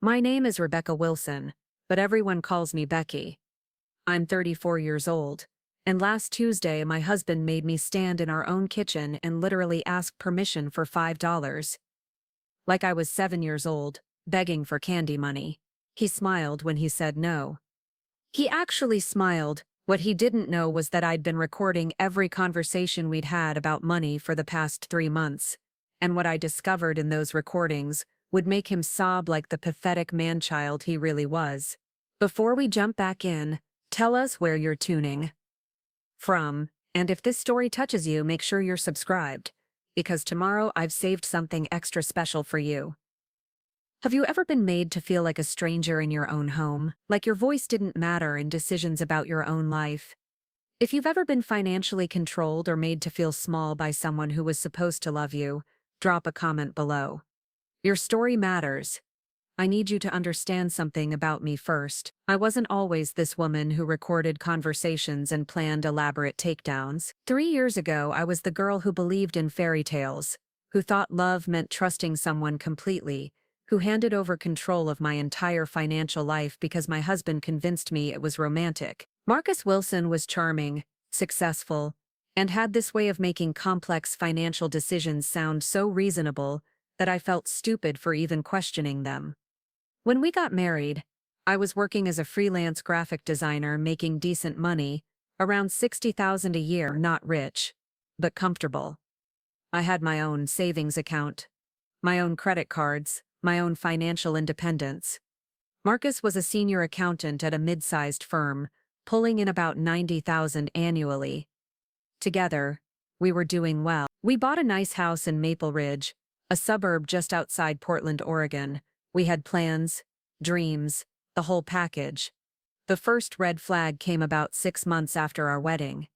My name is Rebecca Wilson, but everyone calls me Becky. I'm 34 years old, and last Tuesday my husband made me stand in our own kitchen and literally ask permission for $5. Like I was 7 years old, begging for candy money. He smiled when he said no. He actually smiled. What he didn't know was that I'd been recording every conversation we'd had about money for the past 3 months, and what I discovered in those recordings would make him sob like the pathetic man-child he really was. Before we jump back in, tell us where you're tuning from, and if this story touches you, make sure you're subscribed, because tomorrow I've saved something extra special for you. Have you ever been made to feel like a stranger in your own home, like your voice didn't matter in decisions about your own life? If you've ever been financially controlled or made to feel small by someone who was supposed to love you, drop a comment below. Your story matters. I need you to understand something about me first. I wasn't always this woman who recorded conversations and planned elaborate takedowns. 3 years ago, I was the girl who believed in fairy tales, who thought love meant trusting someone completely, who handed over control of my entire financial life because my husband convinced me it was romantic. Marcus Wilson was charming, successful, and had this way of making complex financial decisions sound so reasonable that I felt stupid for even questioning them. When we got married, I was working as a freelance graphic designer making decent money, around $60,000 a year, not rich, but comfortable. I had my own savings account, my own credit cards, my own financial independence. Marcus was a senior accountant at a mid-sized firm, pulling in about $90,000 annually. Together, we were doing well. We bought a nice house in Maple Ridge, a suburb just outside Portland, Oregon. We had plans, dreams, the whole package. The first red flag came about 6 months after our wedding.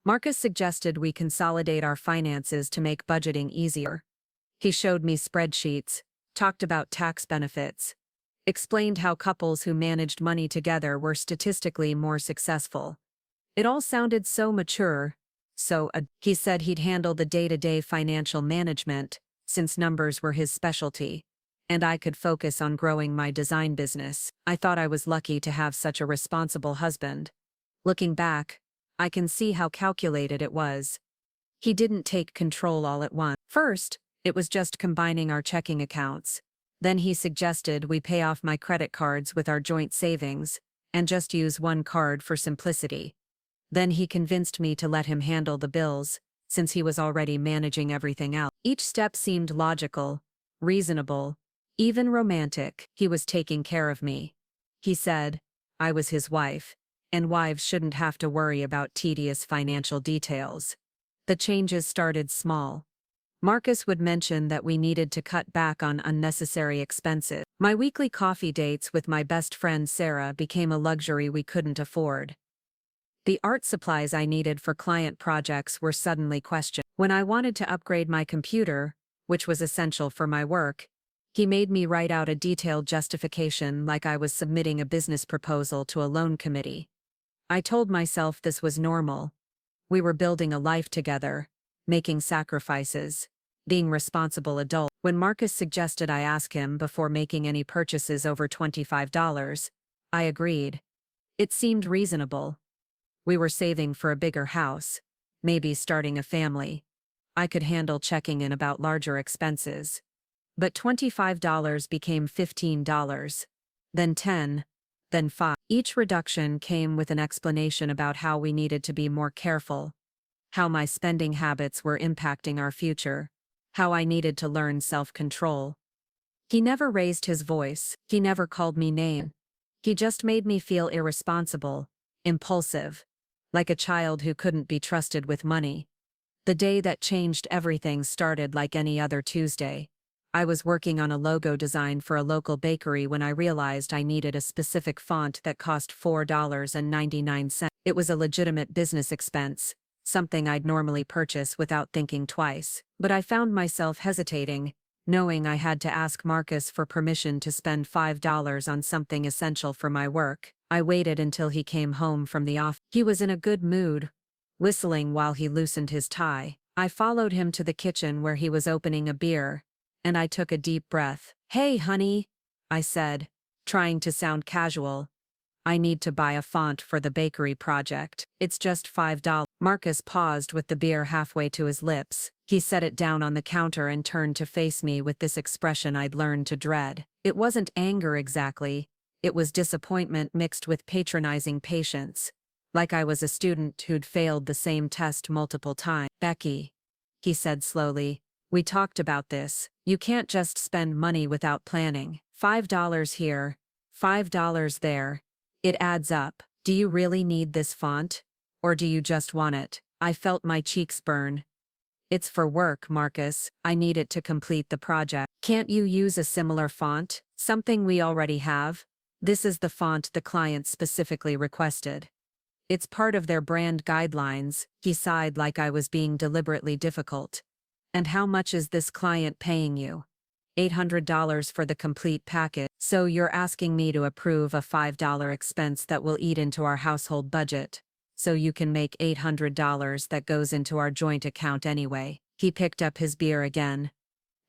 Marcus suggested we consolidate our finances to make budgeting easier. He showed me spreadsheets, talked about tax benefits, explained how couples who managed money together were statistically more successful. It all sounded so mature, he said he'd handle the day-to-day financial management, since numbers were his specialty, and I could focus on growing my design business. I thought I was lucky to have such a responsible husband. Looking back, I can see how calculated it was. He didn't take control all at once. First, it was just combining our checking accounts. Then he suggested we pay off my credit cards with our joint savings, and just use one card for simplicity. Then he convinced me to let him handle the bills, since he was already managing everything else. Each step seemed logical, reasonable, even romantic. He was taking care of me. He said I was his wife, and wives shouldn't have to worry about tedious financial details. The changes started small. Marcus would mention that we needed to cut back on unnecessary expenses. My weekly coffee dates with my best friend Sarah became a luxury we couldn't afford. The art supplies I needed for client projects were suddenly questioned. When I wanted to upgrade my computer, which was essential for my work, he made me write out a detailed justification like I was submitting a business proposal to a loan committee. I told myself this was normal. We were building a life together, making sacrifices, being responsible adults. When Marcus suggested I ask him before making any purchases over $25, I agreed. It seemed reasonable. We were saving for a bigger house, maybe starting a family. I could handle checking in about larger expenses. But $25 became $15, then $10, then $5. Each reduction came with an explanation about how we needed to be more careful, how my spending habits were impacting our future, how I needed to learn self-control. He never raised his voice, he never called me name. He just made me feel irresponsible, impulsive, like a child who couldn't be trusted with money. The day that changed everything started like any other Tuesday. I was working on a logo design for a local bakery when I realized I needed a specific font that cost $4.99. It was a legitimate business expense, something I'd normally purchase without thinking twice. But I found myself hesitating, knowing I had to ask Marcus for permission to spend $5 on something essential for my work. I waited until he came home from the office. He was in a good mood, whistling while he loosened his tie. I followed him to the kitchen where he was opening a beer, and I took a deep breath. "Hey, honey," I said, trying to sound casual. I need to buy a font for the bakery project. It's just $5. Marcus paused with the beer halfway to his lips. He set it down on the counter and turned to face me with this expression I'd learned to dread. It wasn't anger exactly. It was disappointment mixed with patronizing patience. Like I was a student who'd failed the same test multiple times. Becky, he said slowly, we talked about this. You can't just spend money without planning. $5 here, $5 there. It adds up. Do you really need this font? Or do you just want it? I felt my cheeks burn. It's for work, Marcus. I need it to complete the project. Can't you use a similar font? Something we already have? This is the font the client specifically requested. It's part of their brand guidelines. He sighed like I was being deliberately difficult. And how much is this client paying you? $800 for the complete package. So you're asking me to approve a $5 expense that will eat into our household budget. So you can make $800 that goes into our joint account anyway. He picked up his beer again.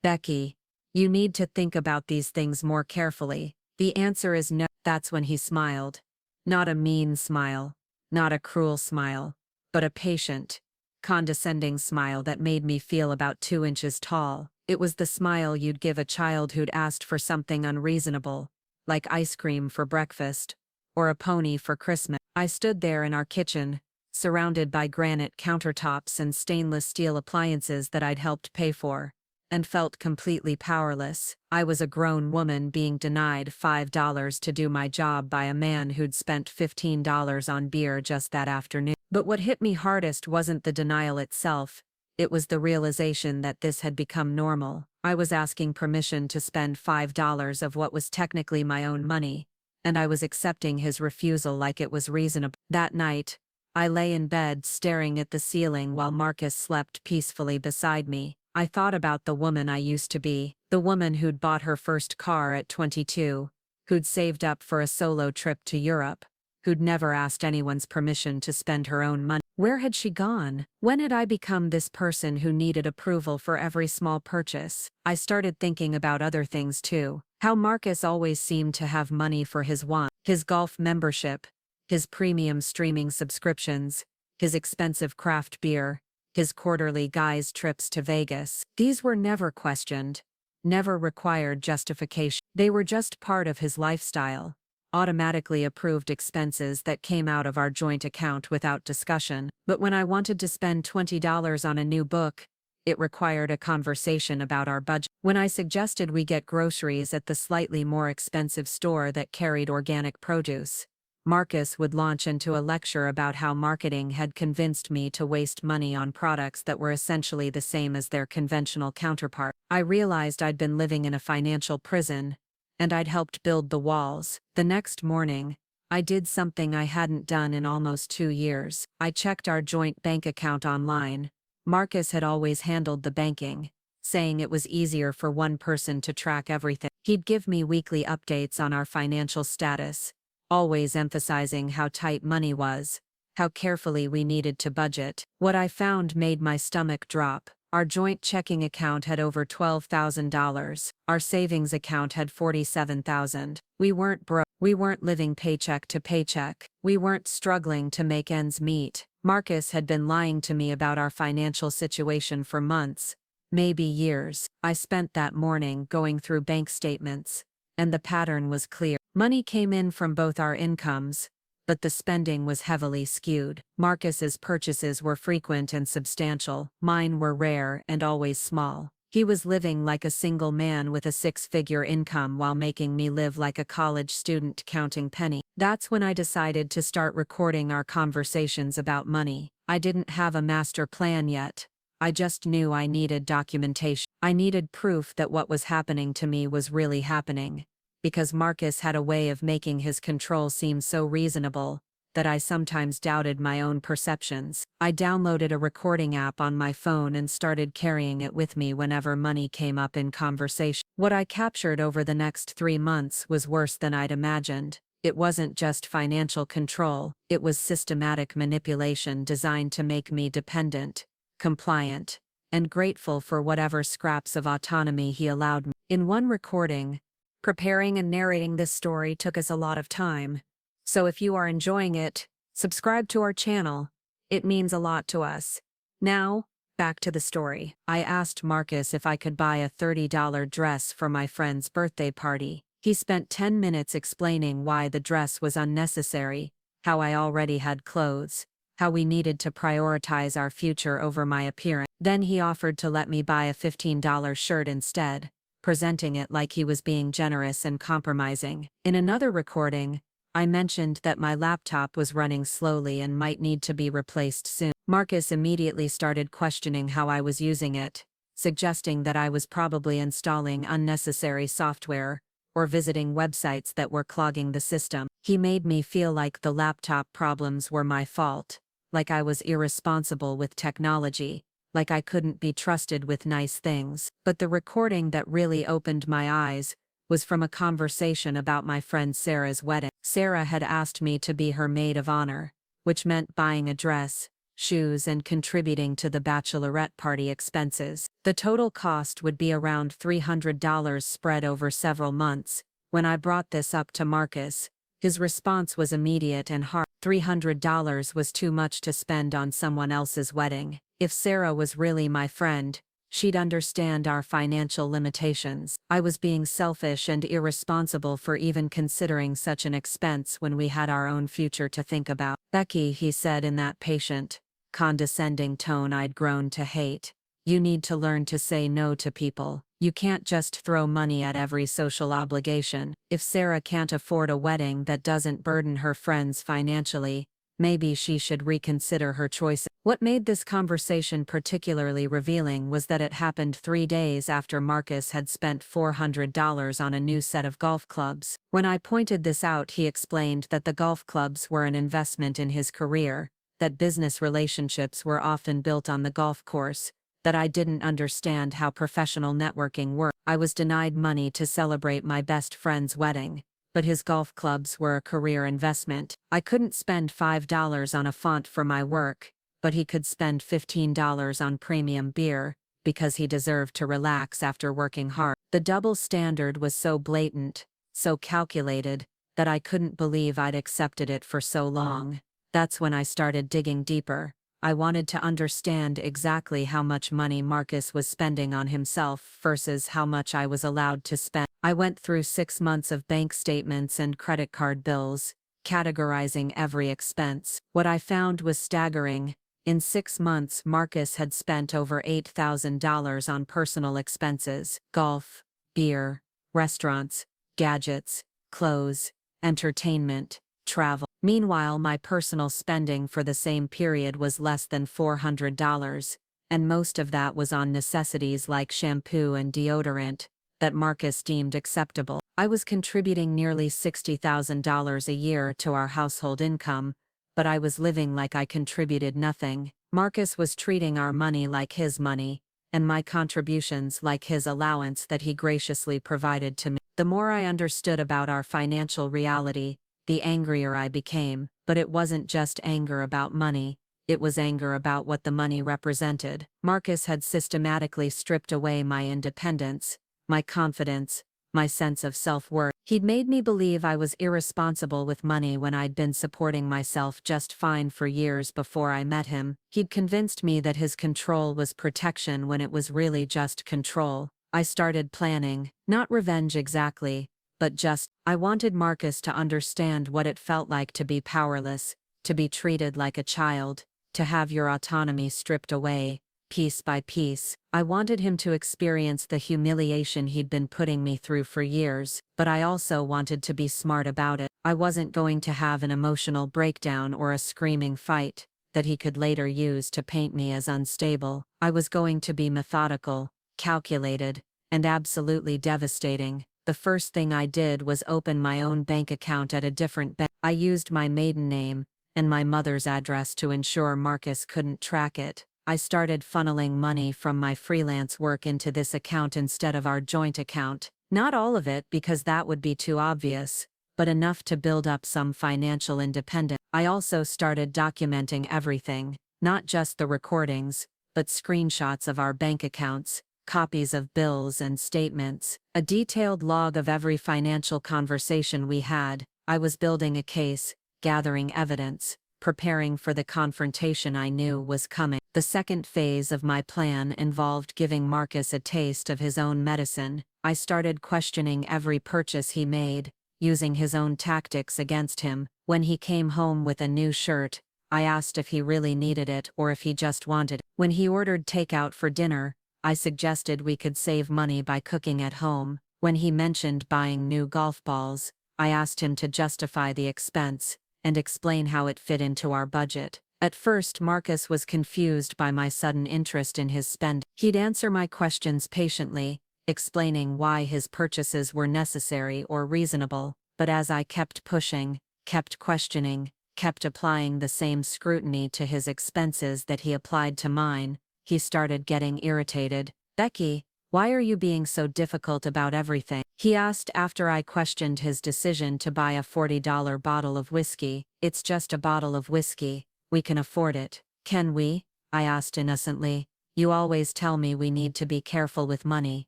Becky, you need to think about these things more carefully. The answer is no. That's when he smiled. Not a mean smile. Not a cruel smile. But a patient, condescending smile that made me feel about 2 inches tall. It was the smile you'd give a child who'd asked for something unreasonable, like ice cream for breakfast, or a pony for Christmas. I stood there in our kitchen, surrounded by granite countertops and stainless steel appliances that I'd helped pay for, and felt completely powerless. I was a grown woman being denied $5 to do my job by a man who'd spent $15 on beer just that afternoon. But what hit me hardest wasn't the denial itself. It was the realization that this had become normal. I was asking permission to spend $5 of what was technically my own money, and I was accepting his refusal like it was reasonable. That night, I lay in bed staring at the ceiling while Marcus slept peacefully beside me. I thought about the woman I used to be, the woman who'd bought her first car at 22, who'd saved up for a solo trip to Europe, who'd never asked anyone's permission to spend her own money. Where had she gone? When had I become this person who needed approval for every small purchase? I started thinking about other things too. How Marcus always seemed to have money for his wants, his golf membership, his premium streaming subscriptions, his expensive craft beer, his quarterly guys' trips to Vegas. These were never questioned, never required justification. They were just part of his lifestyle. Automatically approved expenses that came out of our joint account without discussion. But when I wanted to spend $20 on a new book, it required a conversation about our budget. When I suggested we get groceries at the slightly more expensive store that carried organic produce, Marcus would launch into a lecture about how marketing had convinced me to waste money on products that were essentially the same as their conventional counterpart. I realized I'd been living in a financial prison, and I'd helped build the walls. The next morning, I did something I hadn't done in almost 2 years. I checked our joint bank account online. Marcus had always handled the banking, saying it was easier for one person to track everything. He'd give me weekly updates on our financial status, always emphasizing how tight money was, how carefully we needed to budget. What I found made my stomach drop. Our joint checking account had over $12,000. Our savings account had $47,000. We weren't broke. We weren't living paycheck to paycheck. We weren't struggling to make ends meet. Marcus had been lying to me about our financial situation for months, maybe years. I spent that morning going through bank statements, and the pattern was clear. Money came in from both our incomes, but the spending was heavily skewed. Marcus's purchases were frequent and substantial. Mine were rare and always small. He was living like a single man with a 6-figure income while making me live like a college student counting pennies. That's when I decided to start recording our conversations about money. I didn't have a master plan yet. I just knew I needed documentation. I needed proof that what was happening to me was really happening, because Marcus had a way of making his control seem so reasonable that I sometimes doubted my own perceptions. I downloaded a recording app on my phone and started carrying it with me whenever money came up in conversation. What I captured over the next 3 months was worse than I'd imagined. It wasn't just financial control, it was systematic manipulation designed to make me dependent, compliant, and grateful for whatever scraps of autonomy he allowed me. In one recording, Preparing and narrating this story took us a lot of time. So if you are enjoying it, subscribe to our channel. It means a lot to us. Now, back to the story. I asked Marcus if I could buy a $30 dress for my friend's birthday party. He spent 10 minutes explaining why the dress was unnecessary, how I already had clothes, how we needed to prioritize our future over my appearance. Then he offered to let me buy a $15 shirt instead, presenting it like he was being generous and compromising. In another recording, I mentioned that my laptop was running slowly and might need to be replaced soon. Marcus immediately started questioning how I was using it, suggesting that I was probably installing unnecessary software or visiting websites that were clogging the system. He made me feel like the laptop problems were my fault, like I was irresponsible with technology, like I couldn't be trusted with nice things. But the recording that really opened my eyes was from a conversation about my friend Sarah's wedding. Sarah had asked me to be her maid of honor, which meant buying a dress, shoes, and contributing to the bachelorette party expenses. The total cost would be around $300 spread over several months. When I brought this up to Marcus, his response was immediate and hard. $300 was too much to spend on someone else's wedding. If Sarah was really my friend, she'd understand our financial limitations. I was being selfish and irresponsible for even considering such an expense when we had our own future to think about. Becky, he said in that patient, condescending tone I'd grown to hate. You need to learn to say no to people. You can't just throw money at every social obligation. If Sarah can't afford a wedding that doesn't burden her friends financially, maybe she should reconsider her choices. What made this conversation particularly revealing was that it happened 3 days after Marcus had spent $400 on a new set of golf clubs. When I pointed this out, he explained that the golf clubs were an investment in his career, that business relationships were often built on the golf course, that I didn't understand how professional networking worked. I was denied money to celebrate my best friend's wedding, but his golf clubs were a career investment. I couldn't spend $5 on a font for my work, but he could spend $15 on premium beer, because he deserved to relax after working hard. The double standard was so blatant, so calculated, that I couldn't believe I'd accepted it for so long. That's when I started digging deeper. I wanted to understand exactly how much money Marcus was spending on himself versus how much I was allowed to spend. I went through 6 months of bank statements and credit card bills, categorizing every expense. What I found was staggering. In 6 months, Marcus had spent over $8,000 on personal expenses: golf, beer, restaurants, gadgets, clothes, entertainment, travel. Meanwhile, my personal spending for the same period was less than $400, and most of that was on necessities like shampoo and deodorant that Marcus deemed acceptable. I was contributing nearly $60,000 a year to our household income, but I was living like I contributed nothing. Marcus was treating our money like his money, and my contributions like his allowance that he graciously provided to me. The more I understood about our financial reality, the angrier I became. But it wasn't just anger about money, it was anger about what the money represented. Marcus had systematically stripped away my independence, my confidence, my sense of self-worth. He'd made me believe I was irresponsible with money when I'd been supporting myself just fine for years before I met him. He'd convinced me that his control was protection when it was really just control. I started planning, not revenge exactly, but I wanted Marcus to understand what it felt like to be powerless, to be treated like a child, to have your autonomy stripped away, piece by piece. I wanted him to experience the humiliation he'd been putting me through for years, but I also wanted to be smart about it. I wasn't going to have an emotional breakdown or a screaming fight that he could later use to paint me as unstable. I was going to be methodical, calculated, and absolutely devastating. The first thing I did was open my own bank account at a different bank. I used my maiden name and my mother's address to ensure Marcus couldn't track it. I started funneling money from my freelance work into this account instead of our joint account. Not all of it, because that would be too obvious, but enough to build up some financial independence. I also started documenting everything, not just the recordings, but screenshots of our bank accounts, copies of bills and statements, a detailed log of every financial conversation we had. I was building a case, gathering evidence, preparing for the confrontation I knew was coming. The second phase of my plan involved giving Marcus a taste of his own medicine. I started questioning every purchase he made, using his own tactics against him. When he came home with a new shirt, I asked if he really needed it or if he just wanted it. When he ordered takeout for dinner, I suggested we could save money by cooking at home. When he mentioned buying new golf balls, I asked him to justify the expense and explain how it fit into our budget. At first, Marcus was confused by my sudden interest in his spending. He'd answer my questions patiently, explaining why his purchases were necessary or reasonable, but as I kept pushing, kept questioning, kept applying the same scrutiny to his expenses that he applied to mine, he started getting irritated. "Becky, why are you being so difficult about everything?" he asked after I questioned his decision to buy a $40 bottle of whiskey. "It's just a bottle of whiskey. We can afford it." "Can we?" I asked innocently. "You always tell me we need to be careful with money.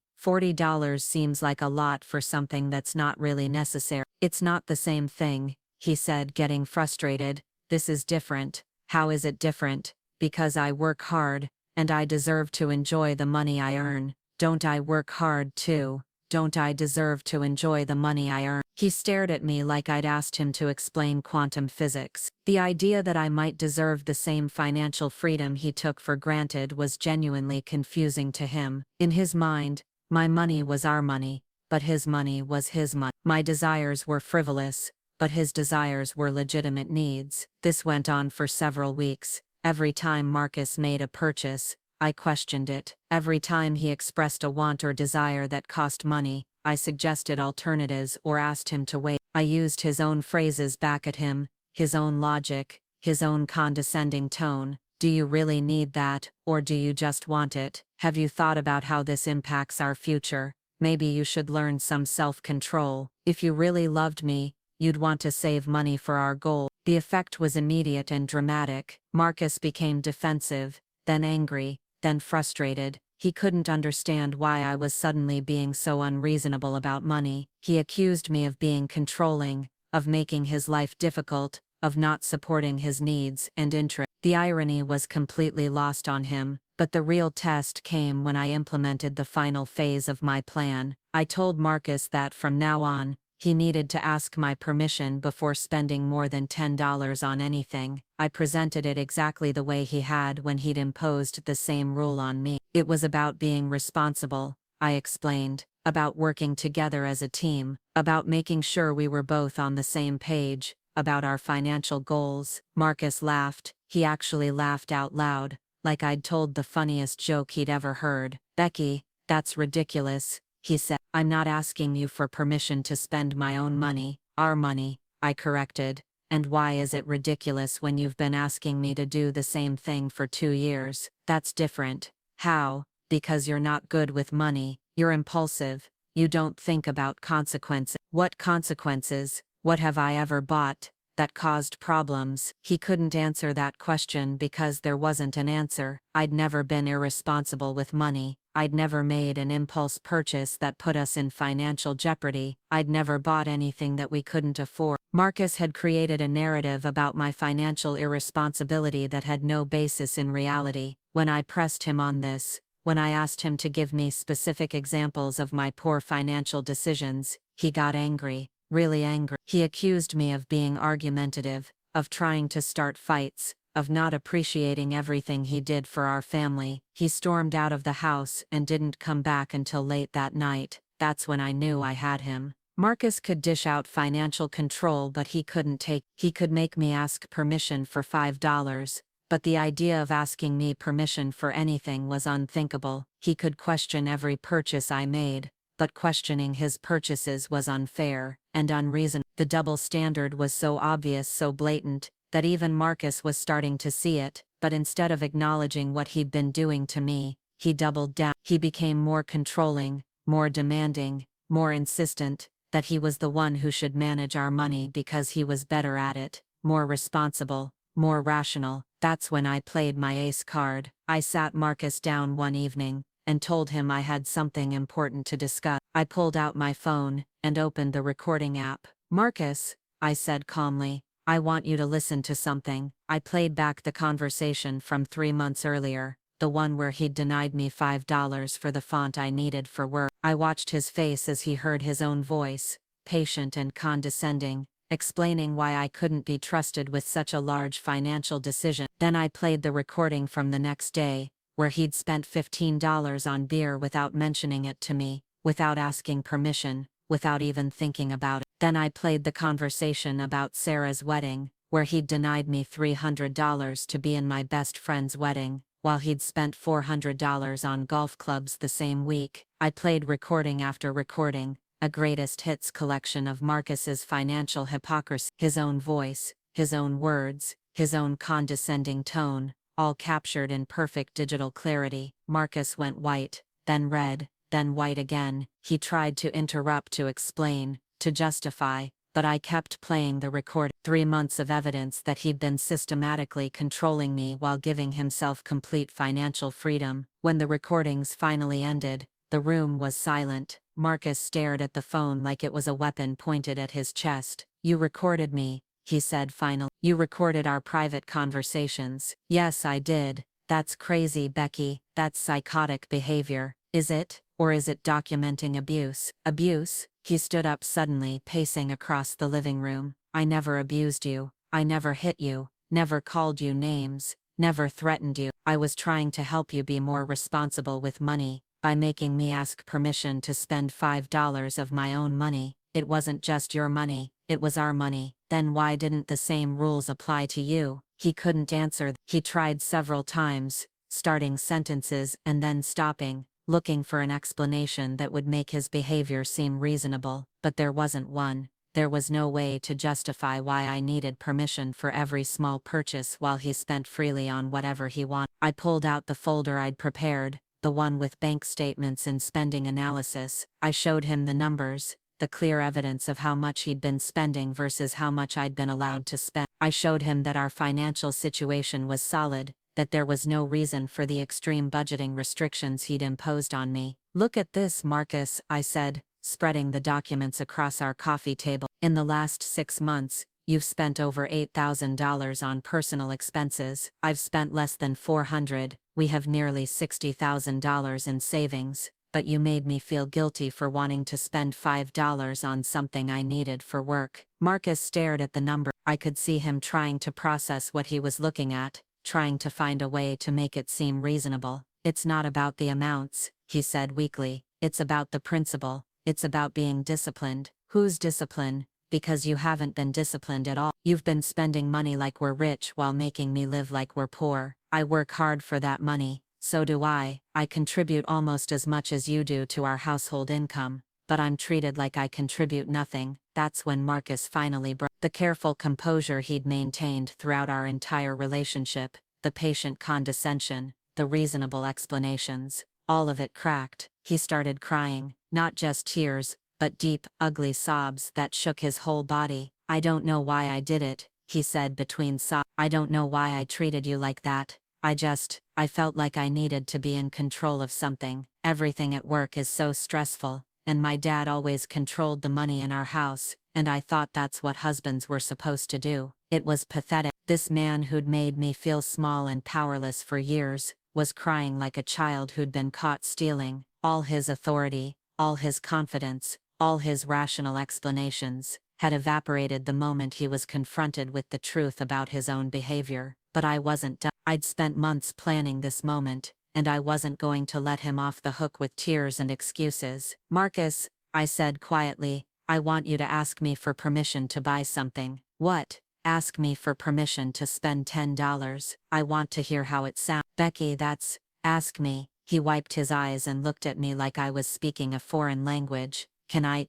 $40 seems like a lot for something that's not really necessary." "It's not the same thing," he said, getting frustrated. "This is different." "How is it different?" "Because I work hard, and I deserve to enjoy the money I earn." "Don't I work hard too? Don't I deserve to enjoy the money I earn?" He stared at me like I'd asked him to explain quantum physics. The idea that I might deserve the same financial freedom he took for granted was genuinely confusing to him. In his mind, my money was our money, but his money was his money. My desires were frivolous, but his desires were legitimate needs. This went on for several weeks. Every time Marcus made a purchase, I questioned it. Every time he expressed a want or desire that cost money, I suggested alternatives or asked him to wait. I used his own phrases back at him, his own logic, his own condescending tone. "Do you really need that, or do you just want it? Have you thought about how this impacts our future? Maybe you should learn some self-control. If you really loved me, you'd want to save money for our goal." The effect was immediate and dramatic. Marcus became defensive, then angry, then frustrated. He couldn't understand why I was suddenly being so unreasonable about money. He accused me of being controlling, of making his life difficult, of not supporting his needs and interests. The irony was completely lost on him, but the real test came when I implemented the final phase of my plan. I told Marcus that from now on, he needed to ask my permission before spending more than $10 on anything. I presented it exactly the way he had when he'd imposed the same rule on me. It was about being responsible, I explained, about working together as a team, about making sure we were both on the same page, about our financial goals. Marcus laughed. He actually laughed out loud, like I'd told the funniest joke he'd ever heard. "Becky, that's ridiculous," he said. "I'm not asking you for permission to spend my own money, our money," I corrected. "And why is it ridiculous when you've been asking me to do the same thing for 2 years? That's different." "How?" "Because you're not good with money, you're impulsive, you don't think about consequences." "What consequences? What have I ever bought that caused problems?" He couldn't answer that question because there wasn't an answer. I'd never been irresponsible with money. I'd never made an impulse purchase that put us in financial jeopardy. I'd never bought anything that we couldn't afford. Marcus had created a narrative about my financial irresponsibility that had no basis in reality. When I pressed him on this, when I asked him to give me specific examples of my poor financial decisions, he got angry, really angry. He accused me of being argumentative, of trying to start fights, of not appreciating everything he did for our family. He stormed out of the house and didn't come back until late that night. That's when I knew I had him. Marcus could dish out financial control, but he could make me ask permission for $5, but the idea of asking me permission for anything was unthinkable. He could question every purchase I made, but questioning his purchases was unfair and unreasonable. The double standard was so obvious, so blatant, that even Marcus was starting to see it, but instead of acknowledging what he'd been doing to me, he doubled down. He became more controlling, more demanding, more insistent, that he was the one who should manage our money because he was better at it, more responsible, more rational. That's when I played my ace card. I sat Marcus down one evening, and told him I had something important to discuss. I pulled out my phone and opened the recording app. "Marcus," I said calmly, "I want you to listen to something." I played back the conversation from 3 months earlier, the one where he'd denied me $5 for the font I needed for work. I watched his face as he heard his own voice, patient and condescending, explaining why I couldn't be trusted with such a large financial decision. Then I played the recording from the next day, where he'd spent $15 on beer without mentioning it to me, without asking permission, without even thinking about it. Then I played the conversation about Sarah's wedding, where he'd denied me $300 to be in my best friend's wedding, while he'd spent $400 on golf clubs the same week. I played recording after recording, a greatest hits collection of Marcus's financial hypocrisy. His own voice, his own words, his own condescending tone, all captured in perfect digital clarity. Marcus went white, then red, then white again. He tried to interrupt, to explain, to justify, but I kept playing the record. 3 months of evidence that he'd been systematically controlling me while giving himself complete financial freedom. When the recordings finally ended, the room was silent. Marcus stared at the phone like it was a weapon pointed at his chest. "You recorded me," he said finally. "You recorded our private conversations." "Yes, I did." "That's crazy, Becky. That's psychotic behavior. Is it? Or is it documenting abuse?" "Abuse?" He stood up suddenly, pacing across the living room. "I never abused you. I never hit you, never called you names, never threatened you. I was trying to help you be more responsible with money, by making me ask permission to spend $5 of my own money. It wasn't just your money, it was our money." "Then why didn't the same rules apply to you?" He couldn't answer. He tried several times, starting sentences and then stopping, looking for an explanation that would make his behavior seem reasonable, but there wasn't one. There was no way to justify why I needed permission for every small purchase while he spent freely on whatever he wanted. I pulled out the folder I'd prepared, the one with bank statements and spending analysis. I showed him the numbers, the clear evidence of how much he'd been spending versus how much I'd been allowed to spend. I showed him that our financial situation was solid, that there was no reason for the extreme budgeting restrictions he'd imposed on me. "Look at this, Marcus," I said, spreading the documents across our coffee table. "In the last 6 months, you've spent over $8,000 on personal expenses. I've spent less than $400. We have nearly $60,000 in savings, but you made me feel guilty for wanting to spend $5 on something I needed for work." Marcus stared at the number. I could see him trying to process what he was looking at, trying to find a way to make it seem reasonable. "It's not about the amounts," he said weakly. "It's about the principle. It's about being disciplined." "Whose discipline? Because you haven't been disciplined at all. You've been spending money like we're rich while making me live like we're poor." "I work hard for that money." "So do I. I contribute almost as much as you do to our household income, but I'm treated like I contribute nothing." That's when Marcus finally broke. The careful composure he'd maintained throughout our entire relationship, the patient condescension, the reasonable explanations, all of it cracked. He started crying, not just tears, but deep, ugly sobs that shook his whole body. "I don't know why I did it," he said between sobs. "I don't know why I treated you like that. I felt like I needed to be in control of something. Everything at work is so stressful, and my dad always controlled the money in our house, and I thought that's what husbands were supposed to do." It was pathetic. This man who'd made me feel small and powerless for years, was crying like a child who'd been caught stealing. All his authority, all his confidence, all his rational explanations, had evaporated the moment he was confronted with the truth about his own behavior. But I wasn't done. I'd spent months planning this moment, and I wasn't going to let him off the hook with tears and excuses. "Marcus," I said quietly, "I want you to ask me for permission to buy something." "What?" "Ask me for permission to spend $10. I want to hear how it sounds." "Becky, that's..." "Ask me." He wiped his eyes and looked at me like I was speaking a foreign language. Can I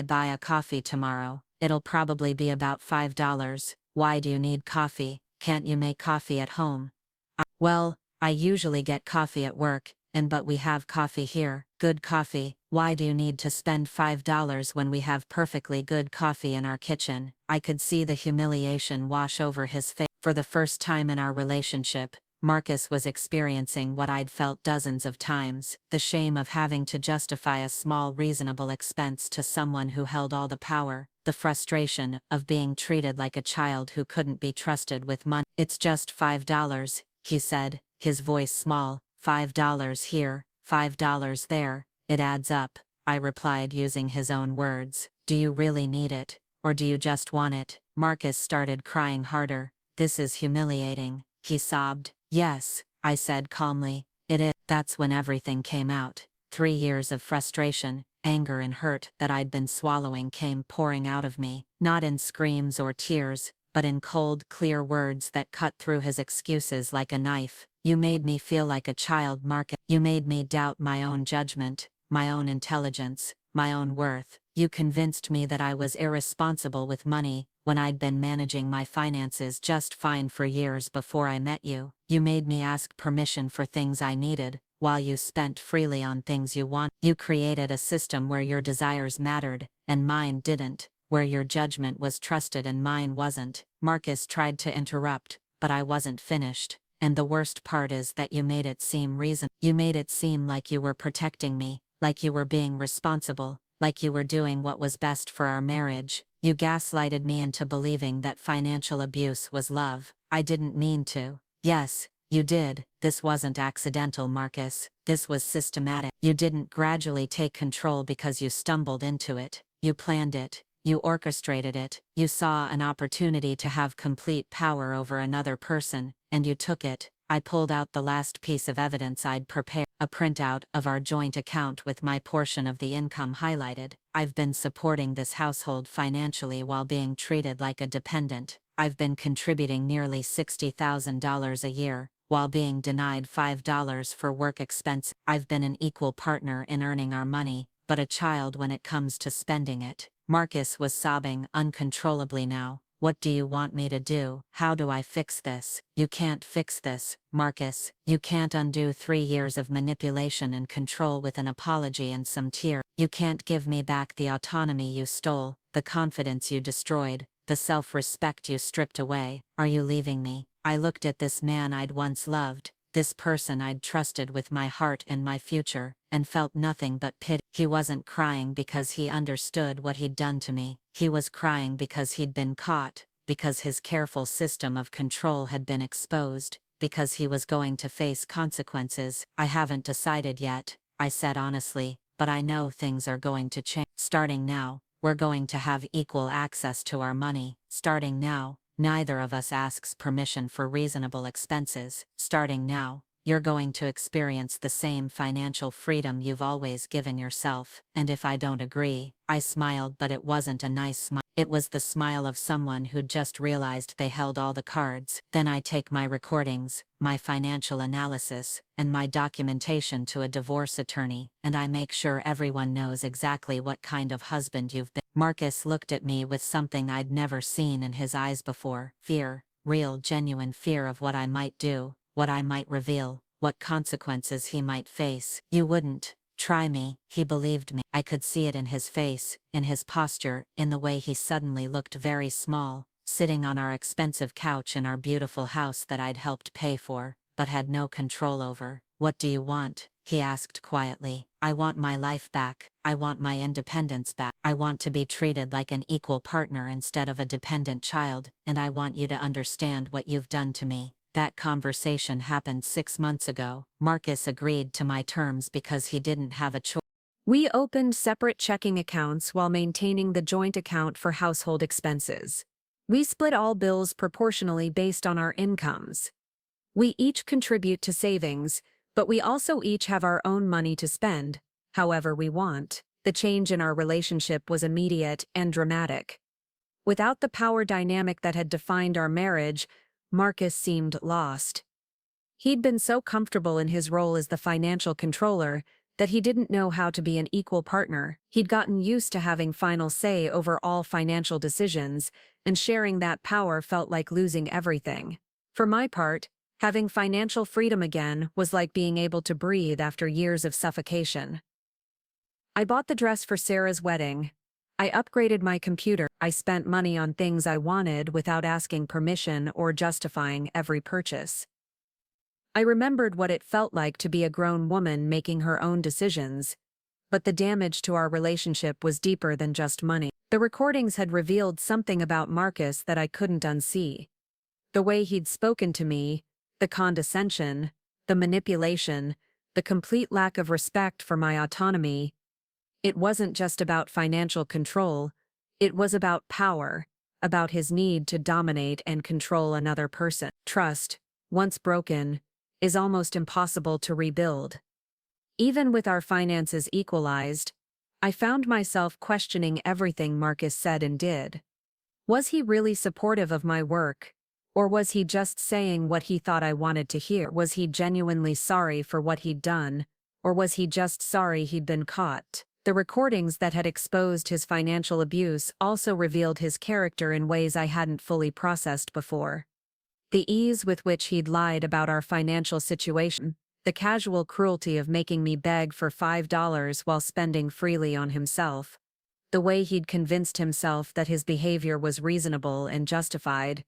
buy a coffee tomorrow? It'll probably be about $5. "Why do you need coffee? Can't you make coffee at home?" "Well, I usually get coffee at work, but we have coffee here. Good coffee. Why do you need to spend $5 when we have perfectly good coffee in our kitchen?" I could see the humiliation wash over his face. For the first time in our relationship, Marcus was experiencing what I'd felt dozens of times, the shame of having to justify a small reasonable expense to someone who held all the power, the frustration of being treated like a child who couldn't be trusted with money. "It's just $5, he said, his voice small. $5 here, $5 there, it adds up," I replied using his own words. "Do you really need it, or do you just want it?" Marcus started crying harder. "This is humiliating," he sobbed. "Yes," I said calmly, "it is." That's when everything came out. 3 years of frustration, anger and hurt that I'd been swallowing came pouring out of me, not in screams or tears, but in cold, clear words that cut through his excuses like a knife. "You made me feel like a child, Marcus. You made me doubt my own judgment, my own intelligence, my own worth. You convinced me that I was irresponsible with money, when I'd been managing my finances just fine for years before I met you. You made me ask permission for things I needed, while you spent freely on things you want. You created a system where your desires mattered, and mine didn't, where your judgment was trusted and mine wasn't." Marcus tried to interrupt, but I wasn't finished. "And the worst part is that you made it seem You made it seem like you were protecting me, like you were being responsible, like you were doing what was best for our marriage. You gaslighted me into believing that financial abuse was love. I didn't mean to." "Yes, you did. This wasn't accidental, Marcus. This was systematic. You didn't gradually take control because you stumbled into it. You planned it. You orchestrated it. You saw an opportunity to have complete power over another person, and you took it." I pulled out the last piece of evidence I'd prepared, a printout of our joint account with my portion of the income highlighted. "I've been supporting this household financially while being treated like a dependent. I've been contributing nearly $60,000 a year, while being denied $5 for work expense. I've been an equal partner in earning our money, but a child when it comes to spending it." Marcus was sobbing uncontrollably now. "What do you want me to do? How do I fix this?" "You can't fix this, Marcus. You can't undo 3 years of manipulation and control with an apology and some tears. You can't give me back the autonomy you stole, the confidence you destroyed, the self-respect you stripped away. Are you leaving me?" I looked at this man I'd once loved, this person I'd trusted with my heart and my future, and felt nothing but pity. He wasn't crying because he understood what he'd done to me. He was crying because he'd been caught, because his careful system of control had been exposed, because he was going to face consequences. "I haven't decided yet," I said honestly, "but I know things are going to change. Starting now, we're going to have equal access to our money. Starting now, neither of us asks permission for reasonable expenses. Starting now, you're going to experience the same financial freedom you've always given yourself." And if I don't agree, I smiled, but it wasn't a nice smile. It was the smile of someone who'd just realized they held all the cards. "Then I take my recordings, my financial analysis, and my documentation to a divorce attorney, and I make sure everyone knows exactly what kind of husband you've been." Marcus looked at me with something I'd never seen in his eyes before. Fear, real genuine fear of what I might do, what I might reveal, what consequences he might face. "You wouldn't try me," he believed me. I could see it in his face, in his posture, in the way he suddenly looked very small, sitting on our expensive couch in our beautiful house that I'd helped pay for, but had no control over. "What do you want?" he asked quietly. "I want my life back. I want my independence back. I want to be treated like an equal partner instead of a dependent child, and I want you to understand what you've done to me." That conversation happened 6 months ago. Marcus agreed to my terms because he didn't have a choice. We opened separate checking accounts while maintaining the joint account for household expenses. We split all bills proportionally based on our incomes. We each contribute to savings, but we also each have our own money to spend, however we want. The change in our relationship was immediate and dramatic. Without the power dynamic that had defined our marriage, Marcus seemed lost. He'd been so comfortable in his role as the financial controller that he didn't know how to be an equal partner. He'd gotten used to having final say over all financial decisions, and sharing that power felt like losing everything. For my part, having financial freedom again was like being able to breathe after years of suffocation. I bought the dress for Sarah's wedding. I upgraded my computer. I spent money on things I wanted without asking permission or justifying every purchase. I remembered what it felt like to be a grown woman making her own decisions, but the damage to our relationship was deeper than just money. The recordings had revealed something about Marcus that I couldn't unsee. The way he'd spoken to me, the condescension, the manipulation, the complete lack of respect for my autonomy. It wasn't just about financial control, it was about power, about his need to dominate and control another person. Trust, once broken, is almost impossible to rebuild. Even with our finances equalized, I found myself questioning everything Marcus said and did. Was he really supportive of my work? Or was he just saying what he thought I wanted to hear? Was he genuinely sorry for what he'd done? Or was he just sorry he'd been caught? The recordings that had exposed his financial abuse also revealed his character in ways I hadn't fully processed before. The ease with which he'd lied about our financial situation, the casual cruelty of making me beg for $5 while spending freely on himself, the way he'd convinced himself that his behavior was reasonable and justified.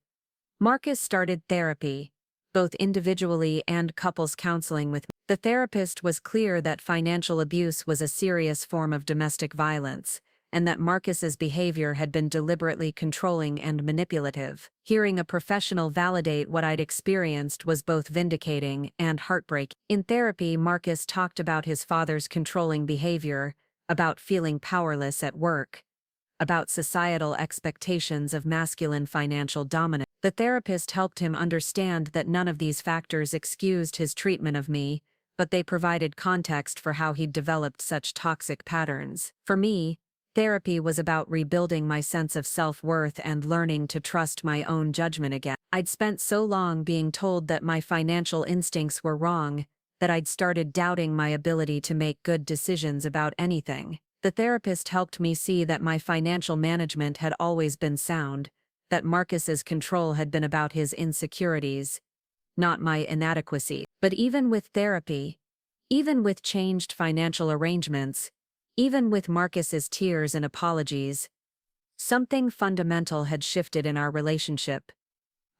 Marcus started therapy, both individually and couples counseling with me. The therapist was clear that financial abuse was a serious form of domestic violence, and that Marcus's behavior had been deliberately controlling and manipulative. Hearing a professional validate what I'd experienced was both vindicating and heartbreaking. In therapy, Marcus talked about his father's controlling behavior, about feeling powerless at work, about societal expectations of masculine financial dominance. The therapist helped him understand that none of these factors excused his treatment of me, but they provided context for how he'd developed such toxic patterns. For me, therapy was about rebuilding my sense of self-worth and learning to trust my own judgment again. I'd spent so long being told that my financial instincts were wrong, that I'd started doubting my ability to make good decisions about anything. The therapist helped me see that my financial management had always been sound, that Marcus's control had been about his insecurities, not my inadequacy. But even with therapy, even with changed financial arrangements, even with Marcus's tears and apologies, something fundamental had shifted in our relationship.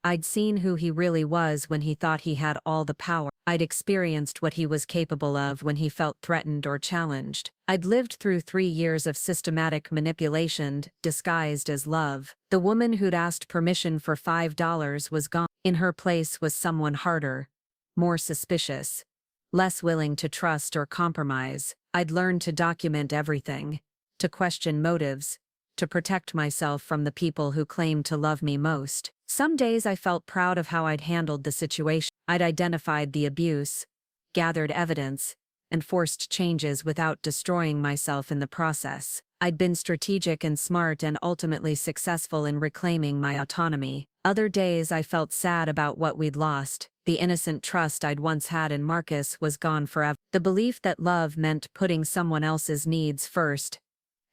I'd seen who he really was when he thought he had all the power. I'd experienced what he was capable of when he felt threatened or challenged. I'd lived through 3 years of systematic manipulation disguised as love. The woman who'd asked permission for $5 was gone. In her place was someone harder, more suspicious, less willing to trust or compromise. I'd learned to document everything, to question motives, to protect myself from the people who claimed to love me most. Some days I felt proud of how I'd handled the situation. I'd identified the abuse, gathered evidence, and forced changes without destroying myself in the process. I'd been strategic and smart and ultimately successful in reclaiming my autonomy. Other days I felt sad about what we'd lost. The innocent trust I'd once had in Marcus was gone forever. The belief that love meant putting someone else's needs first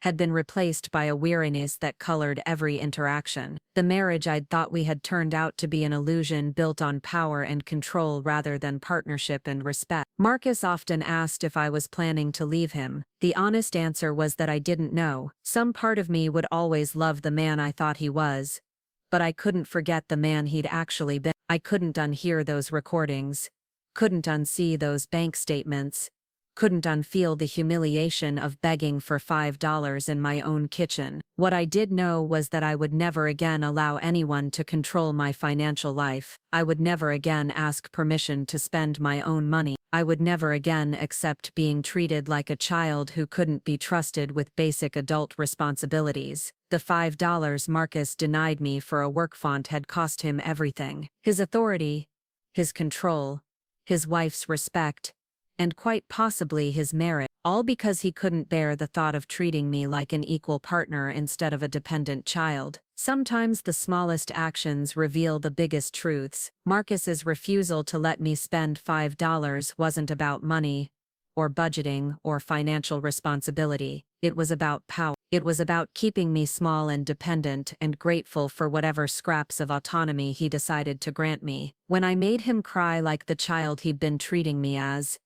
had been replaced by a weariness that colored every interaction. The marriage I'd thought we had turned out to be an illusion built on power and control rather than partnership and respect. Marcus often asked if I was planning to leave him. The honest answer was that I didn't know. Some part of me would always love the man I thought he was, but I couldn't forget the man he'd actually been. I couldn't unhear those recordings, couldn't unsee those bank statements, couldn't unfeel the humiliation of begging for $5 in my own kitchen. What I did know was that I would never again allow anyone to control my financial life. I would never again ask permission to spend my own money. I would never again accept being treated like a child who couldn't be trusted with basic adult responsibilities. The $5 Marcus denied me for a work font had cost him everything. His authority, his control, his wife's respect, and quite possibly his marriage, all because he couldn't bear the thought of treating me like an equal partner instead of a dependent child. Sometimes the smallest actions reveal the biggest truths. Marcus's refusal to let me spend $5 wasn't about money, or budgeting, or financial responsibility. It was about power. It was about keeping me small and dependent and grateful for whatever scraps of autonomy he decided to grant me. When I made him cry like the child he'd been treating me as,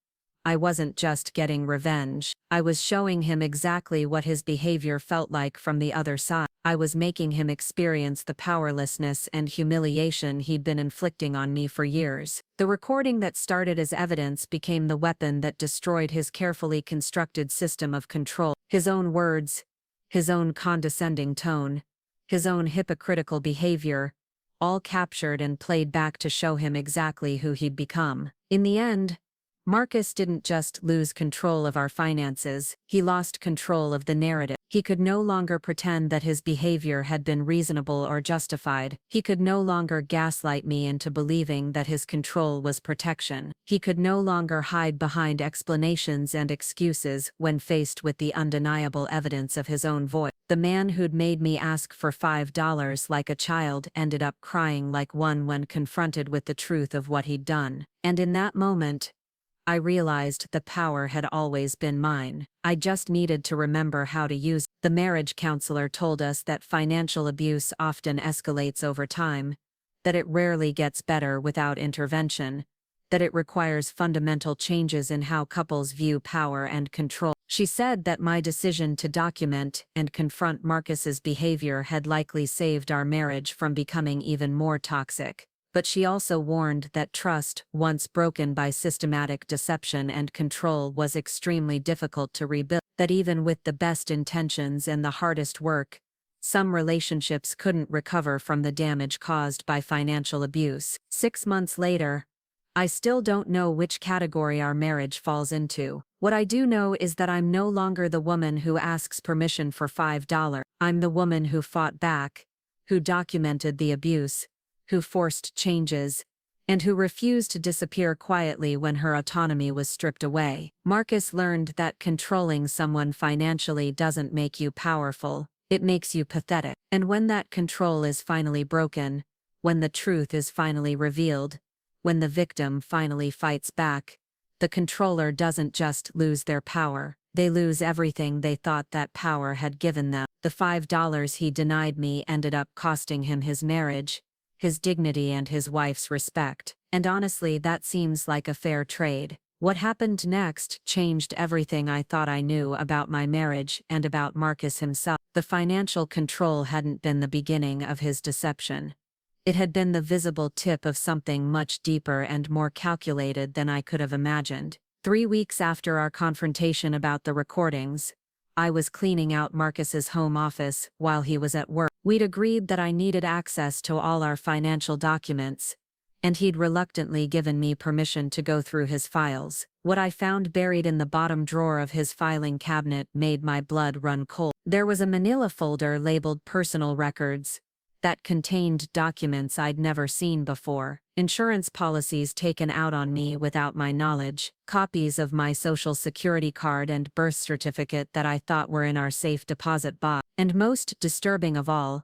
I wasn't just getting revenge. I was showing him exactly what his behavior felt like from the other side. I was making him experience the powerlessness and humiliation he'd been inflicting on me for years. The recording that started as evidence became the weapon that destroyed his carefully constructed system of control. His own words, his own condescending tone, his own hypocritical behavior, all captured and played back to show him exactly who he'd become. In the end, Marcus didn't just lose control of our finances, he lost control of the narrative. He could no longer pretend that his behavior had been reasonable or justified. He could no longer gaslight me into believing that his control was protection. He could no longer hide behind explanations and excuses when faced with the undeniable evidence of his own voice. The man who'd made me ask for $5 like a child ended up crying like one when confronted with the truth of what he'd done. And in that moment, I realized the power had always been mine. I just needed to remember how to use it. The marriage counselor told us that financial abuse often escalates over time, that it rarely gets better without intervention, that it requires fundamental changes in how couples view power and control. She said that my decision to document and confront Marcus's behavior had likely saved our marriage from becoming even more toxic. But she also warned that trust, once broken by systematic deception and control, was extremely difficult to rebuild, that even with the best intentions and the hardest work, some relationships couldn't recover from the damage caused by financial abuse. 6 months later, I still don't know which category our marriage falls into. What I do know is that I'm no longer the woman who asks permission for $5. I'm the woman who fought back, who documented the abuse, who forced changes, and who refused to disappear quietly when her autonomy was stripped away. Marcus learned that controlling someone financially doesn't make you powerful, it makes you pathetic. And when that control is finally broken, when the truth is finally revealed, when the victim finally fights back, the controller doesn't just lose their power, they lose everything they thought that power had given them. The $5 he denied me ended up costing him his marriage, his dignity, and his wife's respect. And honestly, that seems like a fair trade. What happened next changed everything I thought I knew about my marriage and about Marcus himself. The financial control hadn't been the beginning of his deception. It had been the visible tip of something much deeper and more calculated than I could have imagined. 3 weeks after our confrontation about the recordings, I was cleaning out Marcus's home office while he was at work. We'd agreed that I needed access to all our financial documents, and he'd reluctantly given me permission to go through his files. What I found buried in the bottom drawer of his filing cabinet made my blood run cold. There was a manila folder labeled Personal Records that contained documents I'd never seen before, insurance policies taken out on me without my knowledge, copies of my social security card and birth certificate that I thought were in our safe deposit box, and most disturbing of all,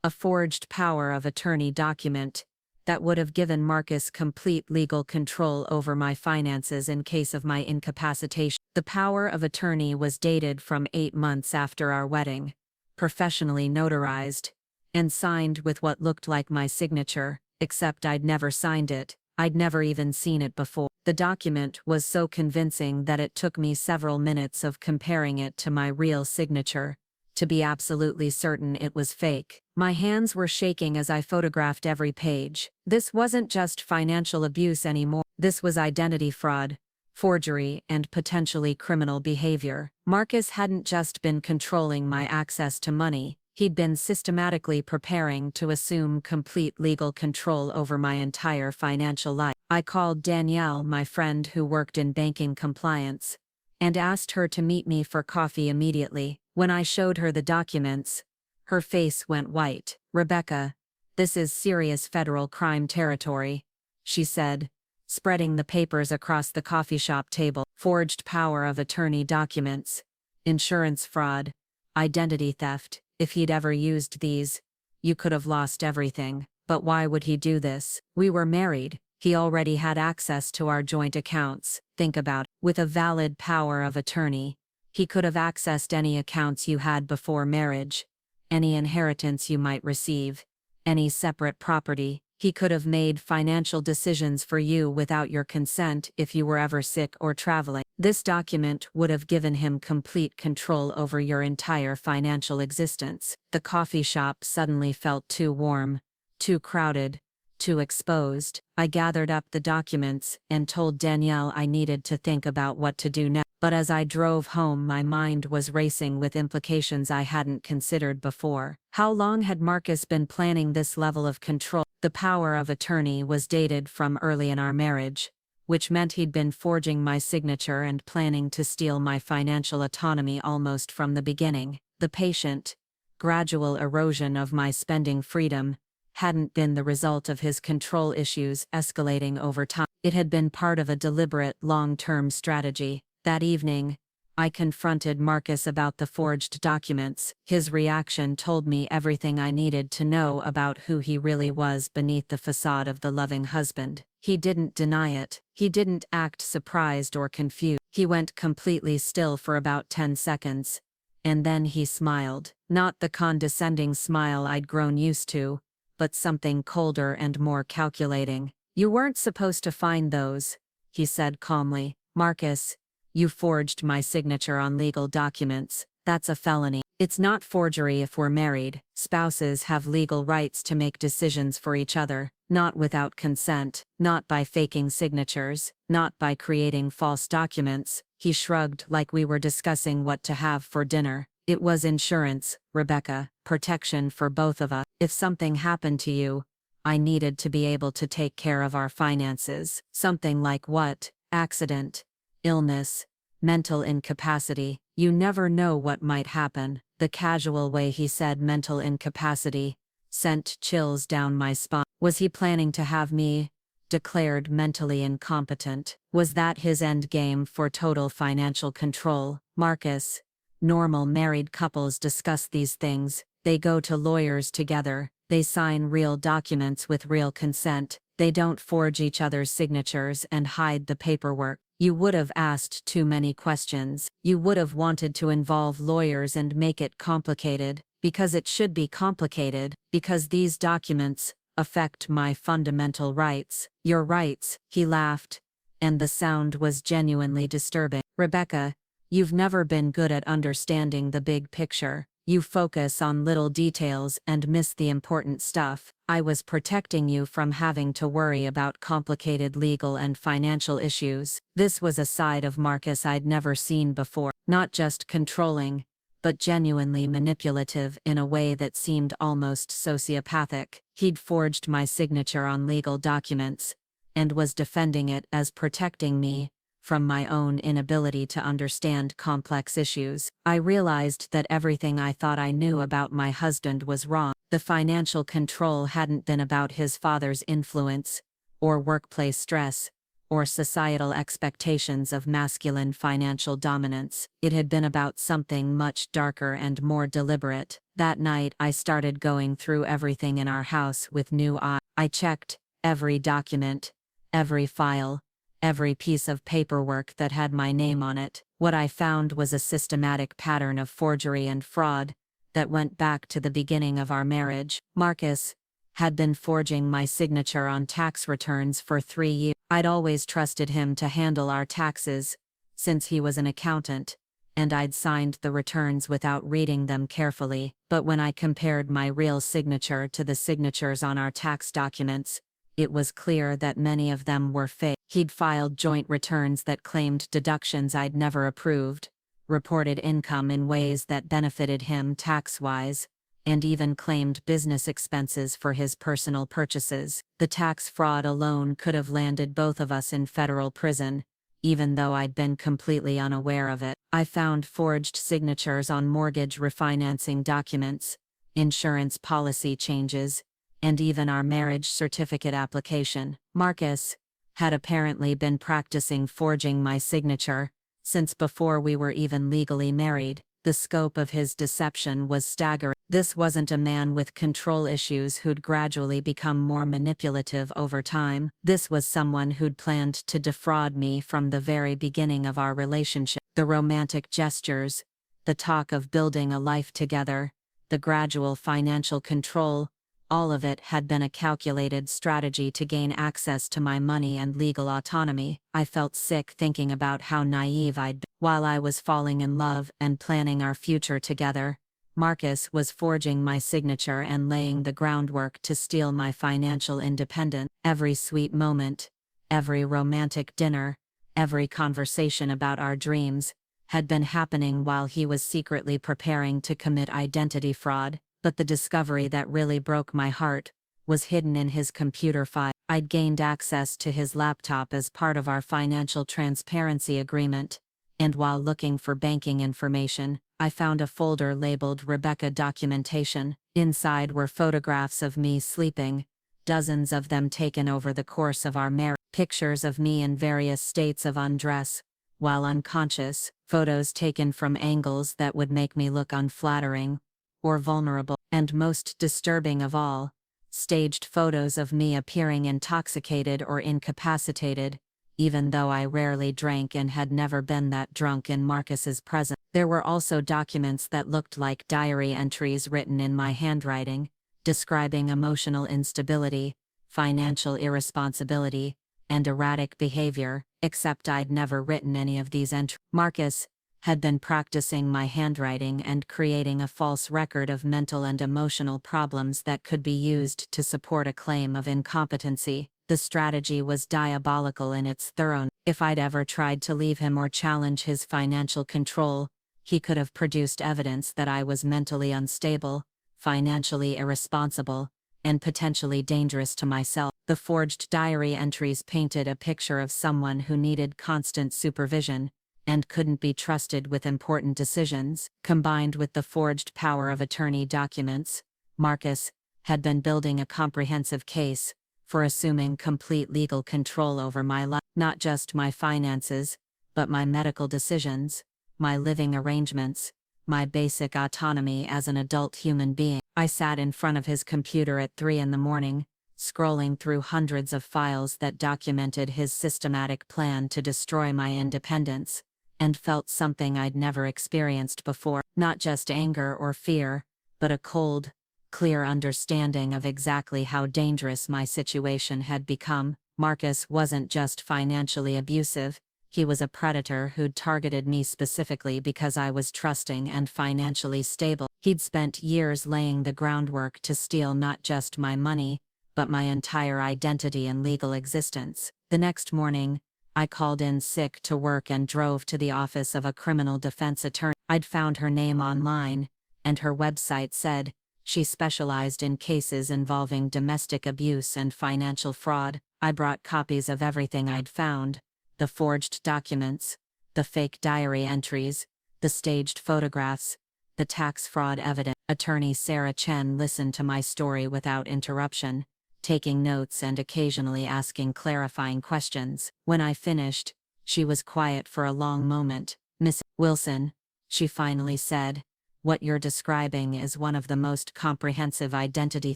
a forged power of attorney document that would have given Marcus complete legal control over my finances in case of my incapacitation. The power of attorney was dated from 8 months after our wedding, professionally notarized, and signed with what looked like my signature, except I'd never signed it. I'd never even seen it before. The document was so convincing that it took me several minutes of comparing it to my real signature to be absolutely certain it was fake. My hands were shaking as I photographed every page. This wasn't just financial abuse anymore. This was identity fraud, forgery, and potentially criminal behavior. Marcus hadn't just been controlling my access to money. He'd been systematically preparing to assume complete legal control over my entire financial life. I called Danielle, my friend who worked in banking compliance, and asked her to meet me for coffee immediately. When I showed her the documents, her face went white. "Rebecca, this is serious federal crime territory," she said, spreading the papers across the coffee shop table. Forged power of attorney documents, insurance fraud, identity theft. If he'd ever used these, you could have lost everything. But why would he do this? We were married. He already had access to our joint accounts. Think about it. With a valid power of attorney, he could have accessed any accounts you had before marriage, any inheritance you might receive, any separate property. He could have made financial decisions for you without your consent if you were ever sick or traveling. This document would have given him complete control over your entire financial existence. The coffee shop suddenly felt too warm, too crowded, too exposed. I gathered up the documents and told Danielle I needed to think about what to do next. But as I drove home, my mind was racing with implications I hadn't considered before. How long had Marcus been planning this level of control? The power of attorney was dated from early in our marriage, which meant he'd been forging my signature and planning to steal my financial autonomy almost from the beginning. The patient, gradual erosion of my spending freedom hadn't been the result of his control issues escalating over time. It had been part of a deliberate, long-term strategy. That evening, I confronted Marcus about the forged documents. His reaction told me everything I needed to know about who he really was beneath the facade of the loving husband. He didn't deny it. He didn't act surprised or confused. He went completely still for about 10 seconds. And then he smiled. Not the condescending smile I'd grown used to, but something colder and more calculating. "You weren't supposed to find those," he said calmly. "Marcus, you forged my signature on legal documents. That's a felony. It's not forgery if we're married. Spouses have legal rights to make decisions for each other, not without consent, not by faking signatures, not by creating false documents." He shrugged like we were discussing what to have for dinner. "It was insurance, Rebecca, protection for both of us. If something happened to you, I needed to be able to take care of our finances." "Something like what? Accident? Illness? Mental incapacity? You never know what might happen." The casual way he said mental incapacity sent chills down my spine. Was he planning to have me declared mentally incompetent? Was that his end game for total financial control? "Marcus, normal married couples discuss these things. They go to lawyers together. They sign real documents with real consent. They don't forge each other's signatures and hide the paperwork." You would have asked too many questions. You would have wanted to involve lawyers and make it complicated, because it should be complicated, because these documents affect my fundamental rights. "Your rights," he laughed, and the sound was genuinely disturbing. "Rebecca, you've never been good at understanding the big picture. You focus on little details and miss the important stuff. I was protecting you from having to worry about complicated legal and financial issues." This was a side of Marcus I'd never seen before. Not just controlling, but genuinely manipulative in a way that seemed almost sociopathic. He'd forged my signature on legal documents, and was defending it as protecting me from my own inability to understand complex issues. I realized that everything I thought I knew about my husband was wrong. The financial control hadn't been about his father's influence, or workplace stress, or societal expectations of masculine financial dominance. It had been about something much darker and more deliberate. That night, I started going through everything in our house with new eyes. I checked every document, every file, every piece of paperwork that had my name on it. What I found was a systematic pattern of forgery and fraud that went back to the beginning of our marriage. Marcus had been forging my signature on tax returns for 3 years. I'd always trusted him to handle our taxes, since he was an accountant, and I'd signed the returns without reading them carefully. But when I compared my real signature to the signatures on our tax documents, it was clear that many of them were fake. He'd filed joint returns that claimed deductions I'd never approved, reported income in ways that benefited him tax-wise, and even claimed business expenses for his personal purchases. The tax fraud alone could have landed both of us in federal prison, even though I'd been completely unaware of it. I found forged signatures on mortgage refinancing documents, insurance policy changes, and even our marriage certificate application. Marcus had apparently been practicing forging my signature since before we were even legally married. The scope of his deception was staggering. This wasn't a man with control issues who'd gradually become more manipulative over time. This was someone who'd planned to defraud me from the very beginning of our relationship. The romantic gestures, the talk of building a life together, the gradual financial control, All of it had been a calculated strategy to gain access to my money and legal autonomy. I felt sick thinking about how naive I'd been. While I was falling in love and planning our future together, Marcus was forging my signature and laying the groundwork to steal my financial independence. Every sweet moment, every romantic dinner, every conversation about our dreams, had been happening while he was secretly preparing to commit identity fraud. But the discovery that really broke my heart was hidden in his computer file. I'd gained access to his laptop as part of our financial transparency agreement, and while looking for banking information, I found a folder labeled Rebecca Documentation. Inside were photographs of me sleeping, dozens of them taken over the course of our marriage, pictures of me in various states of undress, while unconscious, photos taken from angles that would make me look unflattering or vulnerable, and most disturbing of all, staged photos of me appearing intoxicated or incapacitated, even though I rarely drank and had never been that drunk in Marcus's presence. There were also documents that looked like diary entries written in my handwriting, describing emotional instability, financial irresponsibility, and erratic behavior, except I'd never written any of these entries. Marcus had been practicing my handwriting and creating a false record of mental and emotional problems that could be used to support a claim of incompetency. The strategy was diabolical in its thoroughness. If I'd ever tried to leave him or challenge his financial control, he could have produced evidence that I was mentally unstable, financially irresponsible, and potentially dangerous to myself. The forged diary entries painted a picture of someone who needed constant supervision and couldn't be trusted with important decisions. Combined with the forged power of attorney documents, Marcus had been building a comprehensive case for assuming complete legal control over my life, not just my finances, but my medical decisions, my living arrangements, my basic autonomy as an adult human being. I sat in front of his computer at 3 a.m, scrolling through hundreds of files that documented his systematic plan to destroy my independence, and felt something I'd never experienced before. Not just anger or fear, but a cold, clear understanding of exactly how dangerous my situation had become. Marcus wasn't just financially abusive, he was a predator who'd targeted me specifically because I was trusting and financially stable. He'd spent years laying the groundwork to steal not just my money, but my entire identity and legal existence. The next morning, I called in sick to work and drove to the office of a criminal defense attorney. I'd found her name online, and her website said she specialized in cases involving domestic abuse and financial fraud. I brought copies of everything I'd found: the forged documents, the fake diary entries, the staged photographs, the tax fraud evidence. Attorney Sarah Chen listened to my story without interruption, taking notes and occasionally asking clarifying questions. When I finished, she was quiet for a long moment. "Miss Wilson," she finally said, "what you're describing is one of the most comprehensive identity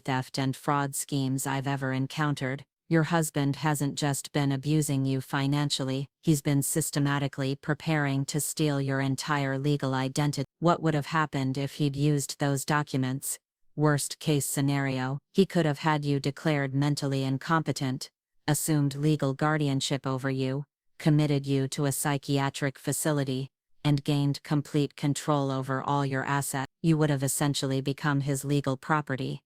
theft and fraud schemes I've ever encountered. Your husband hasn't just been abusing you financially, he's been systematically preparing to steal your entire legal identity." What would have happened if he'd used those documents? Worst case scenario, he could have had you declared mentally incompetent, assumed legal guardianship over you, committed you to a psychiatric facility, and gained complete control over all your assets. You would have essentially become his legal property.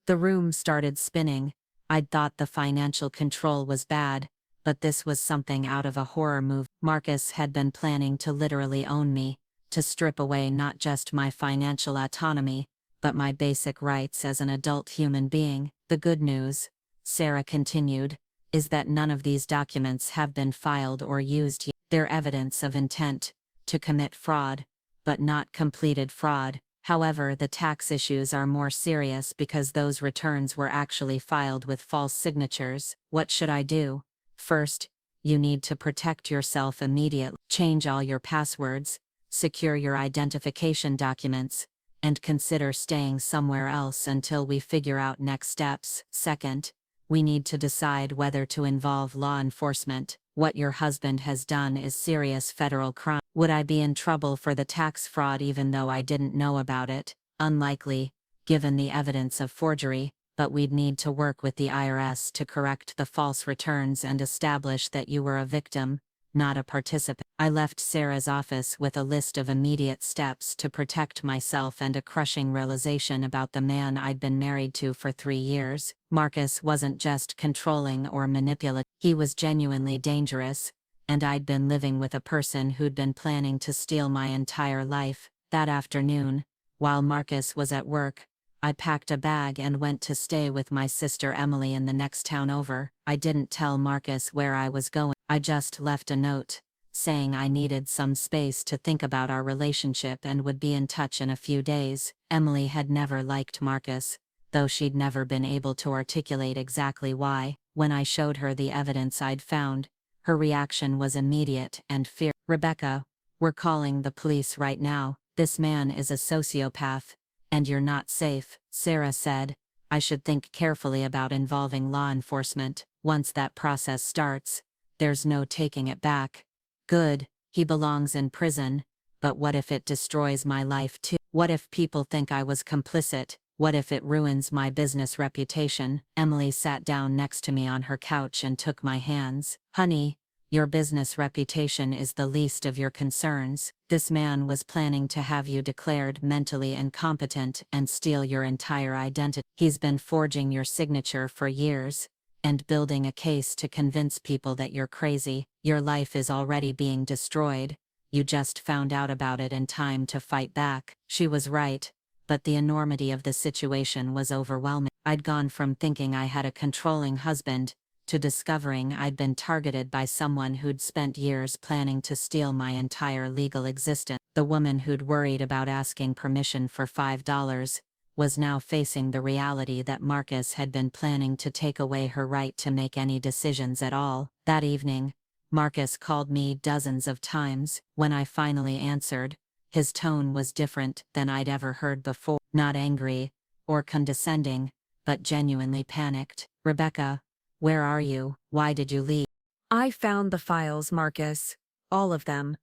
The room started spinning. I'd thought the financial control was bad, but this was something out of a horror movie. Marcus had been planning to literally own me, to strip away not just my financial autonomy, but my basic rights as an adult human being. The good news, Sarah continued, is that none of these documents have been filed or used yet. They're evidence of intent to commit fraud, but not completed fraud. However, the tax issues are more serious because those returns were actually filed with false signatures. What should I do? First, you need to protect yourself immediately. Change all your passwords, secure your identification documents, and consider staying somewhere else until we figure out next steps. Second, we need to decide whether to involve law enforcement. What your husband has done is serious federal crime. Would I be in trouble for the tax fraud even though I didn't know about it? Unlikely, given the evidence of forgery, but we'd need to work with the IRS to correct the false returns and establish that you were a victim, not a participant. I left Sarah's office with a list of immediate steps to protect myself and a crushing realization about the man I'd been married to for 3 years. Marcus wasn't just controlling or manipulative, he was genuinely dangerous, and I'd been living with a person who'd been planning to steal my entire life. That afternoon, while Marcus was at work, I packed a bag and went to stay with my sister Emily in the next town over. I didn't tell Marcus where I was going. I just left a note, saying I needed some space to think about our relationship and would be in touch in a few days. Emily had never liked Marcus, though she'd never been able to articulate exactly why. When I showed her the evidence I'd found, her reaction was immediate and fear. "Rebecca, we're calling the police right now. This man is a sociopath, and you're not safe," Sarah said. "I should think carefully about involving law enforcement. Once that process starts, there's no taking it back." "Good, he belongs in prison, but what if it destroys my life too? What if people think I was complicit? What if it ruins my business reputation?" Emily sat down next to me on her couch and took my hands. "Honey, your business reputation is the least of your concerns. This man was planning to have you declared mentally incompetent and steal your entire identity. He's been forging your signature for years and building a case to convince people that you're crazy. Your life is already being destroyed. You just found out about it in time to fight back." She was right, but the enormity of the situation was overwhelming. I'd gone from thinking I had a controlling husband to discovering I'd been targeted by someone who'd spent years planning to steal my entire legal existence. The woman who'd worried about asking permission for $5 was now facing the reality that Marcus had been planning to take away her right to make any decisions at all. That evening, Marcus called me dozens of times. When I finally answered, his tone was different than I'd ever heard before. Not angry or condescending, but genuinely panicked. "Rebecca, where are you? Why did you leave?" I found the files, Marcus. All of them.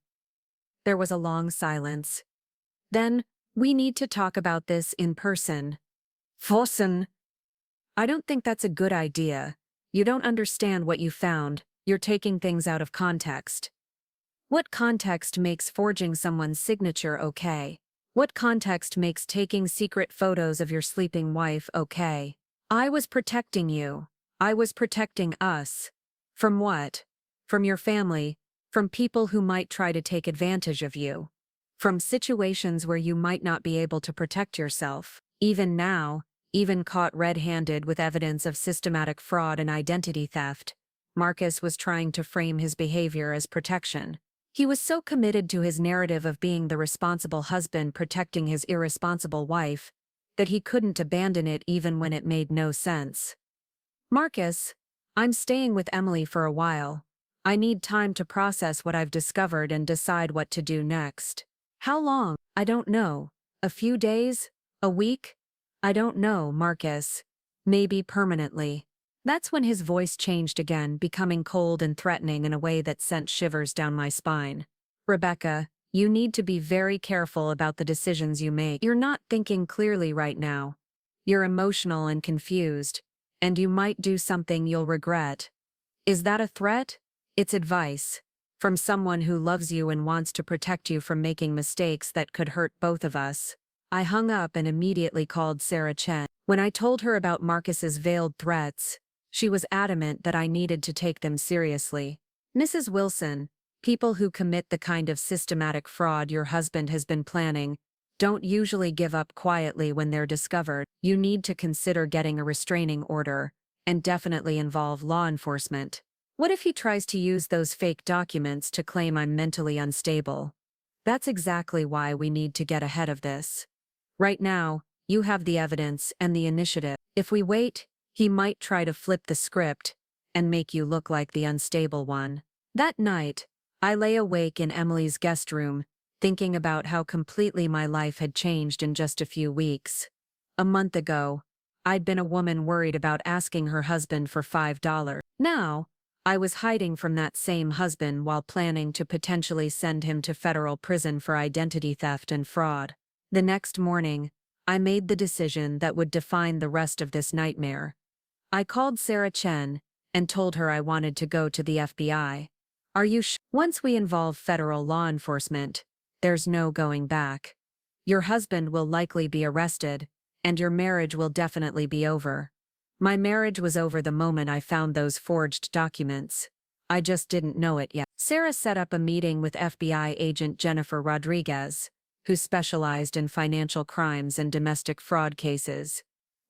There was a long silence. Then, "We need to talk about this in person." "Fossen." "I don't think that's a good idea. You don't understand what you found. You're taking things out of context." "What context makes forging someone's signature okay? What context makes taking secret photos of your sleeping wife okay? I was protecting you. I was protecting us." "From what?" "From your family, from people who might try to take advantage of you, from situations where you might not be able to protect yourself. Even now, even caught red-handed with evidence of systematic fraud and identity theft, Marcus was trying to frame his behavior as protection. He was so committed to his narrative of being the responsible husband protecting his irresponsible wife that he couldn't abandon it even when it made no sense." "Marcus, I'm staying with Emily for a while. I need time to process what I've discovered and decide what to do next." "How long?" "I don't know. A few days? A week? I don't know, Marcus. Maybe permanently." That's when his voice changed again, becoming cold and threatening in a way that sent shivers down my spine. "Rebecca, you need to be very careful about the decisions you make. You're not thinking clearly right now. You're emotional and confused, and you might do something you'll regret." "Is that a threat?" "It's advice. From someone who loves you and wants to protect you from making mistakes that could hurt both of us." I hung up and immediately called Sarah Chen. When I told her about Marcus's veiled threats, she was adamant that I needed to take them seriously. "Mrs. Wilson, people who commit the kind of systematic fraud your husband has been planning don't usually give up quietly when they're discovered. You need to consider getting a restraining order, and definitely involve law enforcement. What if he tries to use those fake documents to claim I'm mentally unstable?" "That's exactly why we need to get ahead of this. Right now, you have the evidence and the initiative. If we wait, he might try to flip the script and make you look like the unstable one." That night, I lay awake in Emily's guest room, thinking about how completely my life had changed in just a few weeks. A month ago, I'd been a woman worried about asking her husband for $5. Now, I was hiding from that same husband while planning to potentially send him to federal prison for identity theft and fraud. The next morning, I made the decision that would define the rest of this nightmare. I called Sarah Chen and told her I wanted to go to the FBI. Are you sure? Once we involve federal law enforcement, there's no going back. Your husband will likely be arrested, and your marriage will definitely be over. My marriage was over the moment I found those forged documents. I just didn't know it yet. Sarah set up a meeting with FBI agent Jennifer Rodriguez, who specialized in financial crimes and domestic fraud cases.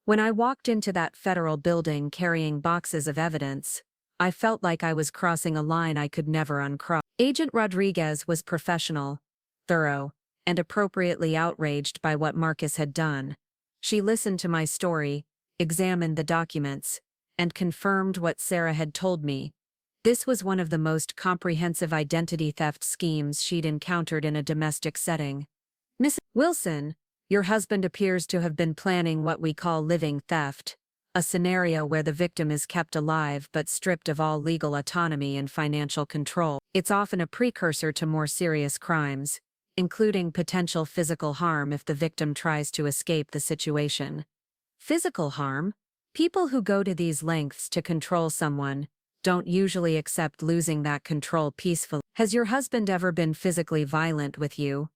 When I walked into that federal building carrying boxes of evidence, I felt like I was crossing a line I could never uncross. Agent Rodriguez was professional, thorough, and appropriately outraged by what Marcus had done. She listened to my story, examined the documents, and confirmed what Sarah had told me. This was one of the most comprehensive identity theft schemes she'd encountered in a domestic setting. Miss Wilson, your husband appears to have been planning what we call living theft, a scenario where the victim is kept alive but stripped of all legal autonomy and financial control. It's often a precursor to more serious crimes, including potential physical harm if the victim tries to escape the situation. Physical harm? People who go to these lengths to control someone don't usually accept losing that control peacefully. Has your husband ever been physically violent with you?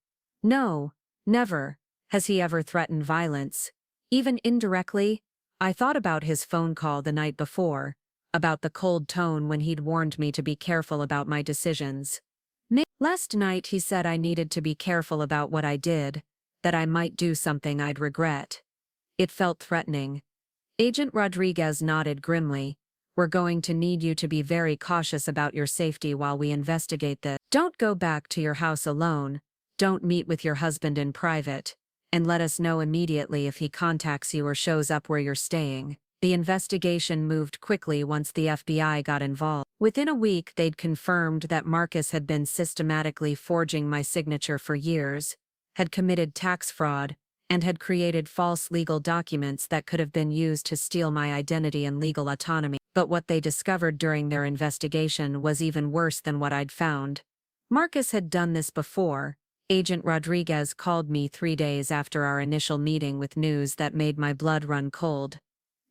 No, never. Has he ever threatened violence? Even indirectly? I thought about his phone call the night before, about the cold tone when he'd warned me to be careful about my decisions. Last night he said I needed to be careful about what I did, that I might do something I'd regret. It felt threatening. Agent Rodriguez nodded grimly. We're going to need you to be very cautious about your safety while we investigate this. Don't go back to your house alone, don't meet with your husband in private, and let us know immediately if he contacts you or shows up where you're staying. The investigation moved quickly once the FBI got involved. Within a week, they'd confirmed that Marcus had been systematically forging my signature for years, had committed tax fraud, and had created false legal documents that could have been used to steal my identity and legal autonomy. But what they discovered during their investigation was even worse than what I'd found. Marcus had done this before. Agent Rodriguez called me 3 days after our initial meeting with news that made my blood run cold.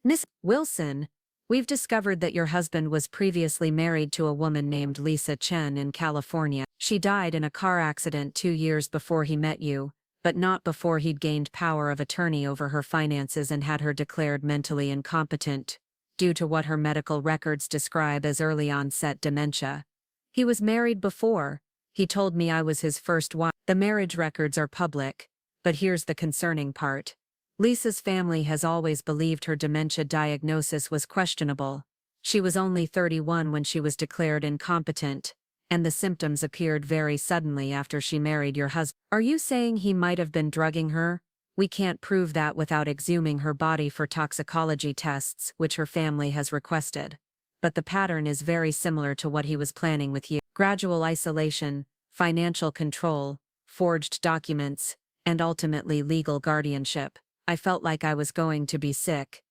Miss Wilson, we've discovered that your husband was previously married to a woman named Lisa Chen in California. She died in a car accident 2 years before he met you, but not before he'd gained power of attorney over her finances and had her declared mentally incompetent, due to what her medical records describe as early-onset dementia. He was married before. He told me I was his first wife. The marriage records are public, but here's the concerning part. Lisa's family has always believed her dementia diagnosis was questionable. She was only 31 when she was declared incompetent, and the symptoms appeared very suddenly after she married your husband. Are you saying he might have been drugging her? We can't prove that without exhuming her body for toxicology tests, which her family has requested. But the pattern is very similar to what he was planning with you. Gradual isolation, financial control, forged documents, and ultimately legal guardianship. I felt like I was going to be sick.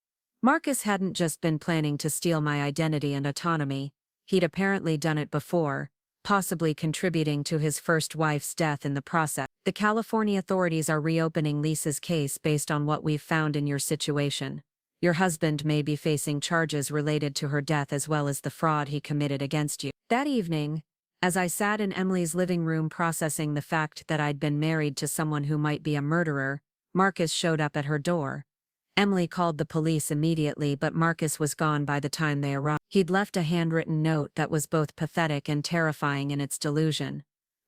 Marcus hadn't just been planning to steal my identity and autonomy. He'd apparently done it before, possibly contributing to his first wife's death in the process. The California authorities are reopening Lisa's case based on what we've found in your situation. Your husband may be facing charges related to her death as well as the fraud he committed against you. That evening, as I sat in Emily's living room processing the fact that I'd been married to someone who might be a murderer, Marcus showed up at her door. Emily called the police immediately, but Marcus was gone by the time they arrived. He'd left a handwritten note that was both pathetic and terrifying in its delusion.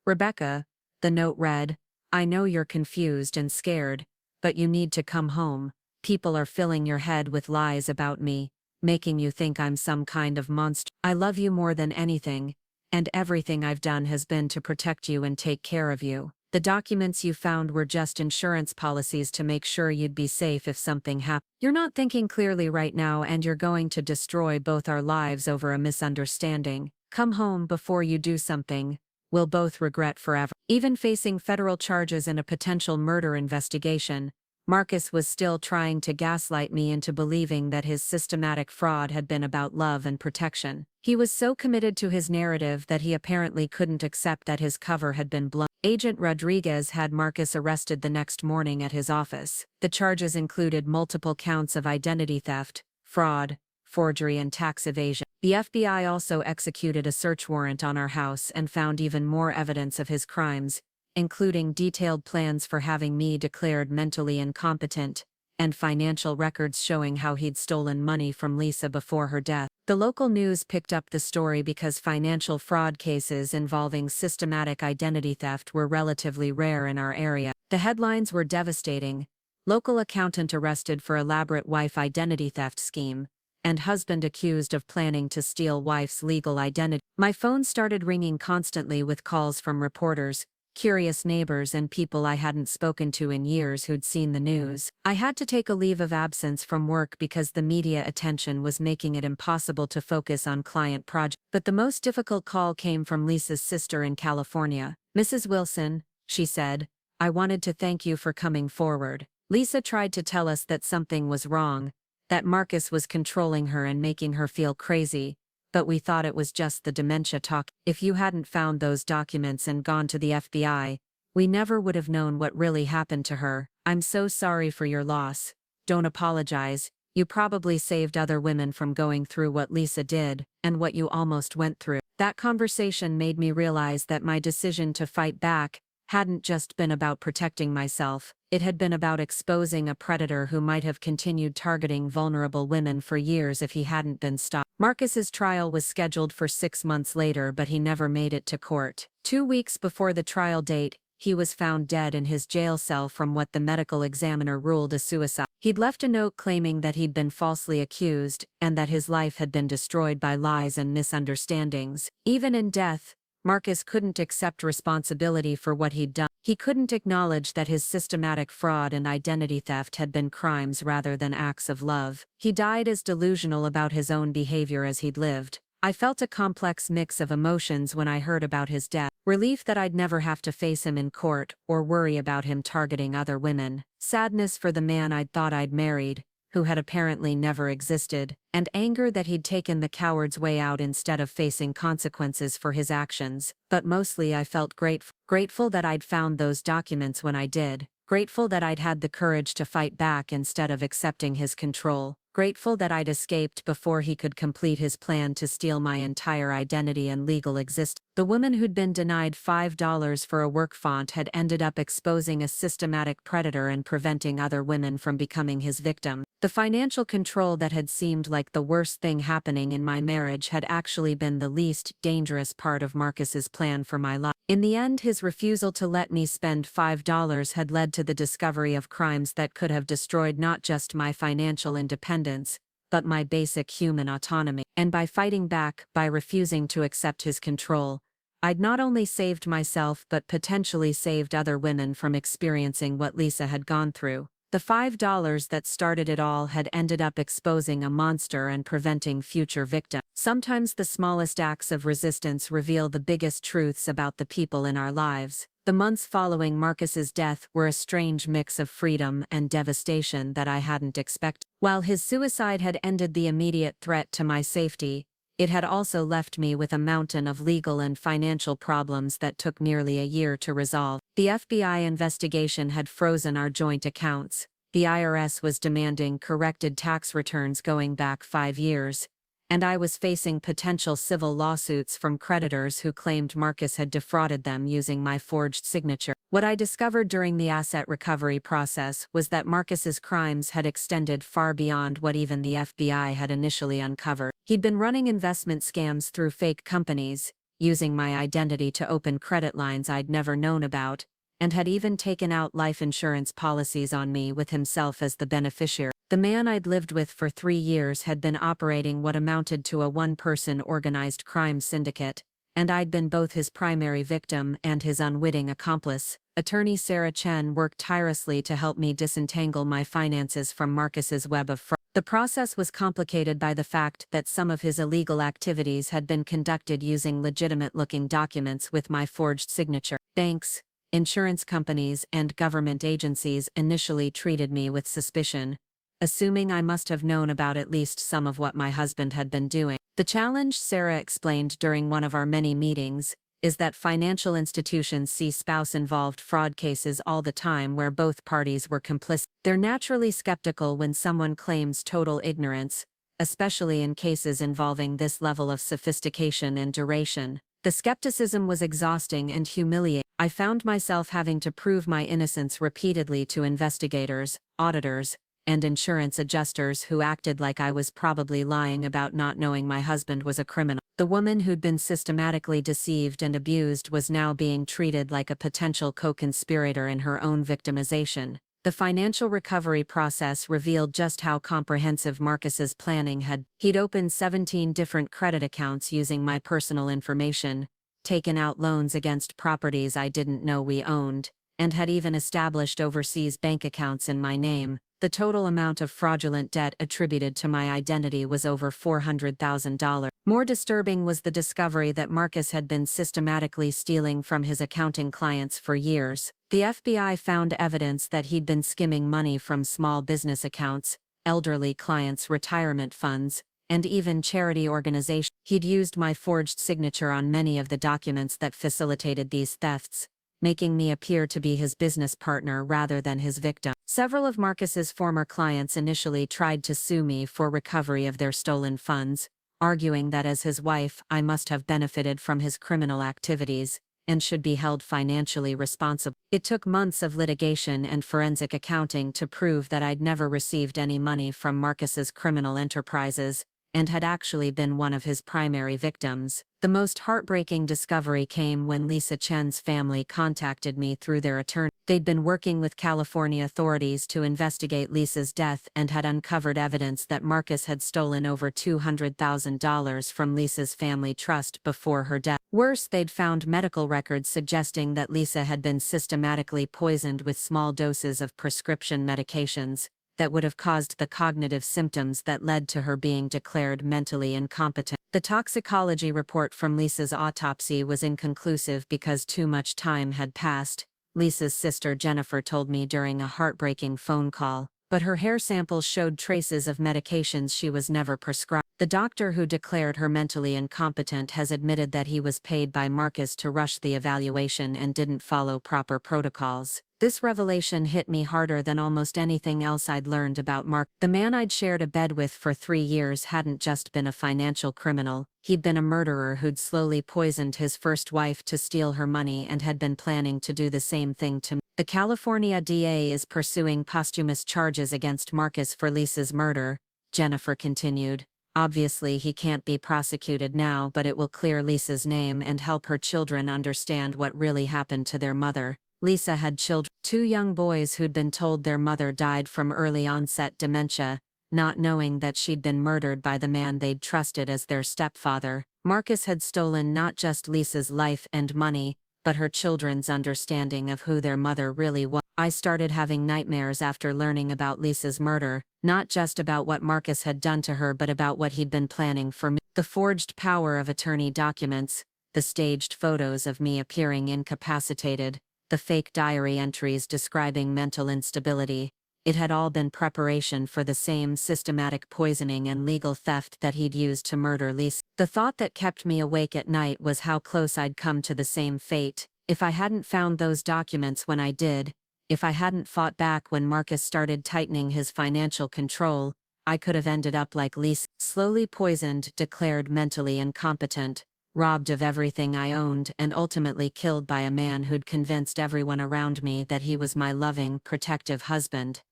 Rebecca, the note read, I know you're confused and scared, but you need to come home. People are filling your head with lies about me, making you think I'm some kind of monster. I love you more than anything, and everything I've done has been to protect you and take care of you. The documents you found were just insurance policies to make sure you'd be safe if something happened. You're not thinking clearly right now, and you're going to destroy both our lives over a misunderstanding. Come home before you do something we'll both regret forever. Even facing federal charges in a potential murder investigation, Marcus was still trying to gaslight me into believing that his systematic fraud had been about love and protection. He was so committed to his narrative that he apparently couldn't accept that his cover had been blown. Agent Rodriguez had Marcus arrested the next morning at his office. The charges included multiple counts of identity theft, fraud, forgery, and tax evasion. The FBI also executed a search warrant on our house and found even more evidence of his crimes, including detailed plans for having me declared mentally incompetent, and financial records showing how he'd stolen money from Lisa before her death. The local news picked up the story because financial fraud cases involving systematic identity theft were relatively rare in our area. The headlines were devastating: local accountant arrested for elaborate wife identity theft scheme, and husband accused of planning to steal wife's legal identity. My phone started ringing constantly with calls from reporters, curious neighbors, and people I hadn't spoken to in years who'd seen the news. I had to take a leave of absence from work because the media attention was making it impossible to focus on client projects. But the most difficult call came from Lisa's sister in California. "Mrs. Wilson," she said, "I wanted to thank you for coming forward." Lisa tried to tell us that something was wrong, that Marcus was controlling her and making her feel crazy, but we thought it was just the dementia talk. "If you hadn't found those documents and gone to the FBI, we never would have known what really happened to her. I'm so sorry for your loss. Don't apologize. You probably saved other women from going through what Lisa did, and what you almost went through." That conversation made me realize that my decision to fight back hadn't just been about protecting myself. It had been about exposing a predator who might have continued targeting vulnerable women for years if he hadn't been stopped. Marcus's trial was scheduled for 6 months later, but he never made it to court. 2 weeks before the trial date, he was found dead in his jail cell from what the medical examiner ruled a suicide. He'd left a note claiming that he'd been falsely accused, and that his life had been destroyed by lies and misunderstandings. Even in death, Marcus couldn't accept responsibility for what he'd done. He couldn't acknowledge that his systematic fraud and identity theft had been crimes rather than acts of love. He died as delusional about his own behavior as he'd lived. I felt a complex mix of emotions when I heard about his death. Relief that I'd never have to face him in court or worry about him targeting other women. Sadness for the man I'd thought I'd married, who had apparently never existed, and anger that he'd taken the coward's way out instead of facing consequences for his actions. But mostly I felt grateful that I'd found those documents when I did, grateful that I'd had the courage to fight back instead of accepting his control, grateful that I'd escaped before he could complete his plan to steal my entire identity and legal existence. The woman who'd been denied $5 for a work font had ended up exposing a systematic predator and preventing other women from becoming his victim. The financial control that had seemed like the worst thing happening in my marriage had actually been the least dangerous part of Marcus's plan for my life. In the end, his refusal to let me spend $5 had led to the discovery of crimes that could have destroyed not just my financial independence, but my basic human autonomy. And by fighting back, by refusing to accept his control, I'd not only saved myself but potentially saved other women from experiencing what Lisa had gone through. The $5 that started it all had ended up exposing a monster and preventing future victims. Sometimes the smallest acts of resistance reveal the biggest truths about the people in our lives. The months following Marcus's death were a strange mix of freedom and devastation that I hadn't expected. While his suicide had ended the immediate threat to my safety, it had also left me with a mountain of legal and financial problems that took nearly a year to resolve. The FBI investigation had frozen our joint accounts. The IRS was demanding corrected tax returns going back 5 years, and I was facing potential civil lawsuits from creditors who claimed Marcus had defrauded them using my forged signature. What I discovered during the asset recovery process was that Marcus's crimes had extended far beyond what even the FBI had initially uncovered. He'd been running investment scams through fake companies, using my identity to open credit lines I'd never known about, and had even taken out life insurance policies on me with himself as the beneficiary. The man I'd lived with for 3 years had been operating what amounted to a one-person organized crime syndicate, and I'd been both his primary victim and his unwitting accomplice. Attorney Sarah Chen worked tirelessly to help me disentangle my finances from Marcus's web of fraud. The process was complicated by the fact that some of his illegal activities had been conducted using legitimate-looking documents with my forged signature. Banks, insurance companies, and government agencies initially treated me with suspicion, assuming I must have known about at least some of what my husband had been doing. The challenge, Sarah explained during one of our many meetings, is that financial institutions see spouse-involved fraud cases all the time where both parties were complicit. They're naturally skeptical when someone claims total ignorance, especially in cases involving this level of sophistication and duration. The skepticism was exhausting and humiliating. I found myself having to prove my innocence repeatedly to investigators, auditors, and insurance adjusters who acted like I was probably lying about not knowing my husband was a criminal. The woman who'd been systematically deceived and abused was now being treated like a potential co-conspirator in her own victimization. The financial recovery process revealed just how comprehensive Marcus's planning had. He'd opened 17 different credit accounts using my personal information, taken out loans against properties I didn't know we owned, and had even established overseas bank accounts in my name. The total amount of fraudulent debt attributed to my identity was over $400,000. More disturbing was the discovery that Marcus had been systematically stealing from his accounting clients for years. The FBI found evidence that he'd been skimming money from small business accounts, elderly clients' retirement funds, and even charity organizations. He'd used my forged signature on many of the documents that facilitated these thefts, making me appear to be his business partner rather than his victim. Several of Marcus's former clients initially tried to sue me for recovery of their stolen funds, arguing that as his wife I must have benefited from his criminal activities and should be held financially responsible. It took months of litigation and forensic accounting to prove that I'd never received any money from Marcus's criminal enterprises, and had actually been one of his primary victims. The most heartbreaking discovery came when Lisa Chen's family contacted me through their attorney. They'd been working with California authorities to investigate Lisa's death and had uncovered evidence that Marcus had stolen over $200,000 from Lisa's family trust before her death. Worse, they'd found medical records suggesting that Lisa had been systematically poisoned with small doses of prescription medications that would have caused the cognitive symptoms that led to her being declared mentally incompetent. The toxicology report from Lisa's autopsy was inconclusive because too much time had passed, Lisa's sister Jennifer told me during a heartbreaking phone call, but her hair samples showed traces of medications she was never prescribed. The doctor who declared her mentally incompetent has admitted that he was paid by Marcus to rush the evaluation and didn't follow proper protocols. This revelation hit me harder than almost anything else I'd learned about Mark. The man I'd shared a bed with for 3 years hadn't just been a financial criminal, he'd been a murderer who'd slowly poisoned his first wife to steal her money and had been planning to do the same thing to me. The California DA is pursuing posthumous charges against Marcus for Lisa's murder, Jennifer continued. Obviously he can't be prosecuted now, but it will clear Lisa's name and help her children understand what really happened to their mother. Lisa had children, 2 young boys who'd been told their mother died from early onset dementia, not knowing that she'd been murdered by the man they'd trusted as their stepfather. Marcus had stolen not just Lisa's life and money, but her children's understanding of who their mother really was. I started having nightmares after learning about Lisa's murder, not just about what Marcus had done to her but about what he'd been planning for me. The forged power of attorney documents, the staged photos of me appearing incapacitated, the fake diary entries describing mental instability, it had all been preparation for the same systematic poisoning and legal theft that he'd used to murder Lisa. The thought that kept me awake at night was how close I'd come to the same fate. If I hadn't found those documents when I did, if I hadn't fought back when Marcus started tightening his financial control, I could have ended up like Lisa, slowly poisoned, declared mentally incompetent, robbed of everything I owned, and ultimately killed by a man who'd convinced everyone around me that he was my loving, protective husband.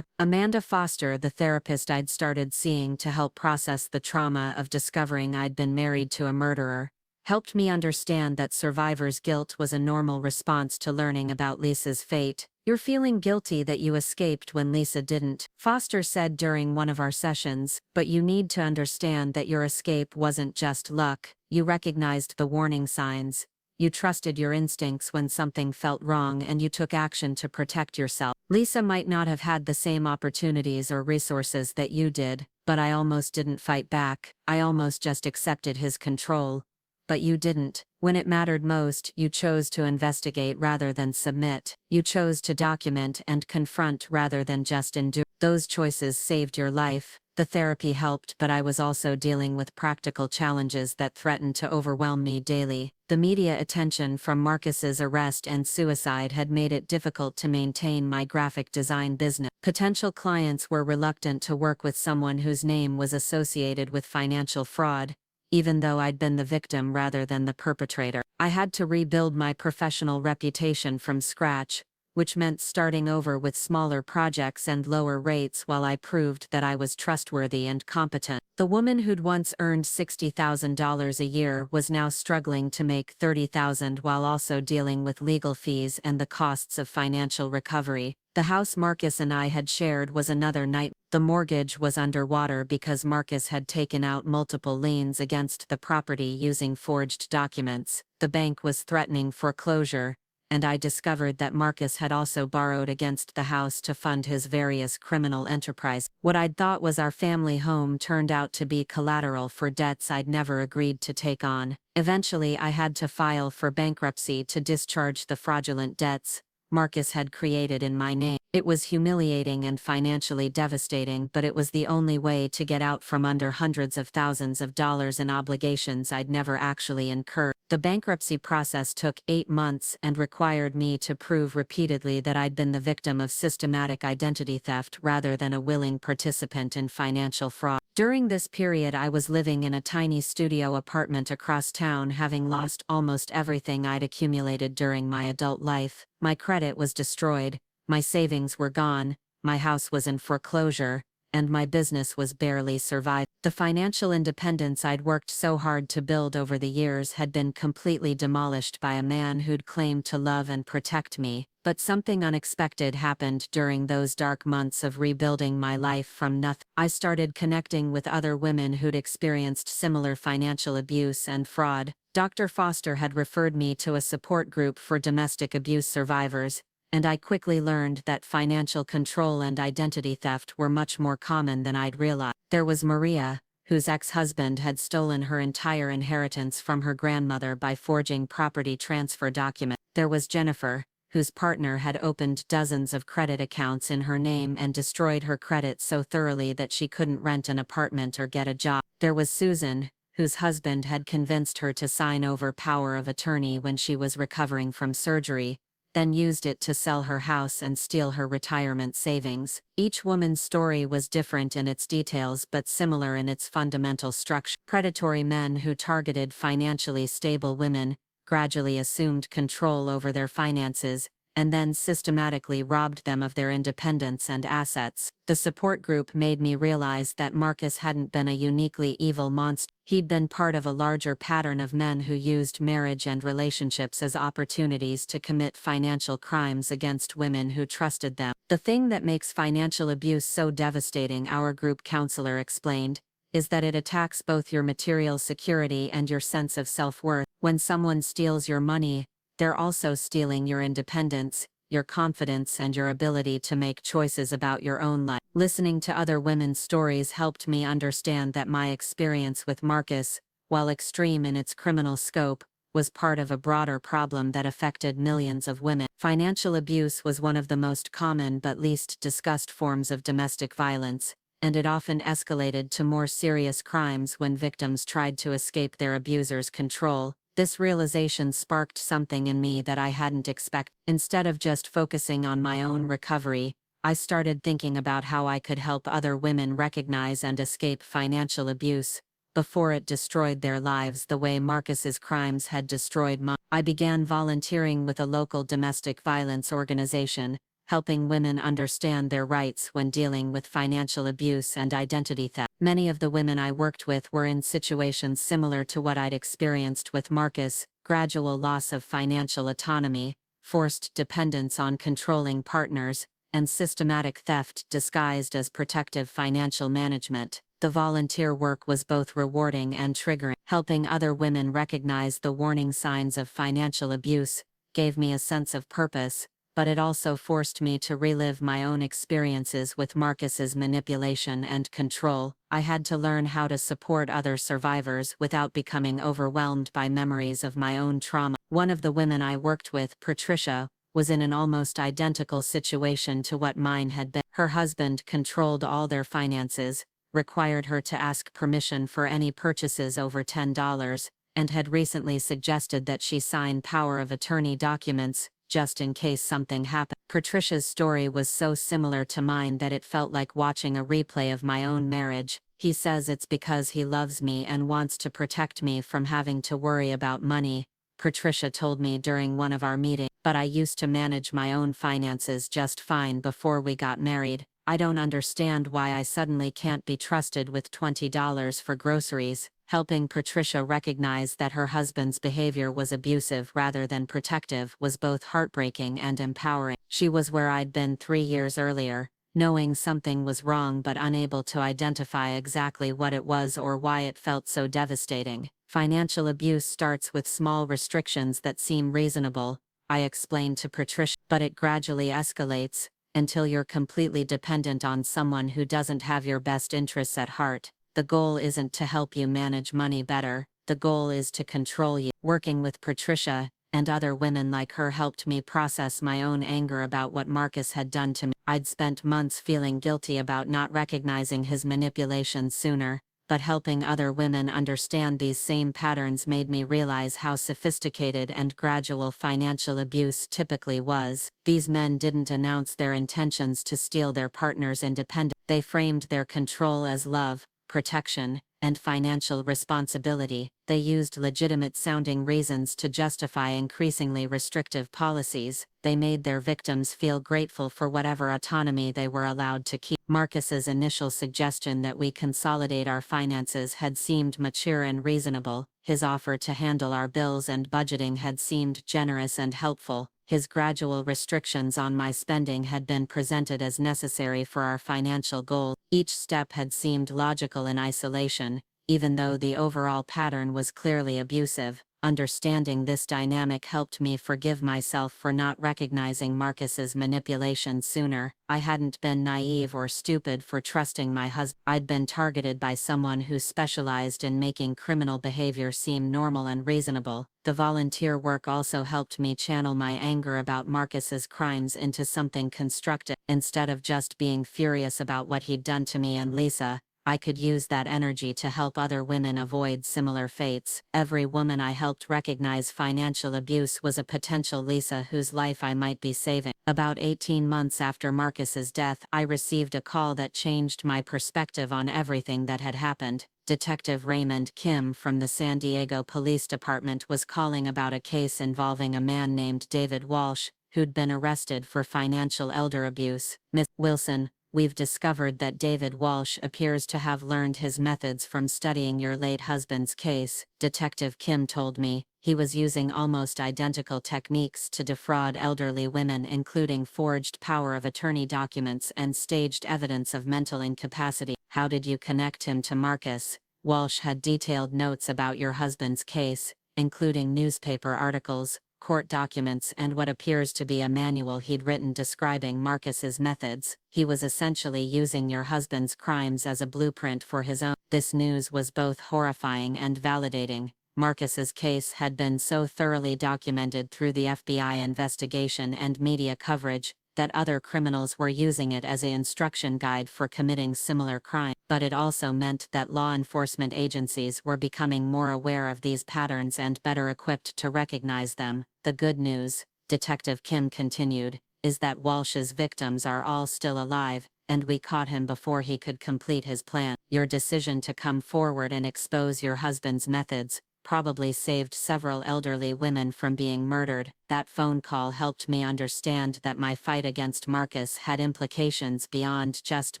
Amanda Foster, the therapist I'd started seeing to help process the trauma of discovering I'd been married to a murderer, helped me understand that survivor's guilt was a normal response to learning about Lisa's fate. "You're feeling guilty that you escaped when Lisa didn't," Foster said during one of our sessions, "but you need to understand that your escape wasn't just luck. You recognized the warning signs. You trusted your instincts when something felt wrong and you took action to protect yourself. Lisa might not have had the same opportunities or resources that you did, but I almost didn't fight back. I almost just accepted his control. But you didn't. When it mattered most, you chose to investigate rather than submit. You chose to document and confront rather than just endure." Those choices saved your life. The therapy helped, but I was also dealing with practical challenges that threatened to overwhelm me daily. The media attention from Marcus's arrest and suicide had made it difficult to maintain my graphic design business. Potential clients were reluctant to work with someone whose name was associated with financial fraud, even though I'd been the victim rather than the perpetrator. I had to rebuild my professional reputation from scratch, which meant starting over with smaller projects and lower rates while I proved that I was trustworthy and competent. The woman who'd once earned $60,000 a year was now struggling to make $30,000 while also dealing with legal fees and the costs of financial recovery. The house Marcus and I had shared was another night. The mortgage was underwater because Marcus had taken out multiple liens against the property using forged documents. The bank was threatening foreclosure, and I discovered that Marcus had also borrowed against the house to fund his various criminal enterprises. What I'd thought was our family home turned out to be collateral for debts I'd never agreed to take on. Eventually, I had to file for bankruptcy to discharge the fraudulent debts Marcus had created in my name. It was humiliating and financially devastating, but it was the only way to get out from under hundreds of thousands of dollars in obligations I'd never actually incurred. The bankruptcy process took 8 months and required me to prove repeatedly that I'd been the victim of systematic identity theft rather than a willing participant in financial fraud. During this period, I was living in a tiny studio apartment across town, having lost almost everything I'd accumulated during my adult life. My credit was destroyed, my savings were gone, my house was in foreclosure, and my business was barely surviving. The financial independence I'd worked so hard to build over the years had been completely demolished by a man who'd claimed to love and protect me. But something unexpected happened during those dark months of rebuilding my life from nothing. I started connecting with other women who'd experienced similar financial abuse and fraud. Dr. Foster had referred me to a support group for domestic abuse survivors, and I quickly learned that financial control and identity theft were much more common than I'd realized. There was Maria, whose ex-husband had stolen her entire inheritance from her grandmother by forging property transfer documents. There was Jennifer, whose partner had opened dozens of credit accounts in her name and destroyed her credit so thoroughly that she couldn't rent an apartment or get a job. There was Susan, whose husband had convinced her to sign over power of attorney when she was recovering from surgery, then used it to sell her house and steal her retirement savings. Each woman's story was different in its details but similar in its fundamental structure. Predatory men who targeted financially stable women gradually assumed control over their finances, and then systematically robbed them of their independence and assets. The support group made me realize that Marcus hadn't been a uniquely evil monster. He'd been part of a larger pattern of men who used marriage and relationships as opportunities to commit financial crimes against women who trusted them. The thing that makes financial abuse so devastating, our group counselor explained, is that it attacks both your material security and your sense of self-worth. When someone steals your money, they're also stealing your independence, your confidence, and your ability to make choices about your own life. Listening to other women's stories helped me understand that my experience with Marcus, while extreme in its criminal scope, was part of a broader problem that affected millions of women. Financial abuse was one of the most common but least discussed forms of domestic violence, and it often escalated to more serious crimes when victims tried to escape their abuser's control. This realization sparked something in me that I hadn't expected. Instead of just focusing on my own recovery, I started thinking about how I could help other women recognize and escape financial abuse before it destroyed their lives the way Marcus's crimes had destroyed mine. I began volunteering with a local domestic violence organization, helping women understand their rights when dealing with financial abuse and identity theft. Many of the women I worked with were in situations similar to what I'd experienced with Marcus: gradual loss of financial autonomy, forced dependence on controlling partners, and systematic theft disguised as protective financial management. The volunteer work was both rewarding and triggering. Helping other women recognize the warning signs of financial abuse gave me a sense of purpose, but it also forced me to relive my own experiences with Marcus's manipulation and control. I had to learn how to support other survivors without becoming overwhelmed by memories of my own trauma. One of the women I worked with, Patricia, was in an almost identical situation to what mine had been. Her husband controlled all their finances, required her to ask permission for any purchases over $10, and had recently suggested that she sign power of attorney documents, just in case something happened. Patricia's story was so similar to mine that it felt like watching a replay of my own marriage. He says it's because he loves me and wants to protect me from having to worry about money, Patricia told me during one of our meetings. But I used to manage my own finances just fine before we got married. I don't understand why I suddenly can't be trusted with $20 for groceries. Helping Patricia recognize that her husband's behavior was abusive rather than protective was both heartbreaking and empowering. She was where I'd been 3 years earlier, knowing something was wrong but unable to identify exactly what it was or why it felt so devastating. Financial abuse starts with small restrictions that seem reasonable, I explained to Patricia, but it gradually escalates until you're completely dependent on someone who doesn't have your best interests at heart. The goal isn't to help you manage money better, the goal is to control you. Working with Patricia and other women like her helped me process my own anger about what Marcus had done to me. I'd spent months feeling guilty about not recognizing his manipulations sooner, but helping other women understand these same patterns made me realize how sophisticated and gradual financial abuse typically was. These men didn't announce their intentions to steal their partner's independence. They framed their control as love, protection, and financial responsibility. They used legitimate-sounding reasons to justify increasingly restrictive policies. They made their victims feel grateful for whatever autonomy they were allowed to keep. Marcus's initial suggestion that we consolidate our finances had seemed mature and reasonable. His offer to handle our bills and budgeting had seemed generous and helpful. His gradual restrictions on my spending had been presented as necessary for our financial goals. Each step had seemed logical in isolation, even though the overall pattern was clearly abusive. Understanding this dynamic helped me forgive myself for not recognizing Marcus's manipulation sooner. I hadn't been naive or stupid for trusting my husband. I'd been targeted by someone who specialized in making criminal behavior seem normal and reasonable. The volunteer work also helped me channel my anger about Marcus's crimes into something constructive. Instead of just being furious about what he'd done to me and Lisa, I could use that energy to help other women avoid similar fates. Every woman I helped recognize financial abuse was a potential Lisa whose life I might be saving. About 18 months after Marcus's death, I received a call that changed my perspective on everything that had happened. Detective Raymond Kim from the San Diego Police Department was calling about a case involving a man named David Walsh, who'd been arrested for financial elder abuse. Miss Wilson, we've discovered that David Walsh appears to have learned his methods from studying your late husband's case, Detective Kim told me. He was using almost identical techniques to defraud elderly women, including forged power of attorney documents and staged evidence of mental incapacity. How did you connect him to Marcus? Walsh had detailed notes about your husband's case, including newspaper articles, court documents, and what appears to be a manual he'd written describing Marcus's methods. He was essentially using your husband's crimes as a blueprint for his own. This news was both horrifying and validating. Marcus's case had been so thoroughly documented through the FBI investigation and media coverage that other criminals were using it as an instruction guide for committing similar crimes. But it also meant that law enforcement agencies were becoming more aware of these patterns and better equipped to recognize them. The good news, Detective Kim continued, is that Walsh's victims are all still alive, and we caught him before he could complete his plan. Your decision to come forward and expose your husband's methods probably saved several elderly women from being murdered. That phone call helped me understand that my fight against Marcus had implications beyond just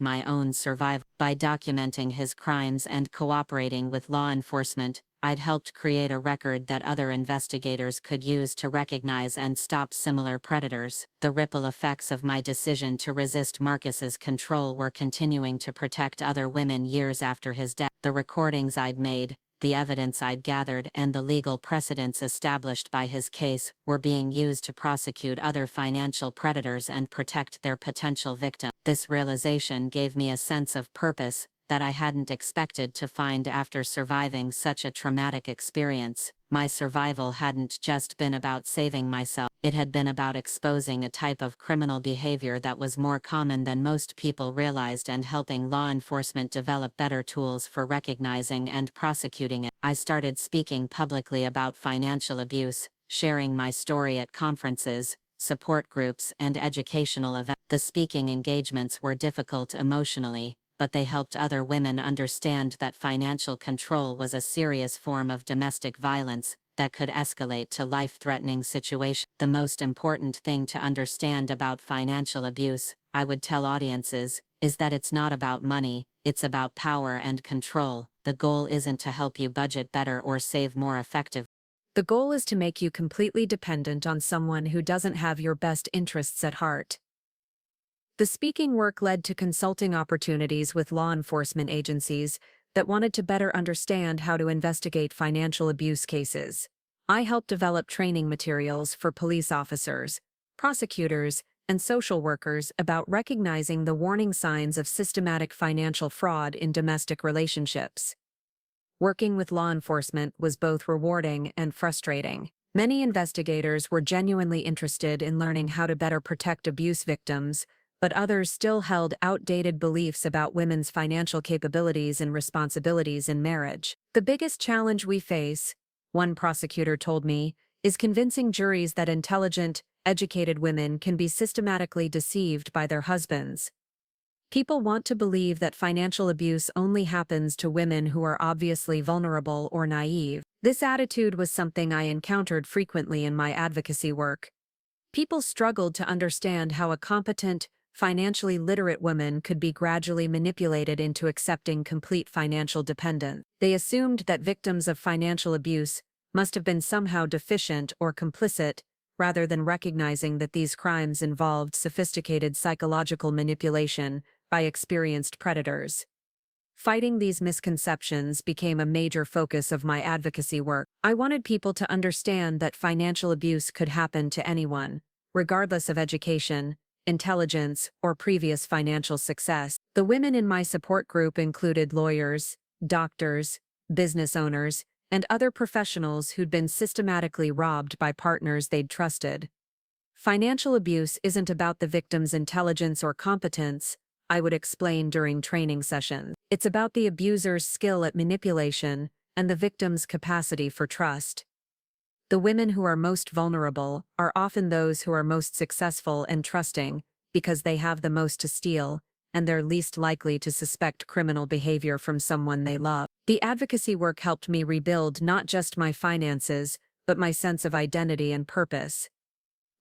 my own survival. By documenting his crimes and cooperating with law enforcement, I'd helped create a record that other investigators could use to recognize and stop similar predators. The ripple effects of my decision to resist Marcus's control were continuing to protect other women years after his death. The recordings I'd made, the evidence I'd gathered, and the legal precedents established by his case were being used to prosecute other financial predators and protect their potential victims. This realization gave me a sense of purpose, that I hadn't expected to find after surviving such a traumatic experience. My survival hadn't just been about saving myself, it had been about exposing a type of criminal behavior that was more common than most people realized and helping law enforcement develop better tools for recognizing and prosecuting it. I started speaking publicly about financial abuse, sharing my story at conferences, support groups, and educational events. The speaking engagements were difficult emotionally, but they helped other women understand that financial control was a serious form of domestic violence that could escalate to life-threatening situations. The most important thing to understand about financial abuse, I would tell audiences, is that it's not about money, it's about power and control. The goal isn't to help you budget better or save more effectively. The goal is to make you completely dependent on someone who doesn't have your best interests at heart. The speaking work led to consulting opportunities with law enforcement agencies that wanted to better understand how to investigate financial abuse cases. I helped develop training materials for police officers, prosecutors, and social workers about recognizing the warning signs of systematic financial fraud in domestic relationships. Working with law enforcement was both rewarding and frustrating. Many investigators were genuinely interested in learning how to better protect abuse victims, but others still held outdated beliefs about women's financial capabilities and responsibilities in marriage. The biggest challenge we face, one prosecutor told me, is convincing juries that intelligent, educated women can be systematically deceived by their husbands. People want to believe that financial abuse only happens to women who are obviously vulnerable or naive. This attitude was something I encountered frequently in my advocacy work. People struggled to understand how a competent, financially literate woman could be gradually manipulated into accepting complete financial dependence. They assumed that victims of financial abuse must have been somehow deficient or complicit, rather than recognizing that these crimes involved sophisticated psychological manipulation by experienced predators. Fighting these misconceptions became a major focus of my advocacy work. I wanted people to understand that financial abuse could happen to anyone, regardless of education, intelligence, or previous financial success. The women in my support group included lawyers, doctors, business owners, and other professionals who'd been systematically robbed by partners they'd trusted. Financial abuse isn't about the victim's intelligence or competence, I would explain during training sessions. It's about the abuser's skill at manipulation and the victim's capacity for trust. The women who are most vulnerable are often those who are most successful and trusting because they have the most to steal, and they're least likely to suspect criminal behavior from someone they love. The advocacy work helped me rebuild not just my finances, but my sense of identity and purpose.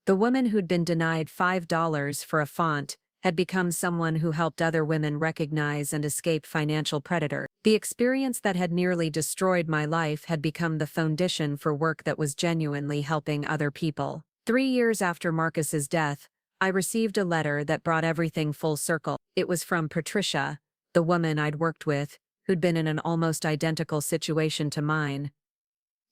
The woman who'd been denied $5 for a font had become someone who helped other women recognize and escape financial predators. The experience that had nearly destroyed my life had become the foundation for work that was genuinely helping other people. 3 years after Marcus's death, I received a letter that brought everything full circle. It was from Patricia, the woman I'd worked with, who'd been in an almost identical situation to mine.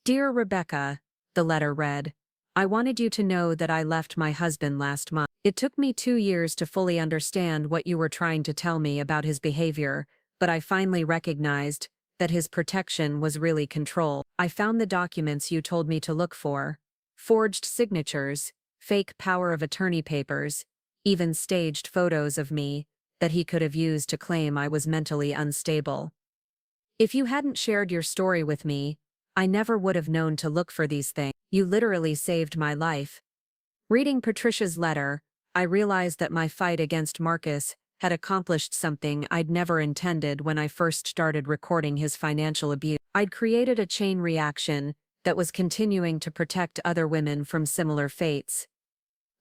"Dear Rebecca," the letter read, "I wanted you to know that I left my husband last month. It took me 2 years to fully understand what you were trying to tell me about his behavior, but I finally recognized that his protection was really control. I found the documents you told me to look for: forged signatures, fake power of attorney papers, even staged photos of me that he could have used to claim I was mentally unstable. If you hadn't shared your story with me, I never would have known to look for these things. You literally saved my life." Reading Patricia's letter, I realized that my fight against Marcus had accomplished something I'd never intended when I first started recording his financial abuse. I'd created a chain reaction that was continuing to protect other women from similar fates.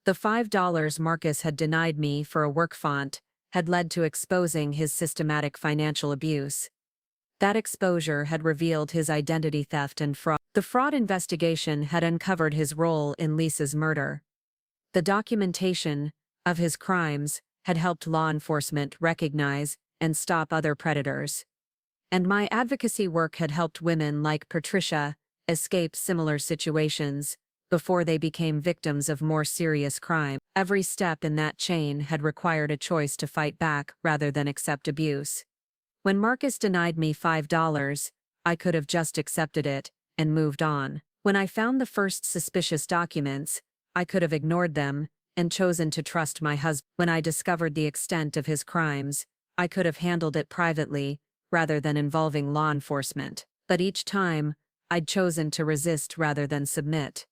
The $5 Marcus had denied me for a work font had led to exposing his systematic financial abuse. That exposure had revealed his identity theft and fraud. The fraud investigation had uncovered his role in Lisa's murder. The documentation of his crimes had helped law enforcement recognize and stop other predators. And my advocacy work had helped women like Patricia escape similar situations before they became victims of more serious crime. Every step in that chain had required a choice to fight back rather than accept abuse. When Marcus denied me $5, I could have just accepted it and moved on. When I found the first suspicious documents, I could have ignored them and chosen to trust my husband. When I discovered the extent of his crimes, I could have handled it privately rather than involving law enforcement. But each time, I'd chosen to resist rather than submit.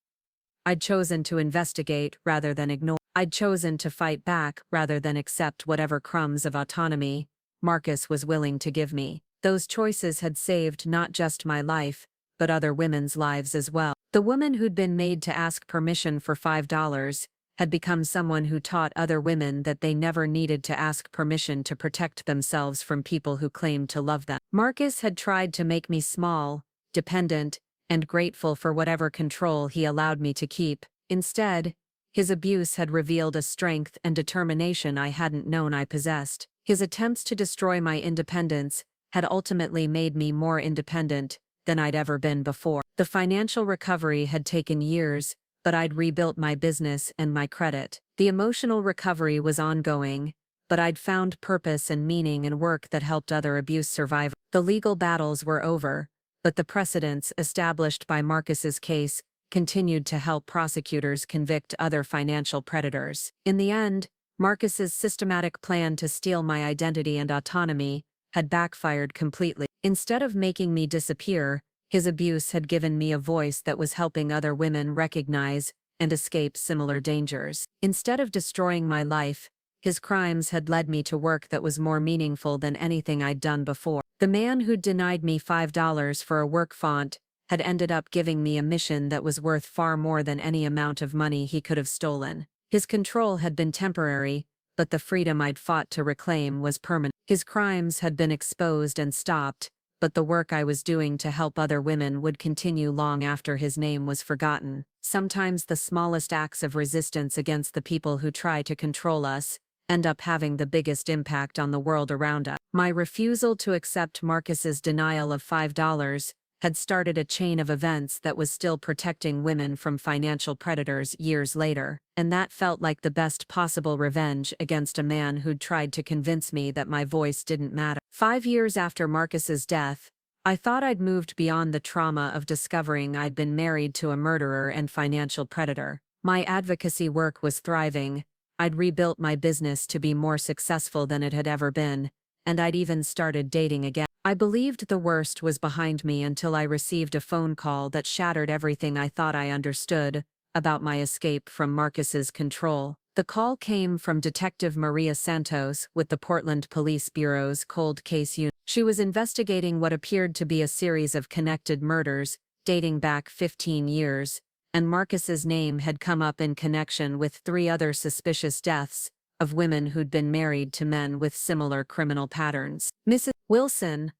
I'd chosen to investigate rather than ignore. I'd chosen to fight back rather than accept whatever crumbs of autonomy Marcus was willing to give me. Those choices had saved not just my life, but other women's lives as well. The woman who'd been made to ask permission for $5 had become someone who taught other women that they never needed to ask permission to protect themselves from people who claimed to love them. Marcus had tried to make me small, dependent, and grateful for whatever control he allowed me to keep. Instead, his abuse had revealed a strength and determination I hadn't known I possessed. His attempts to destroy my independence had ultimately made me more independent than I'd ever been before. The financial recovery had taken years, but I'd rebuilt my business and my credit. The emotional recovery was ongoing, but I'd found purpose and meaning in work that helped other abuse survivors. The legal battles were over, but the precedents established by Marcus's case continued to help prosecutors convict other financial predators. In the end, Marcus's systematic plan to steal my identity and autonomy had backfired completely. Instead of making me disappear, his abuse had given me a voice that was helping other women recognize and escape similar dangers. Instead of destroying my life, his crimes had led me to work that was more meaningful than anything I'd done before. The man who'd denied me $5 for a work font had ended up giving me a mission that was worth far more than any amount of money he could have stolen. His control had been temporary, but the freedom I'd fought to reclaim was permanent. His crimes had been exposed and stopped, but the work I was doing to help other women would continue long after his name was forgotten. Sometimes the smallest acts of resistance against the people who try to control us end up having the biggest impact on the world around us. My refusal to accept Marcus's denial of $5 had started a chain of events that was still protecting women from financial predators years later, and that felt like the best possible revenge against a man who'd tried to convince me that my voice didn't matter. 5 years after Marcus's death, I thought I'd moved beyond the trauma of discovering I'd been married to a murderer and financial predator. My advocacy work was thriving. I'd rebuilt my business to be more successful than it had ever been, and I'd even started dating again. I believed the worst was behind me until I received a phone call that shattered everything I thought I understood about my escape from Marcus's control. The call came from Detective Maria Santos with the Portland Police Bureau's Cold Case Unit. She was investigating what appeared to be a series of connected murders dating back 15 years, and Marcus's name had come up in connection with 3 other suspicious deaths of women who'd been married to men with similar criminal patterns. Mrs. Wilson,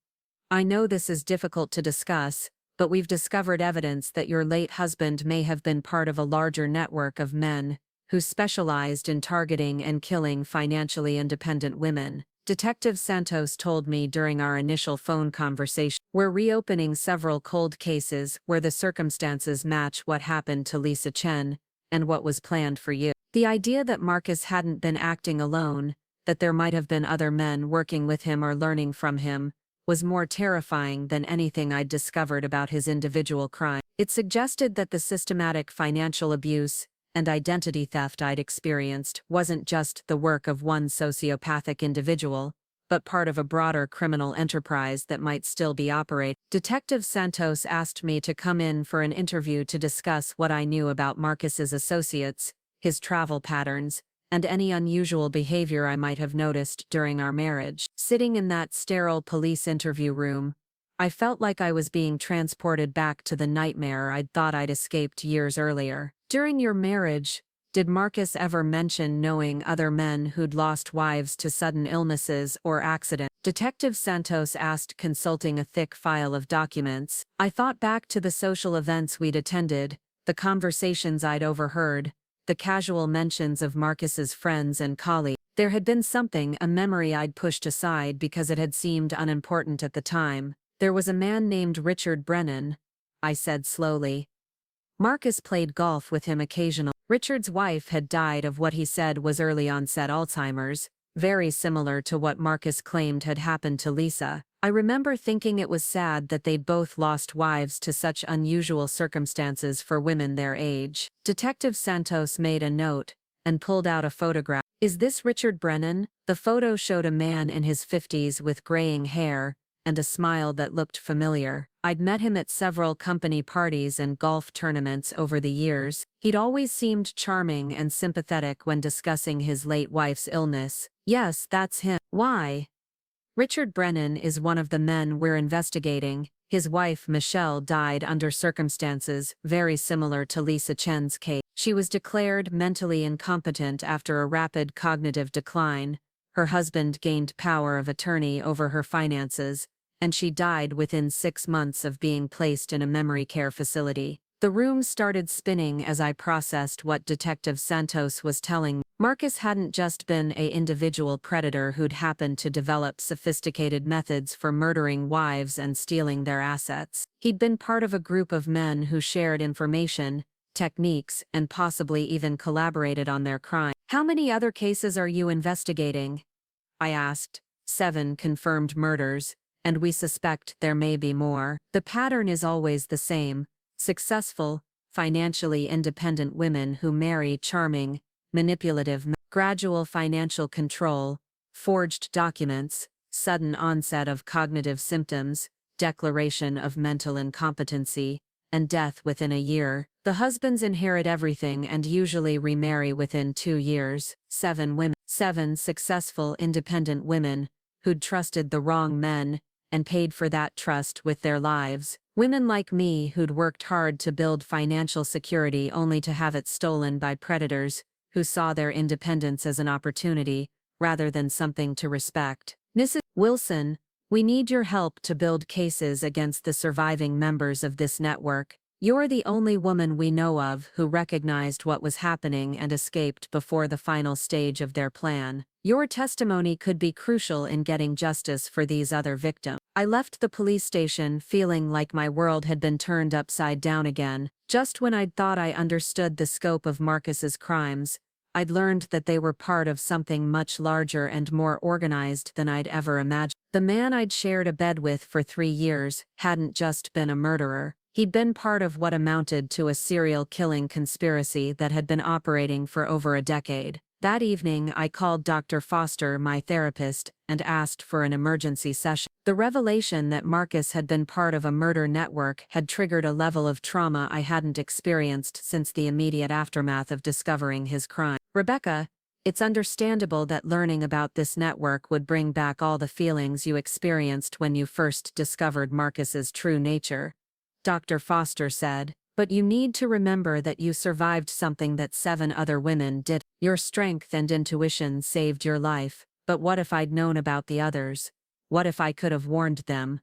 I know this is difficult to discuss, but we've discovered evidence that your late husband may have been part of a larger network of men who specialized in targeting and killing financially independent women. Detective Santos told me during our initial phone conversation. We're reopening several cold cases where the circumstances match what happened to Lisa Chen and what was planned for you. The idea that Marcus hadn't been acting alone, that there might have been other men working with him or learning from him, was more terrifying than anything I'd discovered about his individual crime. It suggested that the systematic financial abuse and identity theft I'd experienced wasn't just the work of one sociopathic individual, but part of a broader criminal enterprise that might still be operating. Detective Santos asked me to come in for an interview to discuss what I knew about Marcus's associates, his travel patterns, and any unusual behavior I might have noticed during our marriage. Sitting in that sterile police interview room, I felt like I was being transported back to the nightmare I'd thought I'd escaped years earlier. During your marriage, did Marcus ever mention knowing other men who'd lost wives to sudden illnesses or accidents? Detective Santos asked, consulting a thick file of documents. I thought back to the social events we'd attended, the conversations I'd overheard, the casual mentions of Marcus's friends and colleagues. There had been something, a memory I'd pushed aside because it had seemed unimportant at the time. There was a man named Richard Brennan, I said slowly. Marcus played golf with him occasionally. Richard's wife had died of what he said was early-onset Alzheimer's, very similar to what Marcus claimed had happened to Lisa. I remember thinking it was sad that they'd both lost wives to such unusual circumstances for women their age. Detective Santos made a note and pulled out a photograph. "Is this Richard Brennan?" The photo showed a man in his 50s with graying hair and a smile that looked familiar. I'd met him at several company parties and golf tournaments over the years. He'd always seemed charming and sympathetic when discussing his late wife's illness. "Yes, that's him." "Why?" "Richard Brennan is one of the men we're investigating. His wife, Michelle, died under circumstances very similar to Lisa Chen's case. She was declared mentally incompetent after a rapid cognitive decline. Her husband gained power of attorney over her finances, and she died within 6 months of being placed in a memory care facility." The room started spinning as I processed what Detective Santos was telling me. Marcus hadn't just been an individual predator who'd happened to develop sophisticated methods for murdering wives and stealing their assets. He'd been part of a group of men who shared information, techniques, and possibly even collaborated on their crime. "How many other cases are you investigating?" I asked. "7 confirmed murders, and we suspect there may be more. The pattern is always the same. Successful, financially independent women who marry charming, manipulative men. Gradual financial control, forged documents, sudden onset of cognitive symptoms, declaration of mental incompetency, and death within a year. The husbands inherit everything and usually remarry within 2 years. 7 successful independent women who'd trusted the wrong men and paid for that trust with their lives. Women like me who'd worked hard to build financial security only to have it stolen by predators who saw their independence as an opportunity rather than something to respect. Mrs. Wilson, we need your help to build cases against the surviving members of this network. You're the only woman we know of who recognized what was happening and escaped before the final stage of their plan. Your testimony could be crucial in getting justice for these other victims." I left the police station feeling like my world had been turned upside down again. Just when I'd thought I understood the scope of Marcus's crimes, I'd learned that they were part of something much larger and more organized than I'd ever imagined. The man I'd shared a bed with for 3 years hadn't just been a murderer. He'd been part of what amounted to a serial killing conspiracy that had been operating for over a decade. That evening, I called Dr. Foster, my therapist, and asked for an emergency session. The revelation that Marcus had been part of a murder network had triggered a level of trauma I hadn't experienced since the immediate aftermath of discovering his crime. "Rebecca, it's understandable that learning about this network would bring back all the feelings you experienced when you first discovered Marcus's true nature," Dr. Foster said. "But you need to remember that you survived something that 7 other women did. Your strength and intuition saved your life, but what if I'd known about the others? What if I could have warned them?"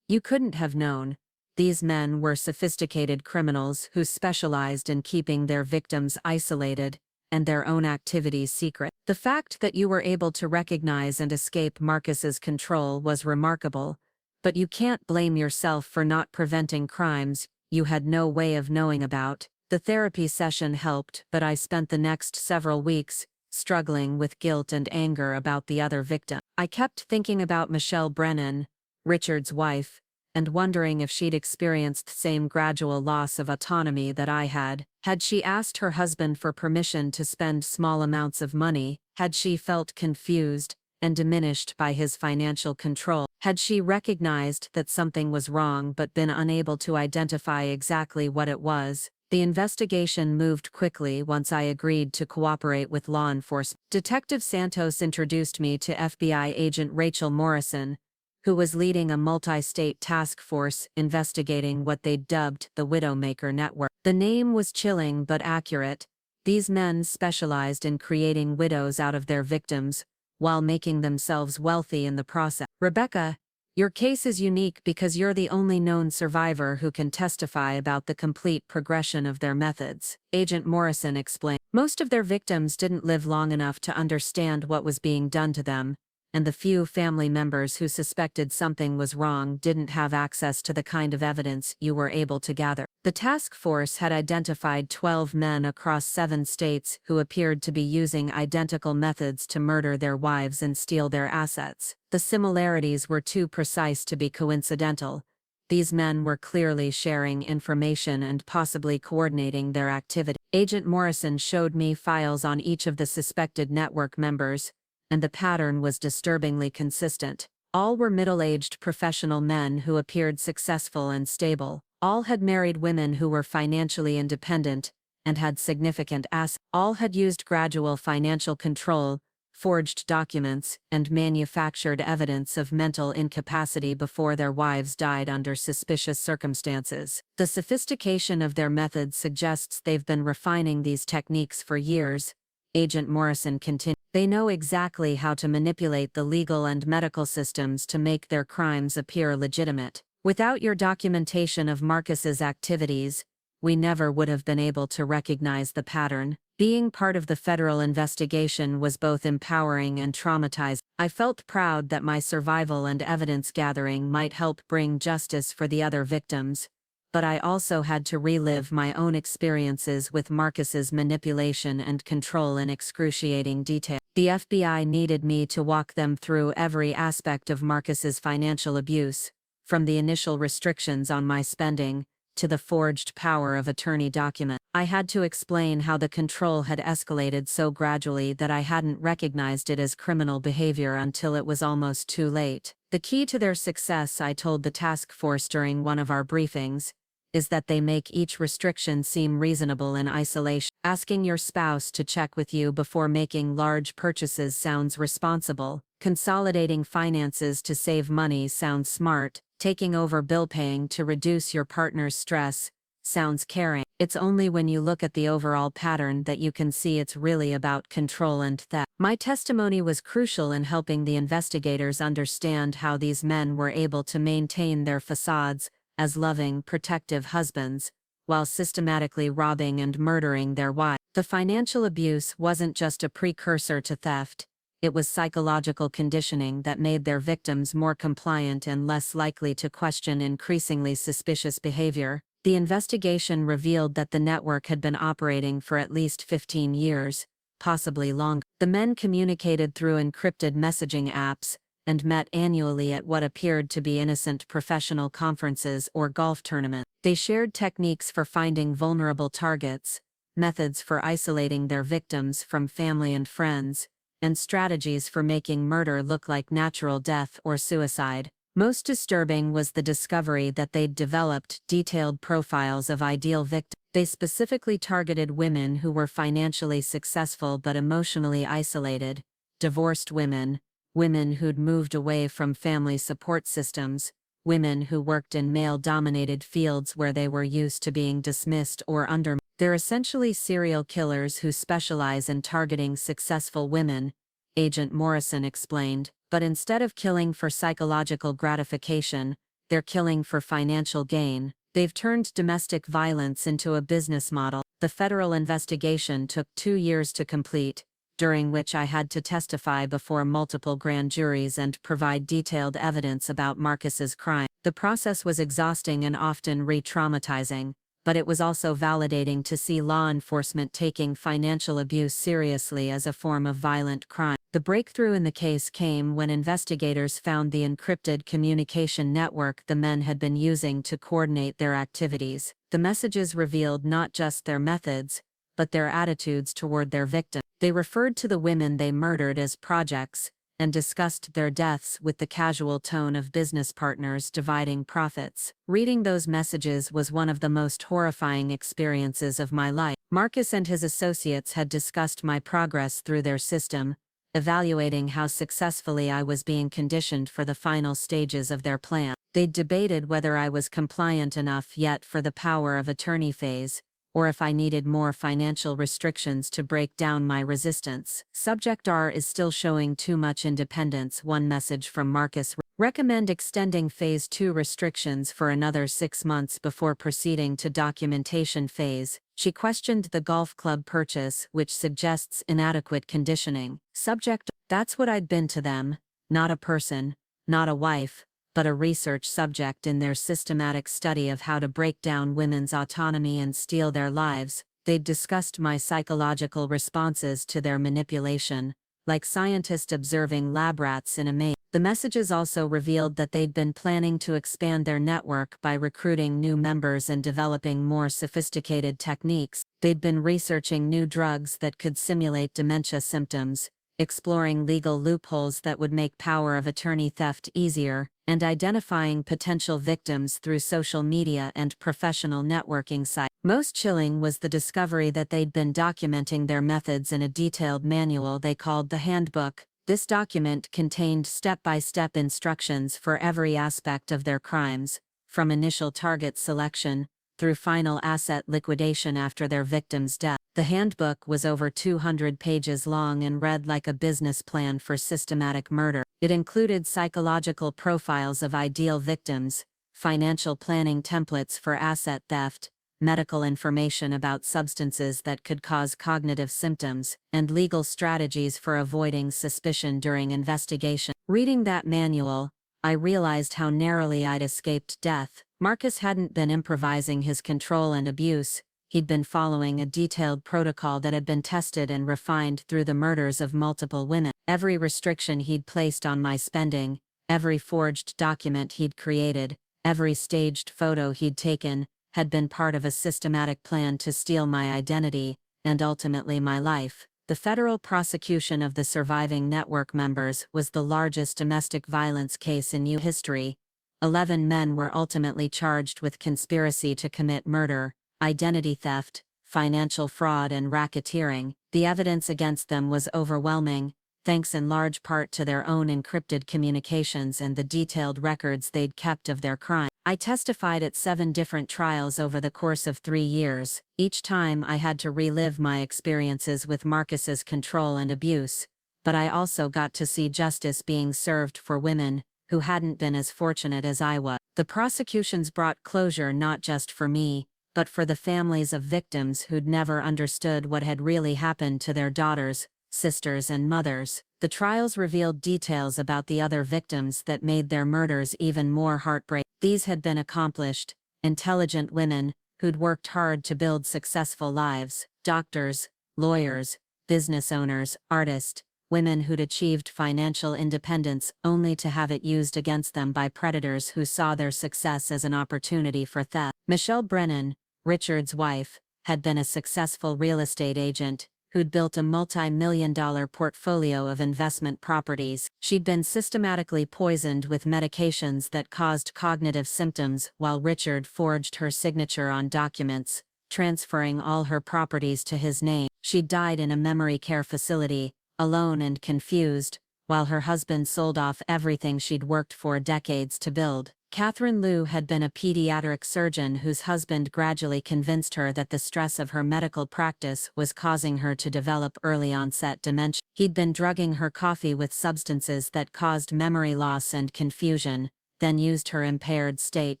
"You couldn't have known. These men were sophisticated criminals who specialized in keeping their victims isolated and their own activities secret. The fact that you were able to recognize and escape Marcus's control was remarkable, but you can't blame yourself for not preventing crimes you had no way of knowing about." The therapy session helped, but I spent the next several weeks struggling with guilt and anger about the other victim. I kept thinking about Michelle Brennan, Richard's wife, and wondering if she'd experienced the same gradual loss of autonomy that I had. Had she asked her husband for permission to spend small amounts of money? Had she felt confused and diminished by his financial control? Had she recognized that something was wrong but been unable to identify exactly what it was? The investigation moved quickly once I agreed to cooperate with law enforcement. Detective Santos introduced me to FBI agent Rachel Morrison, who was leading a multi-state task force investigating what they'd dubbed the Widowmaker Network. The name was chilling but accurate. These men specialized in creating widows out of their victims, while making themselves wealthy in the process. "Rebecca, your case is unique because you're the only known survivor who can testify about the complete progression of their methods," Agent Morrison explained. "Most of their victims didn't live long enough to understand what was being done to them, and the few family members who suspected something was wrong didn't have access to the kind of evidence you were able to gather. The task force had identified 12 men across 7 states who appeared to be using identical methods to murder their wives and steal their assets. The similarities were too precise to be coincidental. These men were clearly sharing information and possibly coordinating their activity. Agent Morrison showed me files on each of the suspected network members, and the pattern was disturbingly consistent. All were middle-aged professional men who appeared successful and stable. All had married women who were financially independent and had significant assets. All had used gradual financial control, forged documents, and manufactured evidence of mental incapacity before their wives died under suspicious circumstances. The sophistication of their methods suggests they've been refining these techniques for years, Agent Morrison continued. They know exactly how to manipulate the legal and medical systems to make their crimes appear legitimate. Without your documentation of Marcus's activities, we never would have been able to recognize the pattern. Being part of the federal investigation was both empowering and traumatizing. I felt proud that my survival and evidence gathering might help bring justice for the other victims, but I also had to relive my own experiences with Marcus's manipulation and control in excruciating detail. The FBI needed me to walk them through every aspect of Marcus's financial abuse, from the initial restrictions on my spending to the forged power of attorney document. I had to explain how the control had escalated so gradually that I hadn't recognized it as criminal behavior until it was almost too late. The key to their success, I told the task force during one of our briefings, is that they make each restriction seem reasonable in isolation. Asking your spouse to check with you before making large purchases sounds responsible. Consolidating finances to save money sounds smart. Taking over bill paying to reduce your partner's stress sounds caring. It's only when you look at the overall pattern that you can see it's really about control and theft. My testimony was crucial in helping the investigators understand how these men were able to maintain their facades as loving, protective husbands, while systematically robbing and murdering their wives. The financial abuse wasn't just a precursor to theft. It was psychological conditioning that made their victims more compliant and less likely to question increasingly suspicious behavior. The investigation revealed that the network had been operating for at least 15 years, possibly longer. The men communicated through encrypted messaging apps and met annually at what appeared to be innocent professional conferences or golf tournaments. They shared techniques for finding vulnerable targets, methods for isolating their victims from family and friends, and strategies for making murder look like natural death or suicide. Most disturbing was the discovery that they'd developed detailed profiles of ideal victims. They specifically targeted women who were financially successful but emotionally isolated, divorced women, women who'd moved away from family support systems, women who worked in male-dominated fields where they were used to being dismissed or undermined. They're essentially serial killers who specialize in targeting successful women, Agent Morrison explained, but instead of killing for psychological gratification, they're killing for financial gain. They've turned domestic violence into a business model. The federal investigation took 2 years to complete, during which I had to testify before multiple grand juries and provide detailed evidence about Marcus's crime. The process was exhausting and often re-traumatizing, but it was also validating to see law enforcement taking financial abuse seriously as a form of violent crime. The breakthrough in the case came when investigators found the encrypted communication network the men had been using to coordinate their activities. The messages revealed not just their methods, but their attitudes toward their victims. They referred to the women they murdered as projects, and discussed their deaths with the casual tone of business partners dividing profits. Reading those messages was one of the most horrifying experiences of my life. Marcus and his associates had discussed my progress through their system, evaluating how successfully I was being conditioned for the final stages of their plan. They'd debated whether I was compliant enough yet for the power of attorney phase, or if I needed more financial restrictions to break down my resistance. Subject R is still showing too much independence. One message from Marcus. Recommend extending Phase 2 restrictions for another 6 months before proceeding to documentation phase. She questioned the golf club purchase, which suggests inadequate conditioning. Subject. That's what I'd been to them. not a person, not a wife, but a research subject in their systematic study of how to break down women's autonomy and steal their lives. They'd discussed my psychological responses to their manipulation, like scientists observing lab rats in a maze. The messages also revealed that they'd been planning to expand their network by recruiting new members and developing more sophisticated techniques. They'd been researching new drugs that could simulate dementia symptoms, exploring legal loopholes that would make power of attorney theft easier, and identifying potential victims through social media and professional networking sites. Most chilling was the discovery that they'd been documenting their methods in a detailed manual they called the Handbook. This document contained step-by-step instructions for every aspect of their crimes, from initial target selection through final asset liquidation after their victim's death. The handbook was over 200 pages long and read like a business plan for systematic murder. It included psychological profiles of ideal victims, financial planning templates for asset theft, medical information about substances that could cause cognitive symptoms, and legal strategies for avoiding suspicion during investigation. Reading that manual, I realized how narrowly I'd escaped death. Marcus hadn't been improvising his control and abuse. He'd been following a detailed protocol that had been tested and refined through the murders of multiple women. Every restriction he'd placed on my spending, every forged document he'd created, every staged photo he'd taken, had been part of a systematic plan to steal my identity, and ultimately my life. The federal prosecution of the surviving network members was the largest domestic violence case in U.S. history. 11 men were ultimately charged with conspiracy to commit murder, identity theft, financial fraud and racketeering. The evidence against them was overwhelming, thanks in large part to their own encrypted communications and the detailed records they'd kept of their crime. I testified at 7 different trials over the course of 3 years. Each time I had to relive my experiences with Marcus's control and abuse, but I also got to see justice being served for women who hadn't been as fortunate as I was. The prosecutions brought closure not just for me, but for the families of victims who'd never understood what had really happened to their daughters, sisters and mothers. The trials revealed details about the other victims that made their murders even more heartbreaking. These had been accomplished, intelligent women who'd worked hard to build successful lives, doctors, lawyers, business owners, artists, women who'd achieved financial independence only to have it used against them by predators who saw their success as an opportunity for theft. Michelle Brennan, Richard's wife, had been a successful real estate agent who'd built a multi-million-dollar portfolio of investment properties. She'd been systematically poisoned with medications that caused cognitive symptoms while Richard forged her signature on documents, transferring all her properties to his name. She'd died in a memory care facility, alone and confused, while her husband sold off everything she'd worked for decades to build. Catherine Liu had been a pediatric surgeon whose husband gradually convinced her that the stress of her medical practice was causing her to develop early-onset dementia. He'd been drugging her coffee with substances that caused memory loss and confusion, then used her impaired state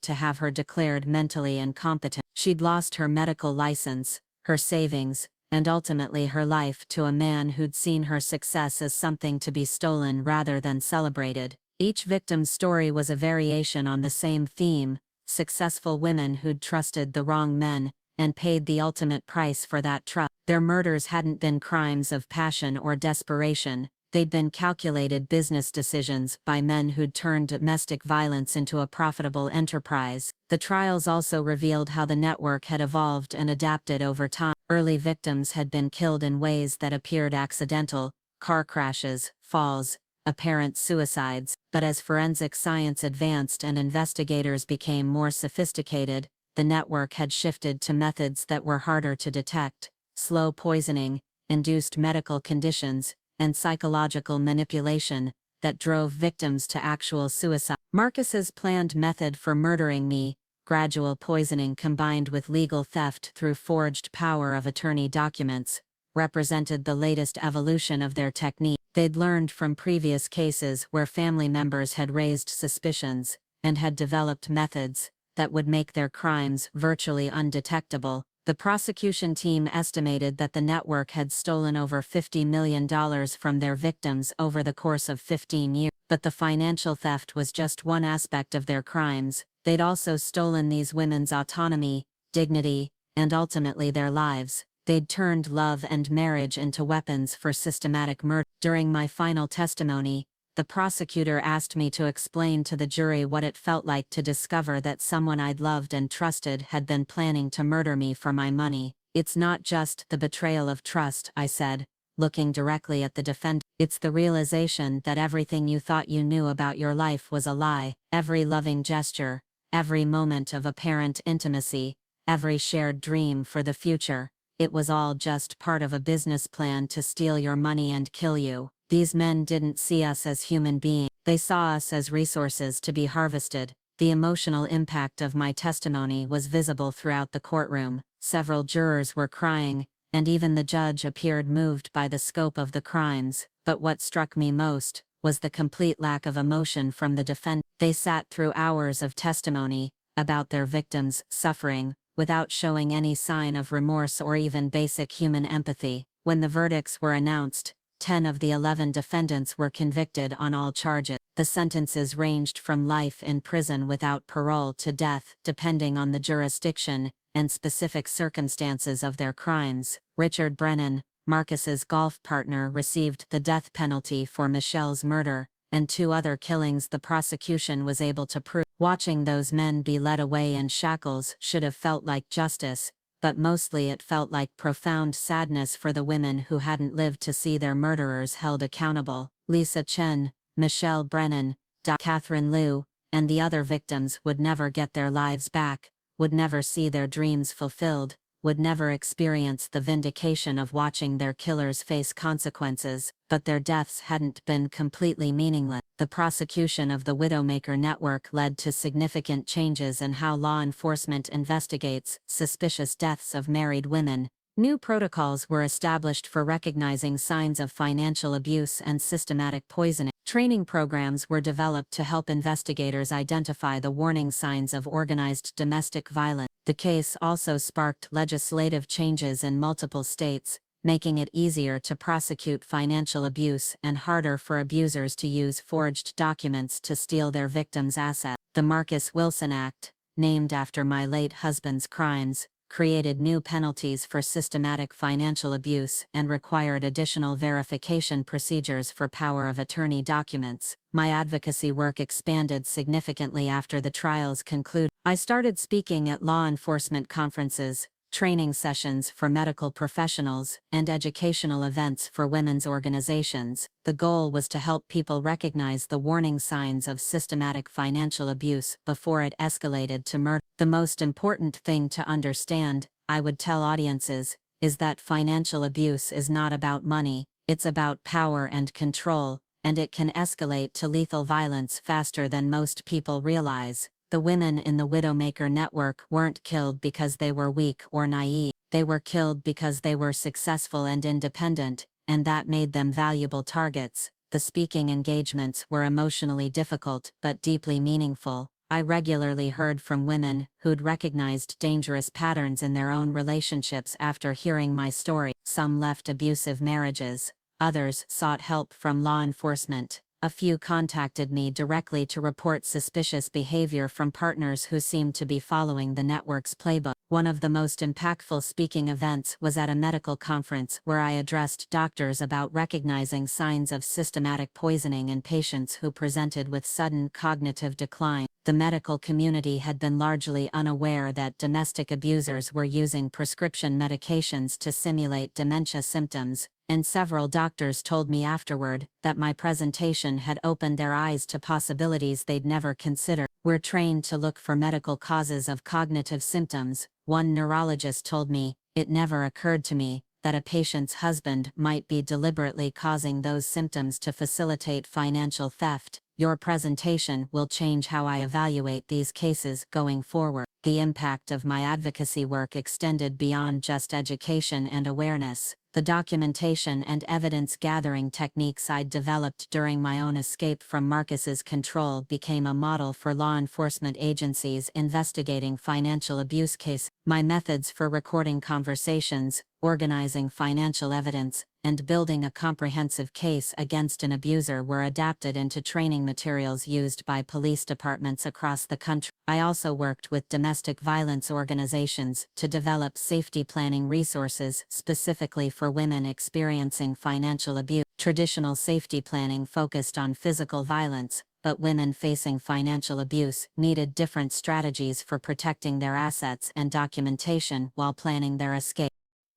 to have her declared mentally incompetent. She'd lost her medical license, her savings, and ultimately her life to a man who'd seen her success as something to be stolen rather than celebrated. Each victim's story was a variation on the same theme: successful women who'd trusted the wrong men and paid the ultimate price for that trust. Their murders hadn't been crimes of passion or desperation, they'd been calculated business decisions by men who'd turned domestic violence into a profitable enterprise. The trials also revealed how the network had evolved and adapted over time. Early victims had been killed in ways that appeared accidental: car crashes, falls, apparent suicides. But as forensic science advanced and investigators became more sophisticated, the network had shifted to methods that were harder to detect: slow poisoning, induced medical conditions, and psychological manipulation that drove victims to actual suicide. Marcus's planned method for murdering me, gradual poisoning combined with legal theft through forged power of attorney documents, represented the latest evolution of their technique. They'd learned from previous cases where family members had raised suspicions, and had developed methods that would make their crimes virtually undetectable. The prosecution team estimated that the network had stolen over $50 million from their victims over the course of 15 years. But the financial theft was just one aspect of their crimes. They'd also stolen these women's autonomy, dignity, and ultimately their lives. They'd turned love and marriage into weapons for systematic murder. During my final testimony, the prosecutor asked me to explain to the jury what it felt like to discover that someone I'd loved and trusted had been planning to murder me for my money. It's not just the betrayal of trust, I said, looking directly at the defendant. It's the realization that everything you thought you knew about your life was a lie. Every loving gesture, every moment of apparent intimacy, every shared dream for the future. It was all just part of a business plan to steal your money and kill you. These men didn't see us as human beings. They saw us as resources to be harvested. The emotional impact of my testimony was visible throughout the courtroom. Several jurors were crying, and even the judge appeared moved by the scope of the crimes. But what struck me most was the complete lack of emotion from the defendant. They sat through hours of testimony about their victims' suffering, without showing any sign of remorse or even basic human empathy. When the verdicts were announced, 10 of the 11 defendants were convicted on all charges. The sentences ranged from life in prison without parole to death, depending on the jurisdiction and specific circumstances of their crimes. Richard Brennan, Marcus's golf partner, received the death penalty for Michelle's murder, and 2 other killings the prosecution was able to prove. Watching those men be led away in shackles should have felt like justice, but mostly it felt like profound sadness for the women who hadn't lived to see their murderers held accountable. Lisa Chen, Michelle Brennan, Catherine Liu, and the other victims would never get their lives back, would never see their dreams fulfilled, would never experience the vindication of watching their killers face consequences, but their deaths hadn't been completely meaningless. The prosecution of the Widowmaker network led to significant changes in how law enforcement investigates suspicious deaths of married women. New protocols were established for recognizing signs of financial abuse and systematic poisoning. Training programs were developed to help investigators identify the warning signs of organized domestic violence. The case also sparked legislative changes in multiple states, making it easier to prosecute financial abuse and harder for abusers to use forged documents to steal their victims' assets. The Marcus Wilson Act, named after my late husband's crimes, created new penalties for systematic financial abuse and required additional verification procedures for power of attorney documents. My advocacy work expanded significantly after the trials concluded. I started speaking at law enforcement conferences, training sessions for medical professionals, and educational events for women's organizations. The goal was to help people recognize the warning signs of systematic financial abuse before it escalated to murder. The most important thing to understand, I would tell audiences, is that financial abuse is not about money, it's about power and control, and it can escalate to lethal violence faster than most people realize. The women in the Widowmaker network weren't killed because they were weak or naive. They were killed because they were successful and independent, and that made them valuable targets. The speaking engagements were emotionally difficult but deeply meaningful. I regularly heard from women who'd recognized dangerous patterns in their own relationships after hearing my story. Some left abusive marriages. Others sought help from law enforcement. A few contacted me directly to report suspicious behavior from partners who seemed to be following the network's playbook. One of the most impactful speaking events was at a medical conference where I addressed doctors about recognizing signs of systematic poisoning in patients who presented with sudden cognitive decline. The medical community had been largely unaware that domestic abusers were using prescription medications to simulate dementia symptoms, and several doctors told me afterward that my presentation had opened their eyes to possibilities they'd never considered. We're trained to look for medical causes of cognitive symptoms, one neurologist told me. It never occurred to me that a patient's husband might be deliberately causing those symptoms to facilitate financial theft. Your presentation will change how I evaluate these cases going forward. The impact of my advocacy work extended beyond just education and awareness. The documentation and evidence gathering techniques I'd developed during my own escape from Marcus's control became a model for law enforcement agencies investigating financial abuse cases. My methods for recording conversations, organizing financial evidence, and building a comprehensive case against an abuser were adapted into training materials used by police departments across the country. I also worked with domestic violence organizations to develop safety planning resources specifically for women experiencing financial abuse. Traditional safety planning focused on physical violence, but women facing financial abuse needed different strategies for protecting their assets and documentation while planning their escape.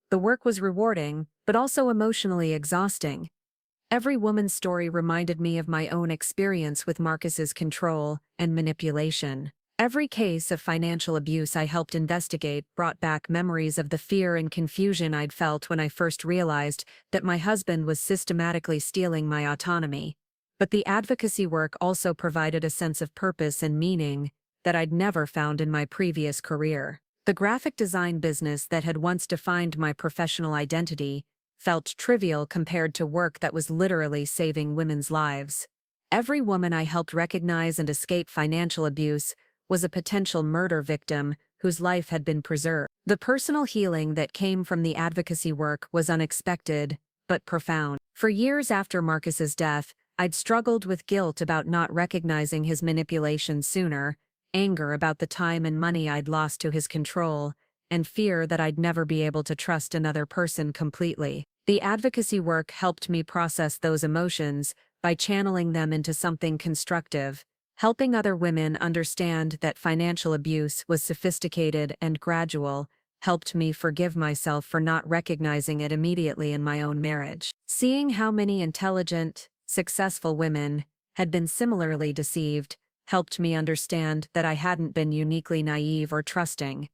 The work was rewarding, but also emotionally exhausting. Every woman's story reminded me of my own experience with Marcus's control and manipulation. Every case of financial abuse I helped investigate brought back memories of the fear and confusion I'd felt when I first realized that my husband was systematically stealing my autonomy. But the advocacy work also provided a sense of purpose and meaning that I'd never found in my previous career. The graphic design business that had once defined my professional identity felt trivial compared to work that was literally saving women's lives. Every woman I helped recognize and escape financial abuse was a potential murder victim whose life had been preserved. The personal healing that came from the advocacy work was unexpected, but profound. For years after Marcus's death, I'd struggled with guilt about not recognizing his manipulation sooner, anger about the time and money I'd lost to his control, and fear that I'd never be able to trust another person completely. The advocacy work helped me process those emotions by channeling them into something constructive. Helping other women understand that financial abuse was sophisticated and gradual helped me forgive myself for not recognizing it immediately in my own marriage. Seeing how many intelligent, successful women had been similarly deceived helped me understand that I hadn't been uniquely naive or trusting.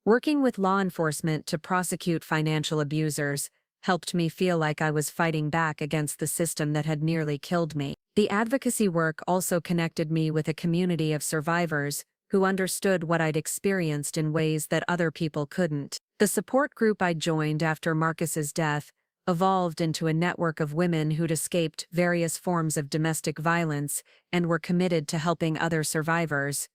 Working with law enforcement to prosecute financial abusers helped me feel like I was fighting back against the system that had nearly killed me. The advocacy work also connected me with a community of survivors who understood what I'd experienced in ways that other people couldn't. The support group I joined after Marcus's death evolved into a network of women who'd escaped various forms of domestic violence and were committed to helping other survivors.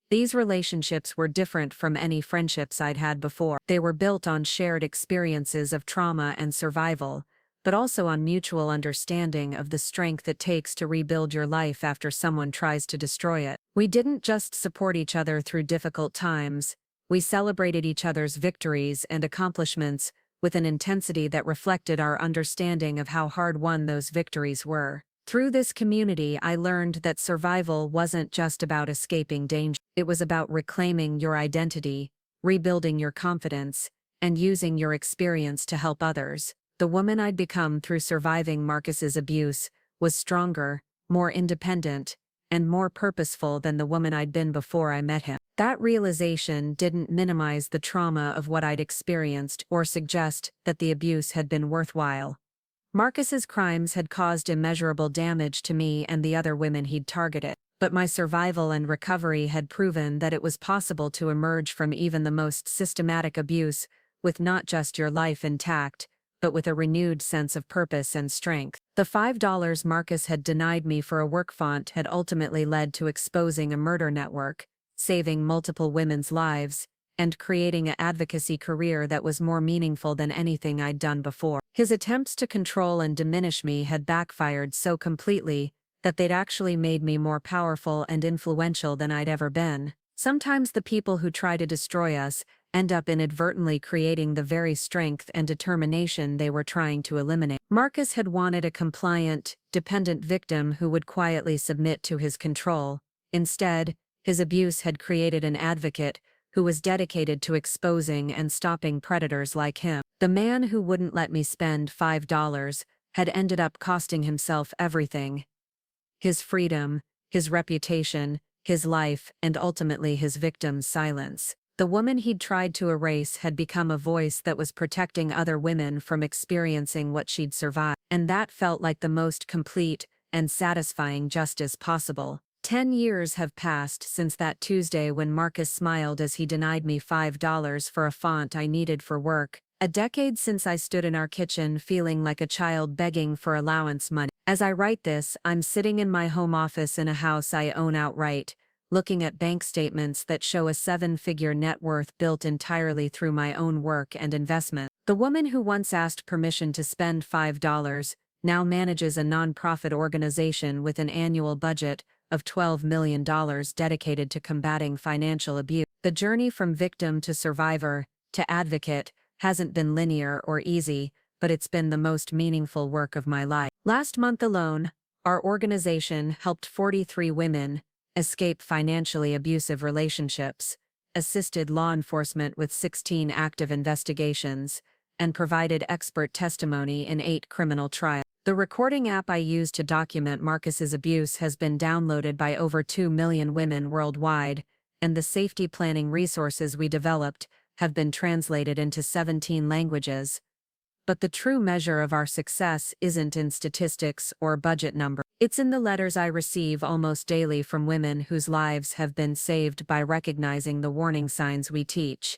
These relationships were different from any friendships I'd had before. They were built on shared experiences of trauma and survival, but also on mutual understanding of the strength it takes to rebuild your life after someone tries to destroy it. We didn't just support each other through difficult times, we celebrated each other's victories and accomplishments with an intensity that reflected our understanding of how hard-won those victories were. Through this community, I learned that survival wasn't just about escaping danger. It was about reclaiming your identity, rebuilding your confidence, and using your experience to help others. The woman I'd become through surviving Marcus's abuse was stronger, more independent, and more purposeful than the woman I'd been before I met him. That realization didn't minimize the trauma of what I'd experienced or suggest that the abuse had been worthwhile. Marcus's crimes had caused immeasurable damage to me and the other women he'd targeted, but my survival and recovery had proven that it was possible to emerge from even the most systematic abuse with not just your life intact, but with a renewed sense of purpose and strength. The $5 Marcus had denied me for a work font had ultimately led to exposing a murder network, saving multiple women's lives, and creating an advocacy career that was more meaningful than anything I'd done before. His attempts to control and diminish me had backfired so completely that they'd actually made me more powerful and influential than I'd ever been. Sometimes the people who try to destroy us end up inadvertently creating the very strength and determination they were trying to eliminate. Marcus had wanted a compliant, dependent victim who would quietly submit to his control. Instead, his abuse had created an advocate who was dedicated to exposing and stopping predators like him. The man who wouldn't let me spend $5 had ended up costing himself everything: his freedom, his reputation, his life, and ultimately his victim's silence. The woman he'd tried to erase had become a voice that was protecting other women from experiencing what she'd survived, and that felt like the most complete and satisfying justice possible. 10 years have passed since that Tuesday when Marcus smiled as he denied me $5 for a font I needed for work, A decade since I stood in our kitchen feeling like a child begging for allowance money. As I write this, I'm sitting in my home office in a house I own outright, looking at bank statements that show a seven-figure net worth built entirely through my own work and investment. The woman who once asked permission to spend $5 now manages a nonprofit organization with an annual budget of $12 million dedicated to combating financial abuse. The journey from victim to survivor to advocate hasn't been linear or easy, but it's been the most meaningful work of my life. Last month alone, our organization helped 43 women escape financially abusive relationships, assisted law enforcement with 16 active investigations, and provided expert testimony in 8 criminal trials. The recording app I use to document Marcus's abuse has been downloaded by over 2 million women worldwide, and the safety planning resources we developed have been translated into 17 languages. But the true measure of our success isn't in statistics or budget numbers. It's in the letters I receive almost daily from women whose lives have been saved by recognizing the warning signs we teach.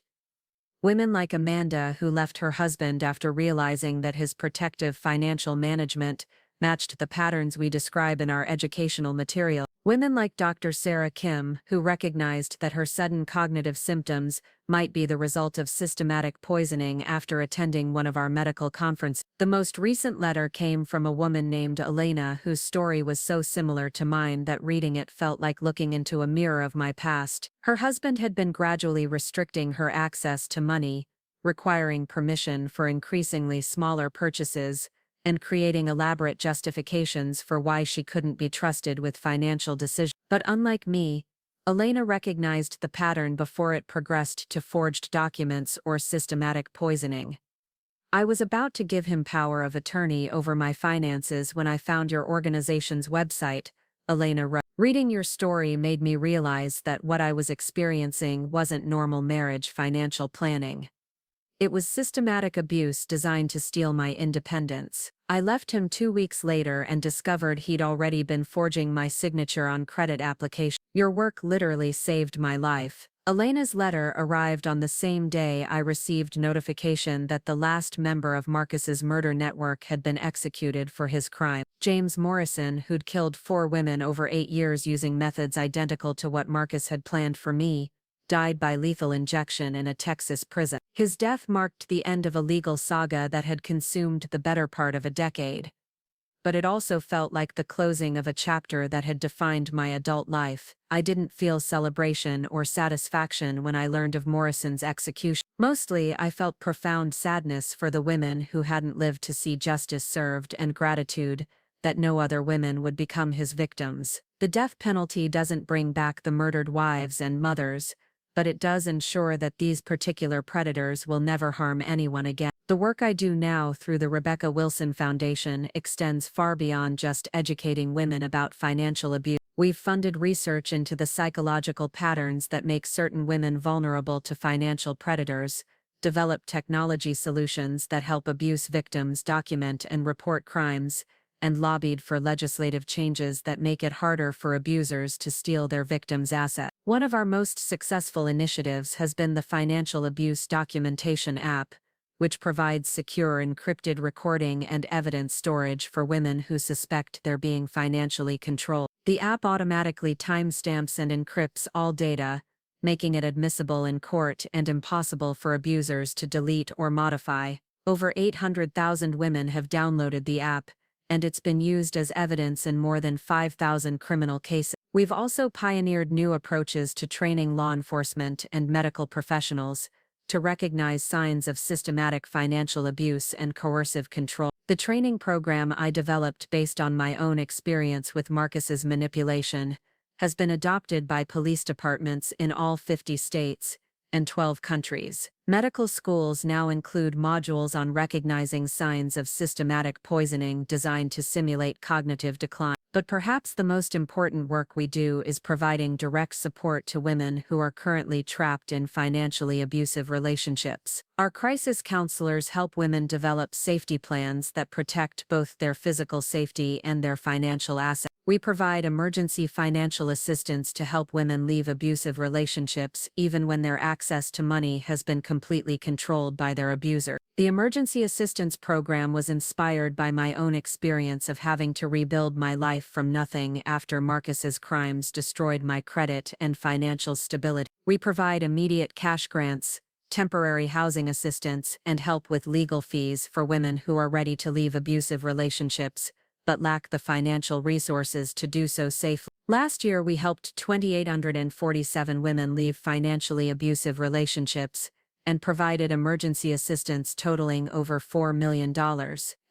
Women like Amanda, who left her husband after realizing that his protective financial management matched the patterns we describe in our educational material. Women like Dr. Sarah Kim, who recognized that her sudden cognitive symptoms might be the result of systematic poisoning after attending one of our medical conferences. The most recent letter came from a woman named Elena, whose story was so similar to mine that reading it felt like looking into a mirror of my past. Her husband had been gradually restricting her access to money, requiring permission for increasingly smaller purchases, and creating elaborate justifications for why she couldn't be trusted with financial decisions. But unlike me, Elena recognized the pattern before it progressed to forged documents or systematic poisoning. I was about to give him power of attorney over my finances when I found your organization's website, Elena wrote. Reading your story made me realize that what I was experiencing wasn't normal marriage financial planning. It was systematic abuse designed to steal my independence. I left him 2 weeks later and discovered he'd already been forging my signature on credit applications. Your work literally saved my life. Elena's letter arrived on the same day I received notification that the last member of Marcus's murder network had been executed for his crime. James Morrison, who'd killed 4 women over 8 years using methods identical to what Marcus had planned for me, died by lethal injection in a Texas prison. His death marked the end of a legal saga that had consumed the better part of a decade. But it also felt like the closing of a chapter that had defined my adult life. I didn't feel celebration or satisfaction when I learned of Morrison's execution. Mostly, I felt profound sadness for the women who hadn't lived to see justice served and gratitude that no other women would become his victims. The death penalty doesn't bring back the murdered wives and mothers, but it does ensure that these particular predators will never harm anyone again. The work I do now through the Rebecca Wilson Foundation extends far beyond just educating women about financial abuse. We've funded research into the psychological patterns that make certain women vulnerable to financial predators, developed technology solutions that help abuse victims document and report crimes, and lobbied for legislative changes that make it harder for abusers to steal their victims' assets. One of our most successful initiatives has been the Financial Abuse Documentation app, which provides secure encrypted recording and evidence storage for women who suspect they're being financially controlled. The app automatically timestamps and encrypts all data, making it admissible in court and impossible for abusers to delete or modify. Over 800,000 women have downloaded the app, and it's been used as evidence in more than 5,000 criminal cases. We've also pioneered new approaches to training law enforcement and medical professionals to recognize signs of systematic financial abuse and coercive control. The training program I developed based on my own experience with Marcus's manipulation has been adopted by police departments in all 50 states and 12 countries. Medical schools now include modules on recognizing signs of systematic poisoning designed to simulate cognitive decline. But perhaps the most important work we do is providing direct support to women who are currently trapped in financially abusive relationships. Our crisis counselors help women develop safety plans that protect both their physical safety and their financial assets. We provide emergency financial assistance to help women leave abusive relationships even when their access to money has been completely controlled by their abuser. The emergency assistance program was inspired by my own experience of having to rebuild my life from nothing after Marcus's crimes destroyed my credit and financial stability. We provide immediate cash grants, temporary housing assistance, and help with legal fees for women who are ready to leave abusive relationships but lack the financial resources to do so safely. Last year, we helped 2,847 women leave financially abusive relationships and provided emergency assistance totaling over $4 million.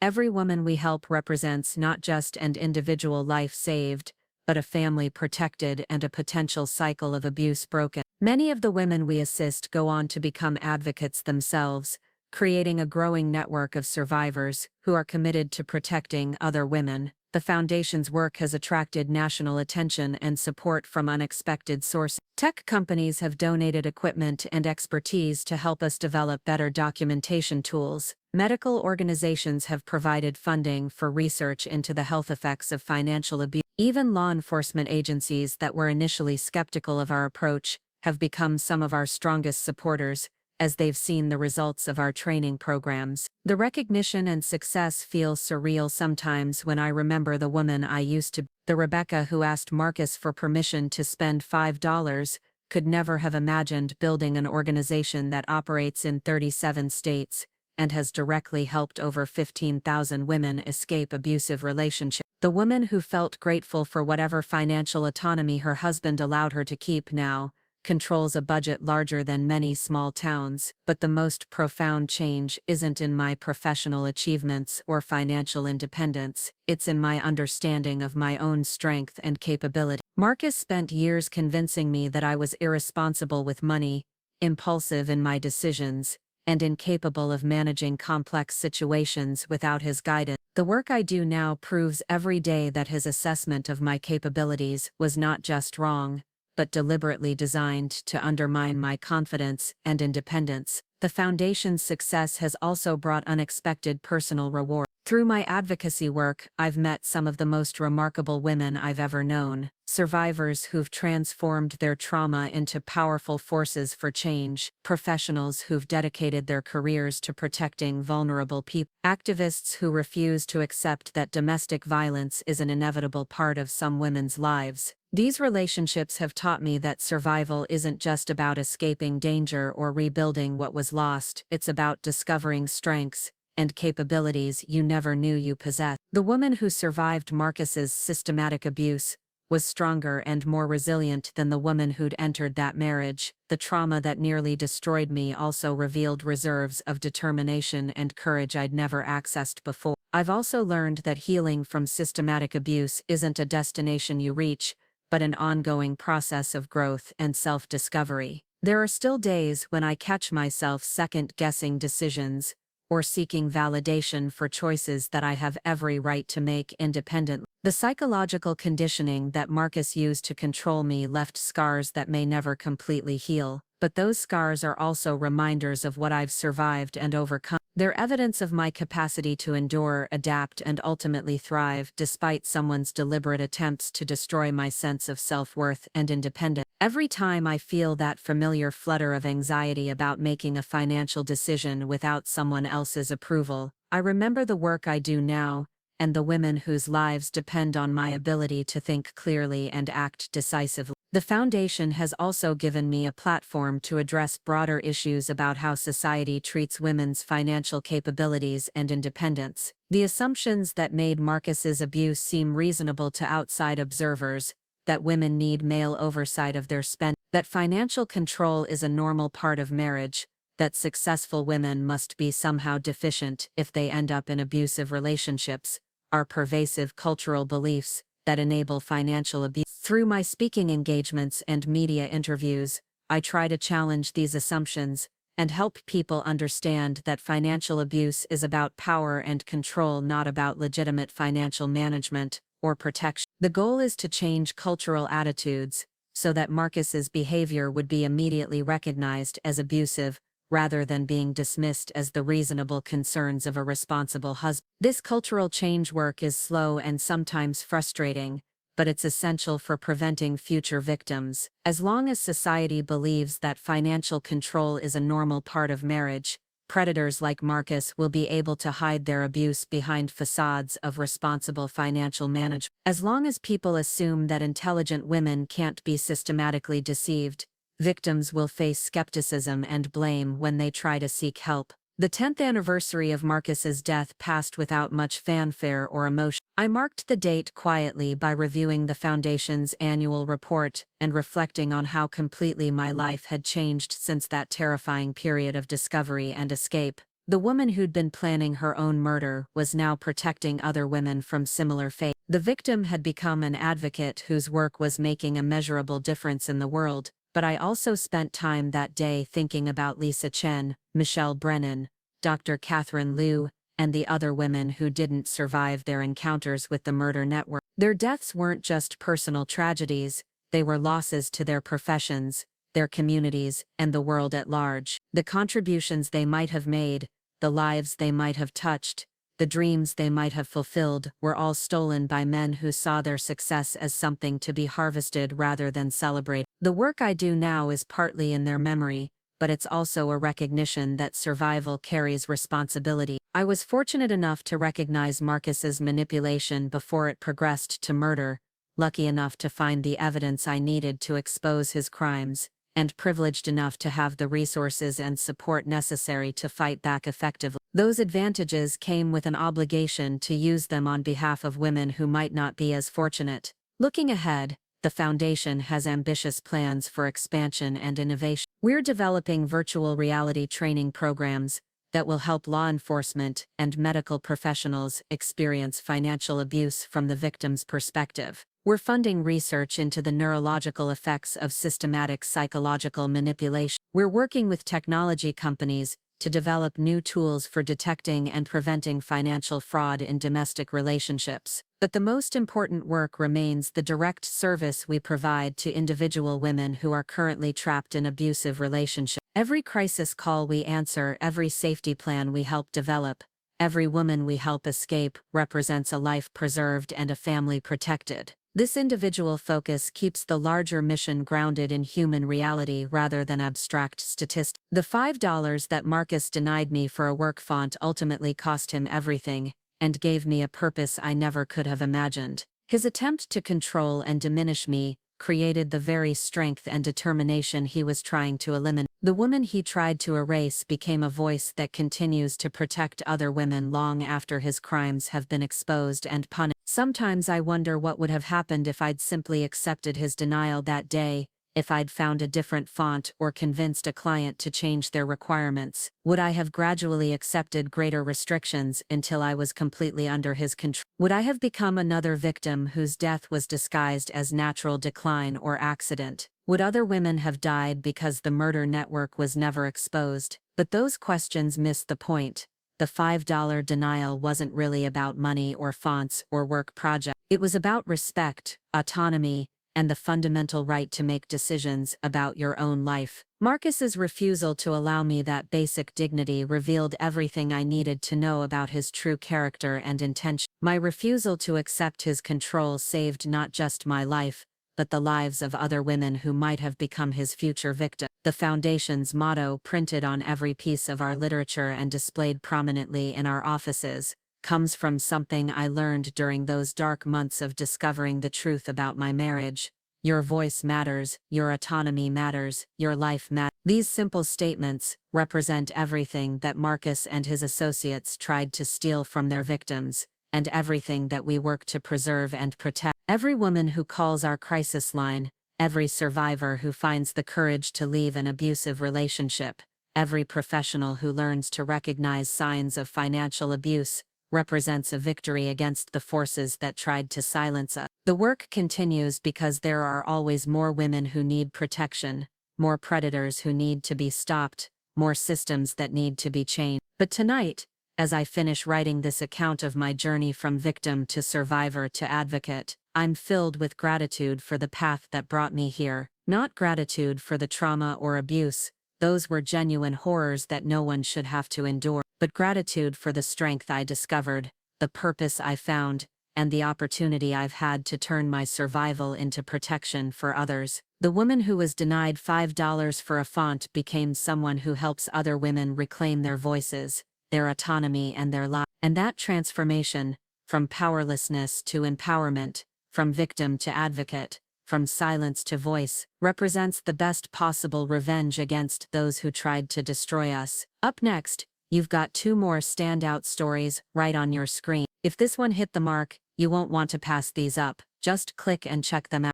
Every woman we help represents not just an individual life saved, but a family protected and a potential cycle of abuse broken. Many of the women we assist go on to become advocates themselves, creating a growing network of survivors who are committed to protecting other women. The Foundation's work has attracted national attention and support from unexpected sources. Tech companies have donated equipment and expertise to help us develop better documentation tools. Medical organizations have provided funding for research into the health effects of financial abuse. Even law enforcement agencies that were initially skeptical of our approach have become some of our strongest supporters, as they've seen the results of our training programs. The recognition and success feels surreal sometimes when I remember the woman I used to be. The Rebecca who asked Marcus for permission to spend $5 could never have imagined building an organization that operates in 37 states and has directly helped over 15,000 women escape abusive relationships. The woman who felt grateful for whatever financial autonomy her husband allowed her to keep now controls a budget larger than many small towns. But the most profound change isn't in my professional achievements or financial independence, it's in my understanding of my own strength and capability. Marcus spent years convincing me that I was irresponsible with money, impulsive in my decisions, and incapable of managing complex situations without his guidance. The work I do now proves every day that his assessment of my capabilities was not just wrong, but deliberately designed to undermine my confidence and independence. The Foundation's success has also brought unexpected personal reward. Through my advocacy work, I've met some of the most remarkable women I've ever known, survivors who've transformed their trauma into powerful forces for change, professionals who've dedicated their careers to protecting vulnerable people, activists who refuse to accept that domestic violence is an inevitable part of some women's lives. These relationships have taught me that survival isn't just about escaping danger or rebuilding what was lost, it's about discovering strengths and capabilities you never knew you possessed. The woman who survived Marcus's systematic abuse was stronger and more resilient than the woman who'd entered that marriage. The trauma that nearly destroyed me also revealed reserves of determination and courage I'd never accessed before. I've also learned that healing from systematic abuse isn't a destination you reach, but an ongoing process of growth and self-discovery. There are still days when I catch myself second-guessing decisions or seeking validation for choices that I have every right to make independently. The psychological conditioning that Marcus used to control me left scars that may never completely heal, but those scars are also reminders of what I've survived and overcome. They're evidence of my capacity to endure, adapt, and ultimately thrive despite someone's deliberate attempts to destroy my sense of self-worth and independence. Every time I feel that familiar flutter of anxiety about making a financial decision without someone else's approval, I remember the work I do now, and the women whose lives depend on my ability to think clearly and act decisively. The Foundation has also given me a platform to address broader issues about how society treats women's financial capabilities and independence. The assumptions that made Marcus's abuse seem reasonable to outside observers, that women need male oversight of their spending, that financial control is a normal part of marriage, that successful women must be somehow deficient if they end up in abusive relationships, are pervasive cultural beliefs that enable financial abuse. Through my speaking engagements and media interviews, I try to challenge these assumptions and help people understand that financial abuse is about power and control, not about legitimate financial management or protection. The goal is to change cultural attitudes so that Marcus's behavior would be immediately recognized as abusive, rather than being dismissed as the reasonable concerns of a responsible husband. This cultural change work is slow and sometimes frustrating, but it's essential for preventing future victims. As long as society believes that financial control is a normal part of marriage, predators like Marcus will be able to hide their abuse behind facades of responsible financial management. As long as people assume that intelligent women can't be systematically deceived, victims will face skepticism and blame when they try to seek help. The 10th anniversary of Marcus's death passed without much fanfare or emotion. I marked the date quietly by reviewing the Foundation's annual report and reflecting on how completely my life had changed since that terrifying period of discovery and escape. The woman who'd been planning her own murder was now protecting other women from similar fate. The victim had become an advocate whose work was making a measurable difference in the world, but I also spent time that day thinking about Lisa Chen, Michelle Brennan, Dr. Catherine Liu, and the other women who didn't survive their encounters with the murder network. Their deaths weren't just personal tragedies, they were losses to their professions, their communities, and the world at large. The contributions they might have made, the lives they might have touched, the dreams they might have fulfilled were all stolen by men who saw their success as something to be harvested rather than celebrated. The work I do now is partly in their memory, but it's also a recognition that survival carries responsibility. I was fortunate enough to recognize Marcus's manipulation before it progressed to murder, lucky enough to find the evidence I needed to expose his crimes, and privileged enough to have the resources and support necessary to fight back effectively. Those advantages came with an obligation to use them on behalf of women who might not be as fortunate. Looking ahead, the Foundation has ambitious plans for expansion and innovation. We're developing virtual reality training programs that will help law enforcement and medical professionals experience financial abuse from the victim's perspective. We're funding research into the neurological effects of systematic psychological manipulation. We're working with technology companies to develop new tools for detecting and preventing financial fraud in domestic relationships. But the most important work remains the direct service we provide to individual women who are currently trapped in abusive relationships. Every crisis call we answer, every safety plan we help develop, every woman we help escape represents a life preserved and a family protected. This individual focus keeps the larger mission grounded in human reality rather than abstract statistics. The $5 that Marcus denied me for a work font ultimately cost him everything, and gave me a purpose I never could have imagined. His attempt to control and diminish me created the very strength and determination he was trying to eliminate. The woman he tried to erase became a voice that continues to protect other women long after his crimes have been exposed and punished. Sometimes I wonder what would have happened if I'd simply accepted his denial that day, if I'd found a different font or convinced a client to change their requirements. Would I have gradually accepted greater restrictions until I was completely under his control? Would I have become another victim whose death was disguised as natural decline or accident? Would other women have died because the murder network was never exposed? But those questions miss the point. The $5 denial wasn't really about money or fonts or work projects. It was about respect, autonomy, and the fundamental right to make decisions about your own life. Marcus's refusal to allow me that basic dignity revealed everything I needed to know about his true character and intention. My refusal to accept his control saved not just my life, but the lives of other women who might have become his future victims. The Foundation's motto, printed on every piece of our literature and displayed prominently in our offices, comes from something I learned during those dark months of discovering the truth about my marriage. Your voice matters, your autonomy matters, your life matters. These simple statements represent everything that Marcus and his associates tried to steal from their victims, and everything that we work to preserve and protect. Every woman who calls our crisis line, every survivor who finds the courage to leave an abusive relationship, every professional who learns to recognize signs of financial abuse, represents a victory against the forces that tried to silence us. The work continues because there are always more women who need protection, more predators who need to be stopped, more systems that need to be changed. But tonight, as I finish writing this account of my journey from victim to survivor to advocate, I'm filled with gratitude for the path that brought me here. Not gratitude for the trauma or abuse, those were genuine horrors that no one should have to endure, but gratitude for the strength I discovered, the purpose I found, and the opportunity I've had to turn my survival into protection for others. The woman who was denied $5 for a font became someone who helps other women reclaim their voices, their autonomy, and their lives. And that transformation, from powerlessness to empowerment, from victim to advocate, from silence to voice, represents the best possible revenge against those who tried to destroy us. Up next, you've got 2 more standout stories right on your screen. If this one hit the mark, you won't want to pass these up. Just click and check them out.